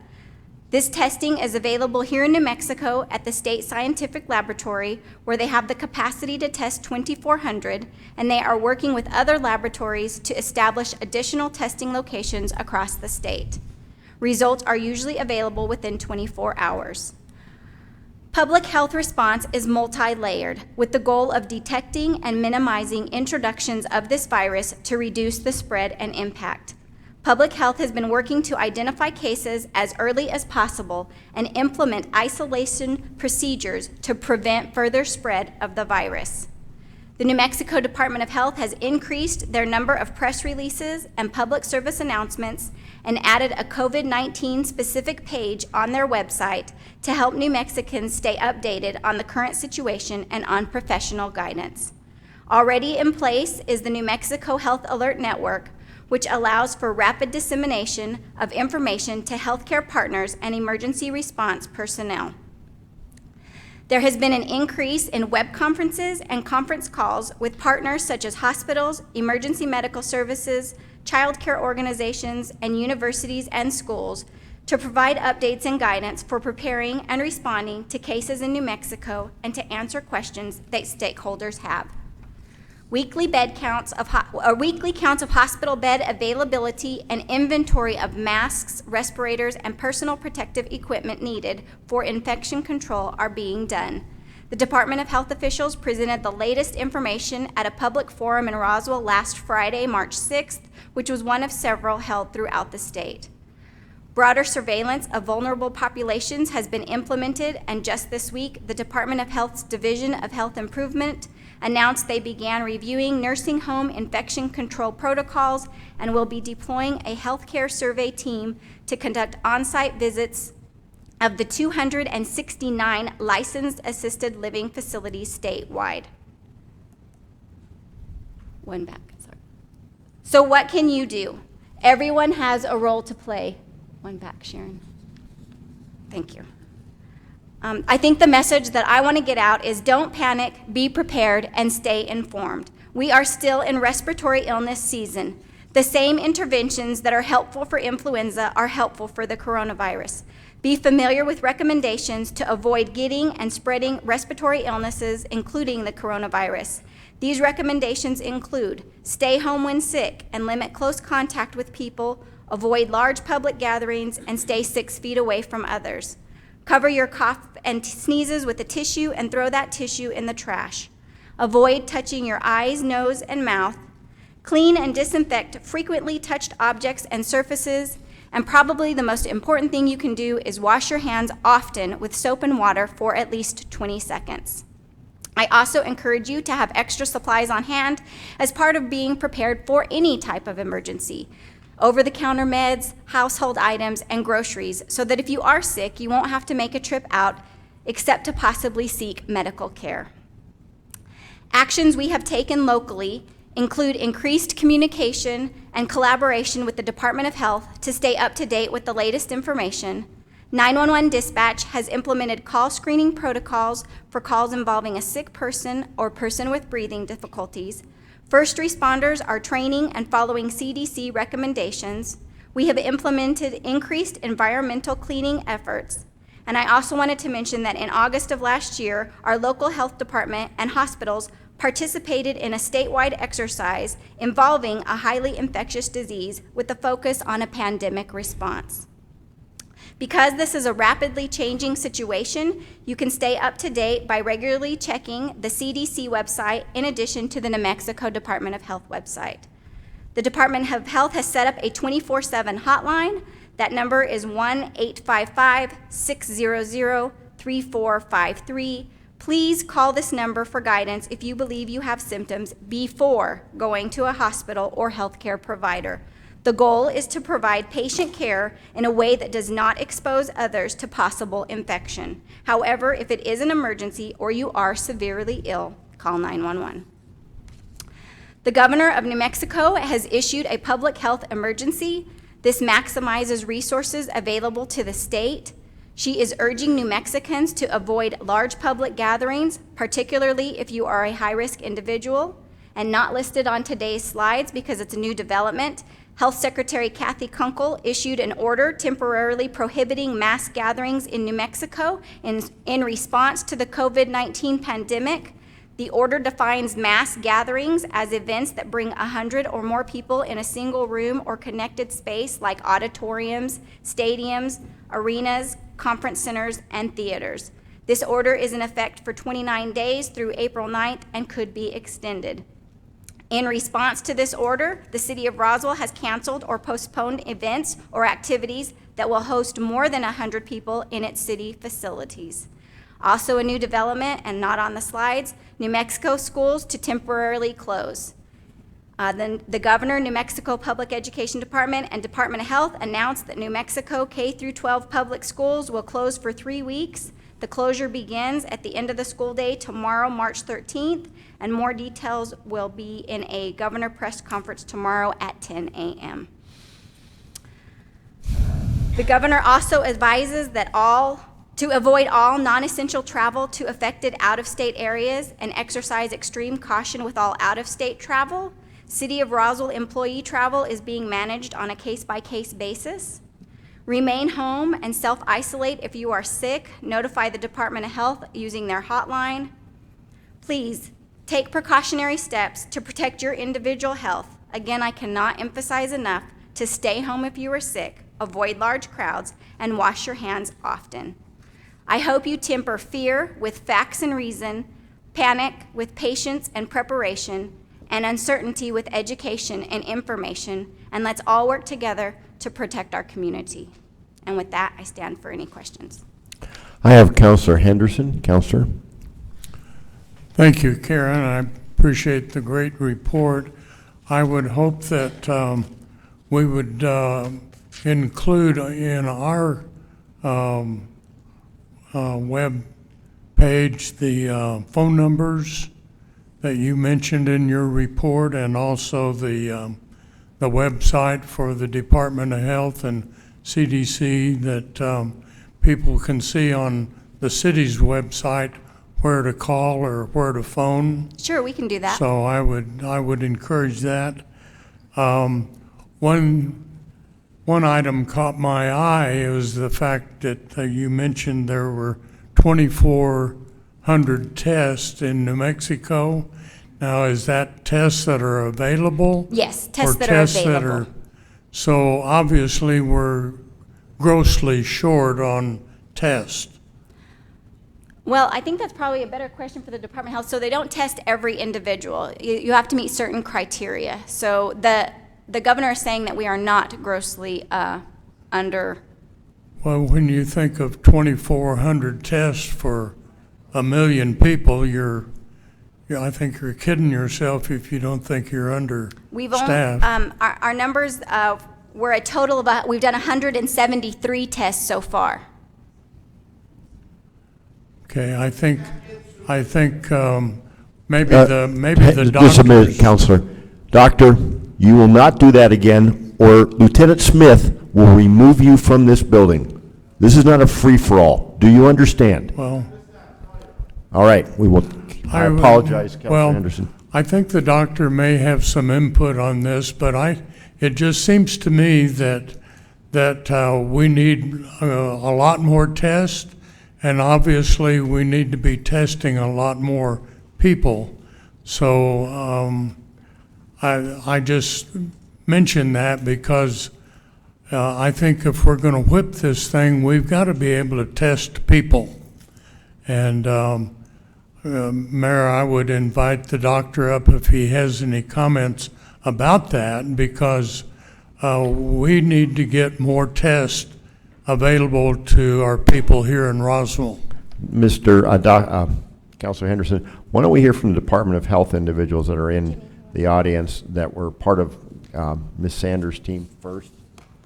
This testing is available here in New Mexico at the State Scientific Laboratory, where they have the capacity to test 2,400, and they are working with other laboratories to establish additional testing locations across the state. Results are usually available within 24 hours. Public health response is multi-layered, with the goal of detecting and minimizing introductions of this virus to reduce the spread and impact. Public health has been working to identify cases as early as possible and implement isolation procedures to prevent further spread of the virus. The New Mexico Department of Health has increased their number of press releases and public service announcements and added a COVID-19 specific page on their website to help New Mexicans stay updated on the current situation and on professional guidance. Already in place is the New Mexico Health Alert Network, which allows for rapid dissemination of information to healthcare partners and emergency response personnel. There has been an increase in web conferences and conference calls with partners such as hospitals, emergency medical services, child care organizations, and universities and schools to provide updates and guidance for preparing and responding to cases in New Mexico and to answer questions that stakeholders have. Weekly counts of hospital bed availability and inventory of masks, respirators, and personal protective equipment needed for infection control are being done. The Department of Health officials presented the latest information at a public forum in Roswell last Friday, March 6th, which was one of several held throughout the state. Broader surveillance of vulnerable populations has been implemented, and just this week, the Department of Health's Division of Health Improvement announced they began reviewing nursing home infection control protocols and will be deploying a healthcare survey team to conduct on-site visits of the 269 licensed assisted living facilities statewide. One back, sorry. So what can you do? Everyone has a role to play. One back, Sharon. Thank you. I think the message that I want to get out is don't panic, be prepared, and stay informed. We are still in respiratory illness season. The same interventions that are helpful for influenza are helpful for the coronavirus. Be familiar with recommendations to avoid getting and spreading respiratory illnesses, including the coronavirus. These recommendations include stay home when sick and limit close contact with people, avoid large public gatherings, and stay 6 feet away from others. Cover your cough and sneezes with a tissue and throw that tissue in the trash. Avoid touching your eyes, nose, and mouth. Clean and disinfect frequently touched objects and surfaces. And probably the most important thing you can do is wash your hands often with soap and water for at least 20 seconds. I also encourage you to have extra supplies on hand as part of being prepared for any type of emergency. Over-the-counter meds, household items, and groceries, so that if you are sick, you won't have to make a trip out except to possibly seek medical care. Actions we have taken locally include increased communication and collaboration with the Department of Health to stay up to date with the latest information. 911 dispatch has implemented call screening protocols for calls involving a sick person or person with breathing difficulties. First responders are training and following CDC recommendations. We have implemented increased environmental cleaning efforts. And I also wanted to mention that in August of last year, our local health department and hospitals participated in a statewide exercise involving a highly infectious disease with a focus on a pandemic response. Because this is a rapidly changing situation, you can stay up to date by regularly checking the CDC website in addition to the New Mexico Department of Health website. The Department of Health has set up a 24/7 hotline. That number is 1-855-600-3453. Please call this number for guidance if you believe you have symptoms before going to a hospital or healthcare provider. The goal is to provide patient care in a way that does not expose others to possible infection. However, if it is an emergency or you are severely ill, call 911. The governor of New Mexico has issued a public health emergency. This maximizes resources available to the state. She is urging New Mexicans to avoid large public gatherings, particularly if you are a high-risk individual. And not listed on today's slides because it's a new development, Health Secretary Kathy Kunkel issued an order temporarily prohibiting mass gatherings in New Mexico in response to the COVID-19 pandemic. The order defines mass gatherings as events that bring 100 or more people in a single room or connected space like auditoriums, stadiums, arenas, conference centers, and theaters. This order is in effect for 29 days through April 9th and could be extended. In response to this order, the City of Roswell has canceled or postponed events or activities that will host more than 100 people in its city facilities. Also a new development, and not on the slides, New Mexico schools to temporarily close. The Governor, New Mexico Public Education Department, and Department of Health announced that New Mexico K-12 public schools will close for 3 weeks. The closure begins at the end of the school day tomorrow, March 13th, and more details will be in a governor press conference tomorrow at 10 a.m. The governor also advises that to avoid all non-essential travel to affected out-of-state areas and exercise extreme caution with all out-of-state travel. City of Roswell employee travel is being managed on a case-by-case basis. Remain home and self-isolate if you are sick. Notify the Department of Health using their hotline. Please take precautionary steps to protect your individual health. Again, I cannot emphasize enough to stay home if you are sick, avoid large crowds, and wash your hands often. I hope you temper fear with facts and reason, panic with patience and preparation, and uncertainty with education and information, and let's all work together to protect our community. And with that, I stand for any questions. I have Councilor Henderson. Councilor. Thank you, Karen. I appreciate the great report. I would hope that we would include in our web page the phone numbers that you mentioned in your report, and also the website for the Department of Health and CDC, that people can see on the city's website where to call or where to phone. Sure, we can do that. So I would encourage that. One item caught my eye. It was the fact that you mentioned there were 2,400 tests in New Mexico. Now, is that tests that are available? Yes, tests that are available. So obviously, we're grossly short on tests. Well, I think that's probably a better question for the Department of Health. So they don't test every individual. You have to meet certain criteria. So the governor is saying that we are not grossly under. Well, when you think of 2,400 tests for 1 million people, I think you're kidding yourself if you don't think you're understaffed. Our numbers were a total of, we've done 173 tests so far. Okay, I think maybe the doctor. Just a minute, Counselor. Doctor, you will not do that again, or Lieutenant Smith will remove you from this building. This is not a free-for-all. Do you understand? Well. All right, we will. I apologize, Counselor Henderson. I think the doctor may have some input on this, but it just seems to me that we need a lot more tests, and obviously we need to be testing a lot more people. So I just mentioned that because I think if we're going to whip this thing, we've got to be able to test people. And Mayor, I would invite the doctor up if he has any comments about that, because we need to get more tests available to our people here in Roswell. Councilor Henderson, why don't we hear from the Department of Health individuals that are in the audience that were part of Ms. Sanders' team first?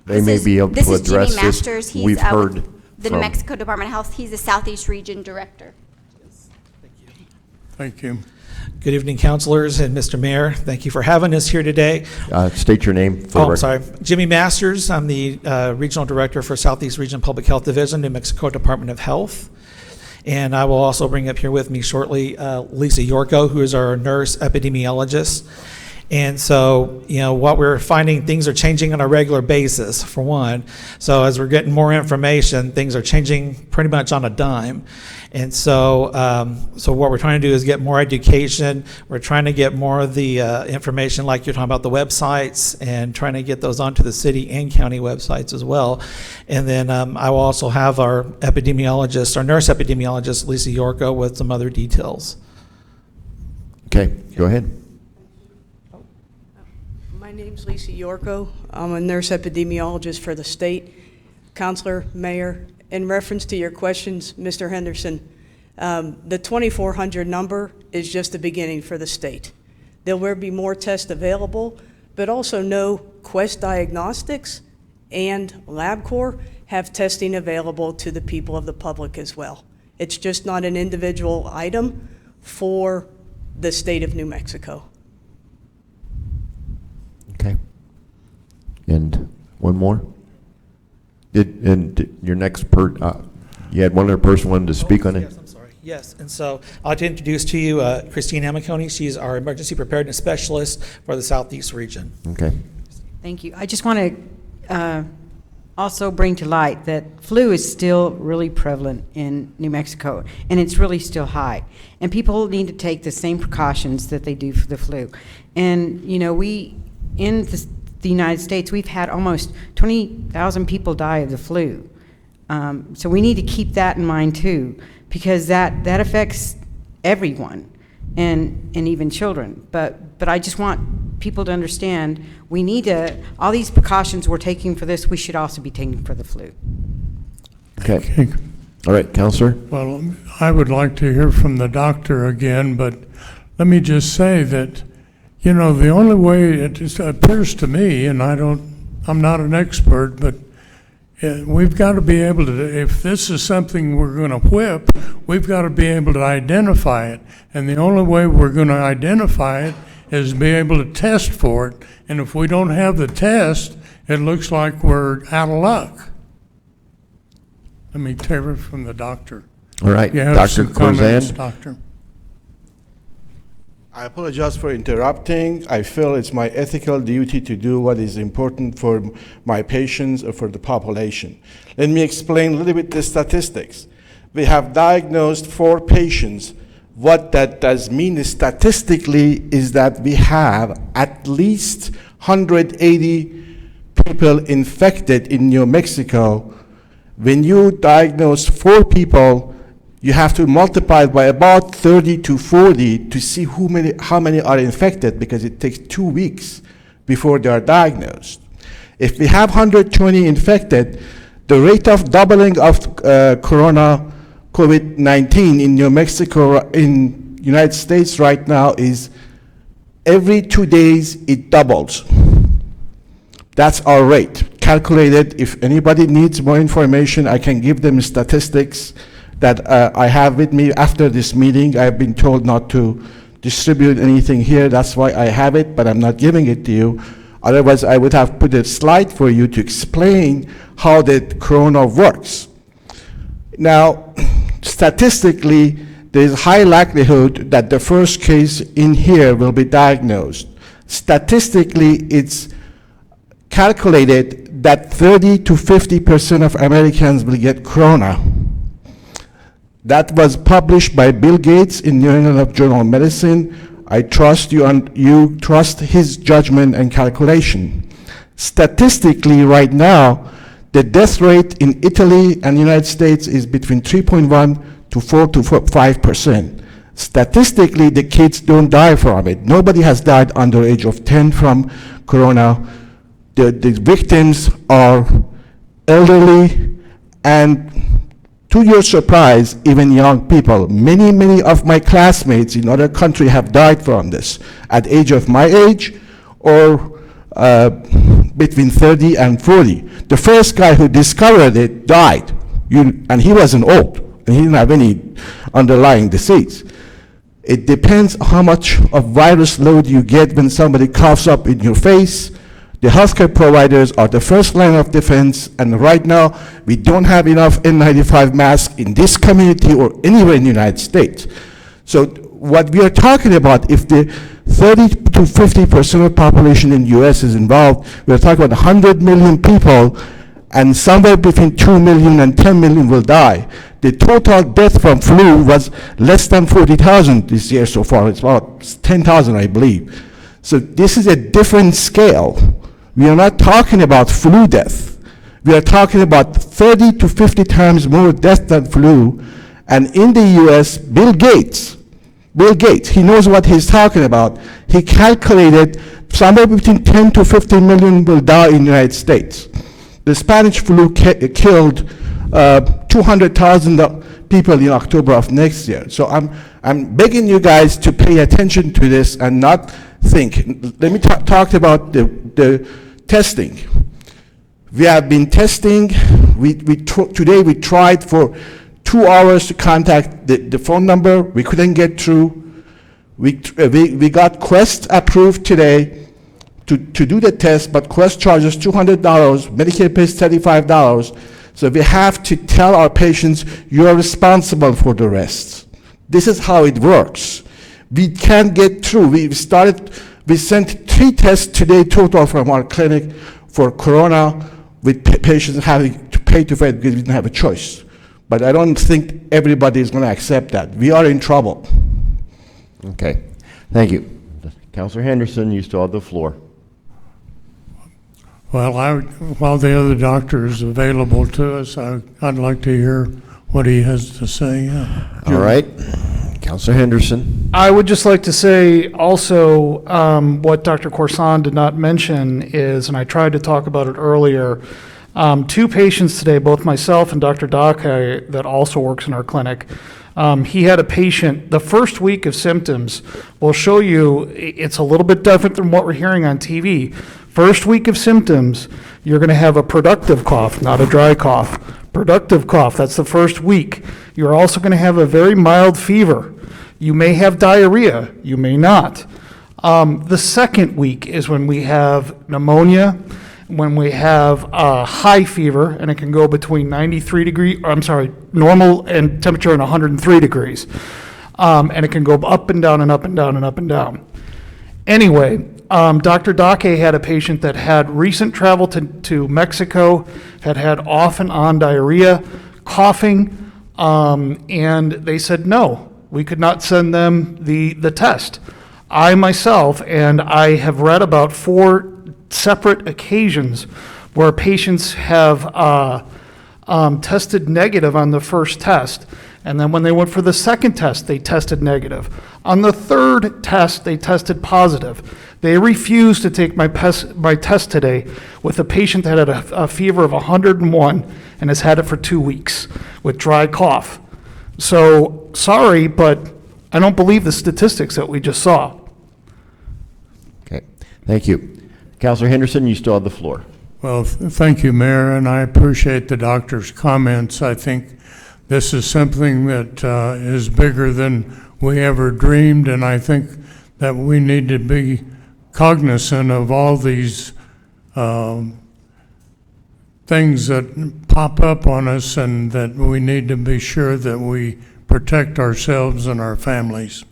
They may be able to address this. This is Jimmy Masters. He's We've heard with the New Mexico Department of Health. He's the Southeast Region Director. Thank you. Good evening, councilors and Mr. Mayor. Thank you for having us here today. State your name. I'm sorry. Jimmy Masters. I'm the Regional Director for Southeast Region Public Health Division, New Mexico Department of Health. And I will also bring up here with me shortly Lisa Yorko, who is our nurse epidemiologist. And so, what we're finding, things are changing on a regular basis, for one. So as we're getting more information, things are changing pretty much on a dime. And so, so what we're trying to do is get more education. We're trying to get more of the information, like you're talking about the websites, and trying to get those onto the city and county websites as well. And then I will also have our epidemiologist, our nurse epidemiologist, Lisa Yorko, with some other details. Okay, go ahead. My name's Lisa Yorko. I'm a nurse epidemiologist for the state. Counselor, Mayor, in reference to your questions, Mr. Henderson, the 2,400 number is just the beginning for the state. There will be more tests available, but also know Quest Diagnostics and LabCorp have testing available to the people of the public as well. It's just not an individual item for the state of New Mexico. Okay. And one more? Your next you had one other person wanted to speak on it? Yes, I'm sorry. Yes, and so I'd like to introduce to you Christine Amiconi. She's our emergency preparedness specialist for the Southeast region. Okay. Thank you. I just want to also bring to light that flu is still really prevalent in New Mexico, and it's really still high. And people need to take the same precautions that they do for the flu. And, we, in the United States, we've had almost 20,000 people die of the flu. So we need to keep that in mind too, because that affects everyone, and even children. But I just want people to understand we need to, all these precautions we're taking for this, we should also be taking for the flu. Okay. All right, Counselor? Well, I would like to hear from the doctor again, but let me just say that, the only way it just appears to me, and I'm not an expert, but we've got to be able to, if this is something we're going to whip, we've got to be able to identify it. And the only way we're going to identify it is be able to test for it. And if we don't have the test, it looks like we're out of luck. Let me hear it from the doctor. All right, You have Dr. some comments, Corzan? Doctor. I apologize for interrupting. I feel it's my ethical duty to do what is important for my patients or for the population. Let me explain a little bit the statistics. We have diagnosed 4 patients. What that does mean statistically is that we have at least 180 people infected in New Mexico. When you diagnose 4 people, you have to multiply by about 30 to 40 to see how many are infected, because it takes 2 weeks before they are diagnosed. If we have 120 infected, the rate of doubling of COVID-19 in New Mexico, in United States right now, is every 2 days it doubles. That's our rate, calculated. If anybody needs more information, I can give them statistics that I have with me after this meeting. I've been told not to distribute anything here. That's why I have it, but I'm not giving it to you. Otherwise, I would have put a slide for you to explain how the corona works. Now, statistically, there is high likelihood that the first case in here will be diagnosed. Statistically, it's calculated that 30 to 50% of Americans will get corona. That was published by Bill Gates in New England Journal of Medicine. I trust you, and you trust his judgment and calculation. Statistically, right now, the death rate in Italy and the United States is between 3.1 to 4 to 5%. Statistically, the kids don't die from it. Nobody has died under age of 10 from corona. The victims are elderly and, to your surprise, even young people. Many of my classmates in other countries have died from this at age of my age, or between 30 and 40. The first guy who discovered it died, and he wasn't old, and he didn't have any underlying disease. It depends how much of virus load you get when somebody coughs up in your face. The healthcare providers are the first line of defense, and right now we don't have enough N95 masks in this community or anywhere in the United States. So what we are talking about, if the 30 to 50% of the population in the U.S. is involved, we're talking about 100 million people, and somewhere between 2 million and 10 million will die. The total death from flu was less than 40,000 this year so far. It's about 10,000, I believe. So this is a different scale. We are not talking about flu death. We are talking about 30 to 50 times more death than flu. And in the U.S., Bill Gates, he knows what he's talking about. He calculated somewhere between 10 to 15 million will die in the United States. The Spanish flu killed 200,000 people in October of next year. So I'm begging you guys to pay attention to this and not think. Let me talk about the testing. We have been testing. Today we tried for 2 hours to contact the phone number. We couldn't get through. We got Quest approved today to do the test, but Quest charges $200. Medicare pays $35. So we have to tell our patients, you are responsible for the rest. This is how it works. We can't get through. We sent 3 tests today total from our clinic for corona, with patients having to pay to for it because we didn't have a choice. But I don't think everybody is going to accept that. We are in trouble. Okay, thank you. Councilor Henderson, you still have the floor. Well, while the other doctor is available to us, I'd like to hear what he has to say. All right, Councilor Henderson. I would just like to say also what Dr. Corson did not mention is, and I tried to talk about it earlier, 2 patients today, both myself and Dr. Dake, that also works in our clinic. He had a patient, the first week of symptoms will show you it's a little bit different than what we're hearing on TV. First week of symptoms, you're going to have a productive cough, not a dry cough. Productive cough, that's the first week. You're also going to have a very mild fever. You may have diarrhea, you may not. The second week is when we have pneumonia, when we have high fever, and it can go between normal and temperature and 103 degrees. And it can go up and down and up and down and up and down. Anyway, Dr. Dake had a patient that had recent travel to Mexico, had off and on diarrhea, coughing, and they said no, we could not send them the test. I myself, and I have read about 4 separate occasions where patients have tested negative on the first test, and then when they went for the second test, they tested negative. On the third test, they tested positive. They refused to take my test today with a patient that had a fever of 101 and has had it for 2 weeks with dry cough. So, sorry, but I don't believe the statistics that we just saw. Okay, thank you. Councilor Henderson, you still have the floor. Well, thank you, Mayor, and I appreciate the doctor's comments. I think this is something that is bigger than we ever dreamed, and I think that we need to be cognizant of all these things that pop up on us, and that we need to be sure that we protect ourselves and our families.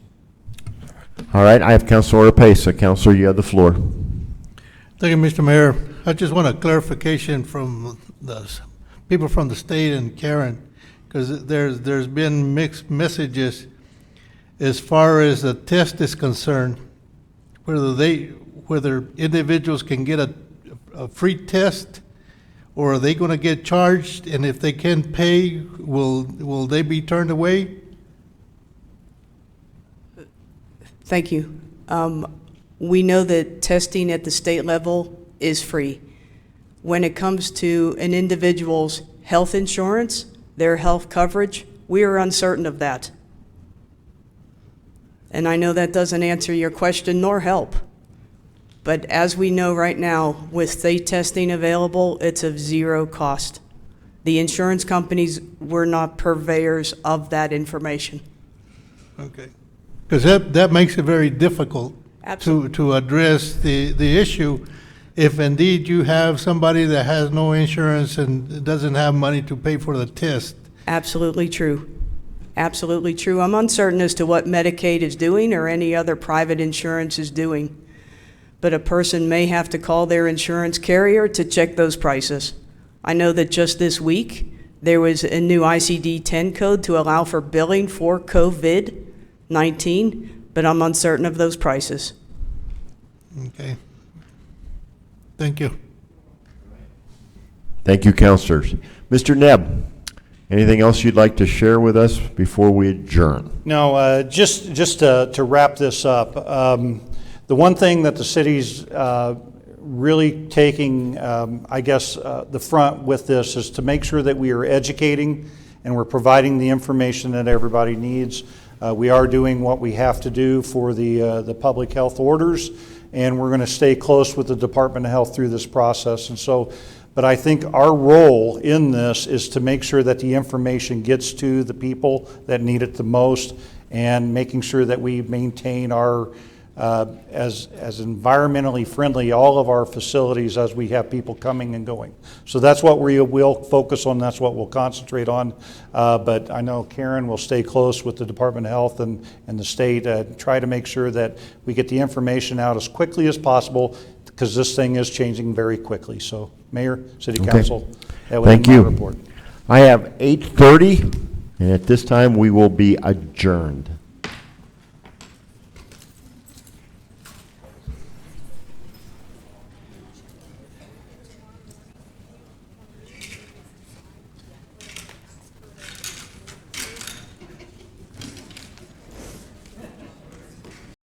All right, I have Councilor Orpesa. Councilor, you have the floor. Thank you, Mr. Mayor. I just want a clarification from the people from the state and Karen, because there's been mixed messages as far as the test is concerned, whether individuals can get a free test, or are they going to get charged, and if they can't pay, will they be turned away? Thank you. We know that testing at the state level is free. When it comes to an individual's health insurance, their health coverage, we are uncertain of that. And I know that doesn't answer your question nor help. But as we know right now, with state testing available, it's of zero cost. The insurance companies were not purveyors of that information. Okay. Because that makes it very difficult to address the issue if indeed you have somebody that has no insurance and doesn't have money to pay for the test. Absolutely true. absolutely true. I'm uncertain as to what Medicaid is doing or any other private insurance is doing. But a person may have to call their insurance carrier to check those prices. I know that just this week, there was a new ICD-10 code to allow for billing for COVID-19, but I'm uncertain of those prices. Okay. Thank you. Thank you, councilors. Mr. Nebb, anything else you'd like to share with us before we adjourn? No, just to wrap this up, the one thing that the city's really taking, I guess, the front with this is to make sure that we are educating and we're providing the information that everybody needs. We are doing what we have to do for the public health orders, and we're going to stay close with the Department of Health through this process. And so, but I think our role in this is to make sure that the information gets to the people that need it the most, and making sure that we maintain our as environmentally friendly all of our facilities as we have people coming and going. So that's what we will focus on, that's what we'll concentrate on. But I know Karen will stay close with the Department of Health and the state, try to make sure that we get the information out as quickly as possible, because this thing is changing very quickly. So Mayor, City Council, that would Thank end my you. report. I have 8:30, and at this time we will be adjourned.